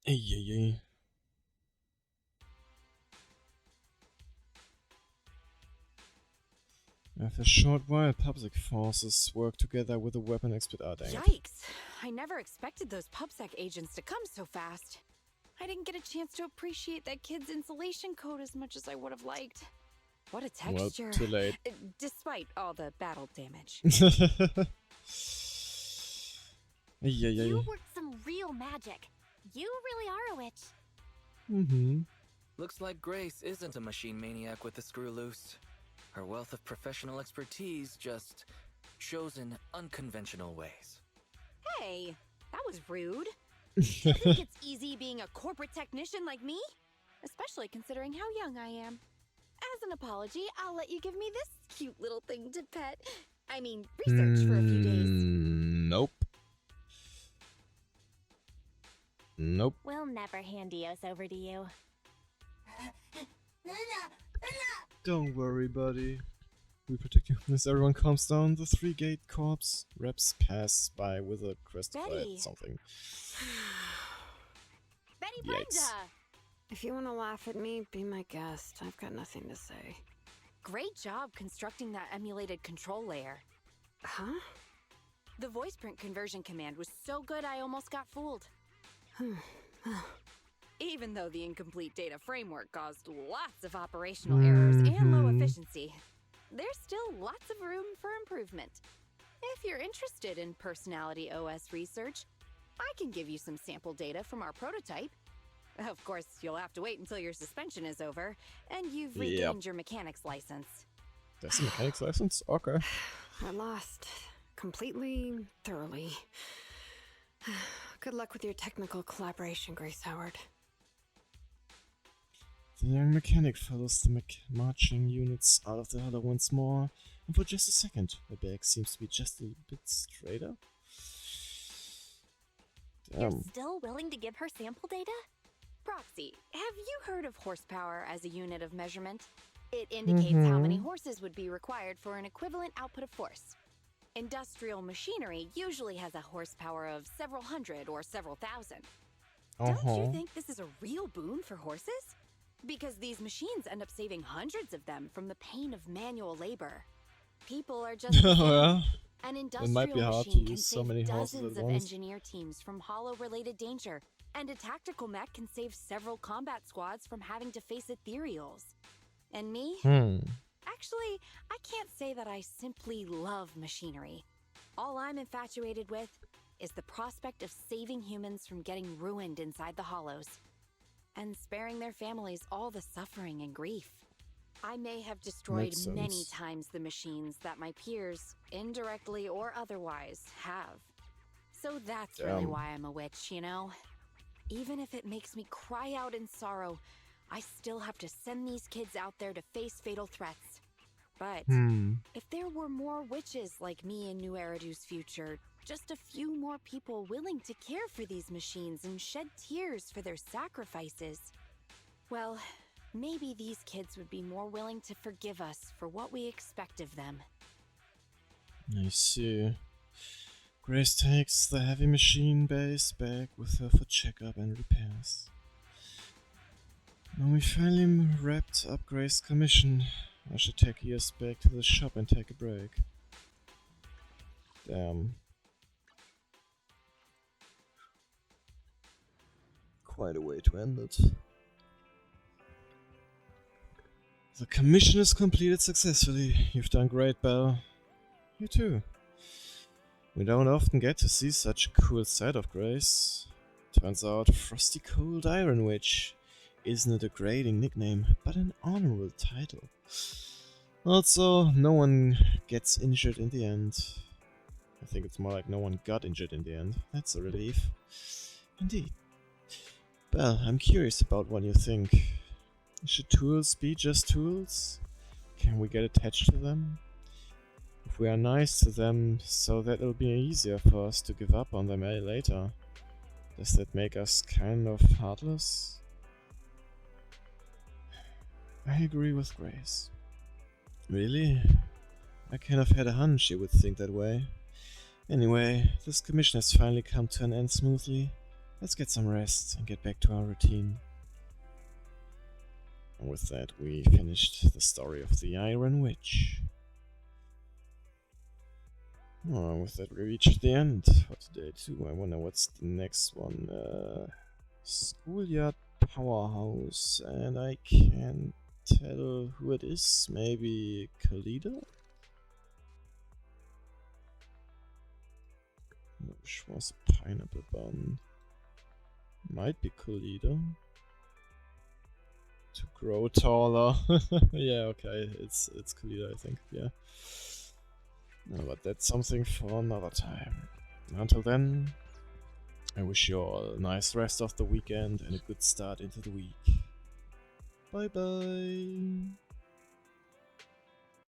Ay. After a short while, public forces work together with the weapon expert. Ah, dang it. Yikes! I never expected those PubSec agents to come so fast. I didn't get a chance to appreciate that kid's insulation coat as much as I would have liked. What a texture. Well, too late. Despite all the battle damage. You worked some real magic. You really are a witch. Mm-hmm. Looks like Grace isn't a machine maniac with the screw loose. Her wealth of professional expertise just shows in unconventional ways. Hey, that was rude. You think it's easy being a corporate technician like me? Especially considering how young I am. As an apology, I'll let you give me this cute little thing to pet. I mean, research for a few days. Nope. Nope. We'll never hand Dios over to you. Don't worry, buddy. We protect you. As everyone calms down, the 3-gate corps reps pass by with a crest Betty. something. Betty Yikes. Brenda! If you want to laugh at me, be my guest. I've got nothing to say. Great job constructing that emulated control layer. Huh? The voice print conversion command was so good I almost got fooled. Even though the incomplete data framework caused lots of operational errors and low efficiency, there's still lots of room for improvement. If you're interested in Personality OS research, I can give you some sample data from our prototype. Of course, you'll have to wait until your suspension is over and you've regained your mechanics license. That's a mechanics license? Okay. I lost. Completely, thoroughly. Good luck with your technical collaboration, Grace Howard. The young mechanic follows the marching units out of the huddle once more, and for just a second, the bag seems to be just a bit straighter. You're still willing to give her sample data? Proxy, have you heard of horsepower as a unit of measurement? It indicates how many horses would be required for an equivalent output of force. Industrial machinery usually has a horsepower of several hundred or several thousand. Don't you think this is a real boon for horses? Because these machines end up saving hundreds of them from the pain of manual labor. People are just an industrial machine can save dozens of engineer teams from hollow-related danger, and a tactical mech can save several combat squads from having to face ethereals. And me? Actually, I can't say that I simply love machinery. All I'm infatuated with is the prospect of saving humans from getting ruined inside the hollows, and sparing their families all the suffering and grief. I may have destroyed many times the machines that my peers, indirectly or otherwise, have. So that's really why I'm a witch, you know? Even if it makes me cry out in sorrow, I still have to send these kids out there to face fatal threats. But if there were more witches like me in New Eridu's future, just a few more people willing to care for these machines and shed tears for their sacrifices, well, maybe these kids would be more willing to forgive us for what we expect of them. I see. Grace takes the heavy machine base back with her for checkup and repairs. Now we finally wrapped up Grace's commission. I should take Ears back to the shop and take a break. Damn. Quite a way to end it. The commission is completed successfully. You've done great, Belle. You too. We don't often get to see such a cool side of Grace. Turns out Frosty Cold Iron Witch isn't a degrading nickname, but an honorable title. Also, no one gets injured in the end. I think it's more like no one got injured in the end. That's a relief. Indeed. Well, I'm curious about what you think. Should tools be just tools? Can we get attached to them? If we are nice to them, so that it'll be easier for us to give up on them later, does that make us kind of heartless? I agree with Grace. Really? I kind of had a hunch you would think that way. Anyway, this commission has finally come to an end smoothly. Let's get some rest and get back to our routine. And with that, we finished the story of the Iron Witch. Oh, with that, we reached the end for today too. I wonder what's the next one. Schoolyard Powerhouse, and I can't tell who it is. Maybe Kalida? Which was a pineapple bun. Might be Kalida. To grow taller. Yeah, okay, it's Kalida, I think. Yeah. No, but that's something for another time. Until then, I wish you all a nice rest of the weekend and a good start into the week. Bye bye!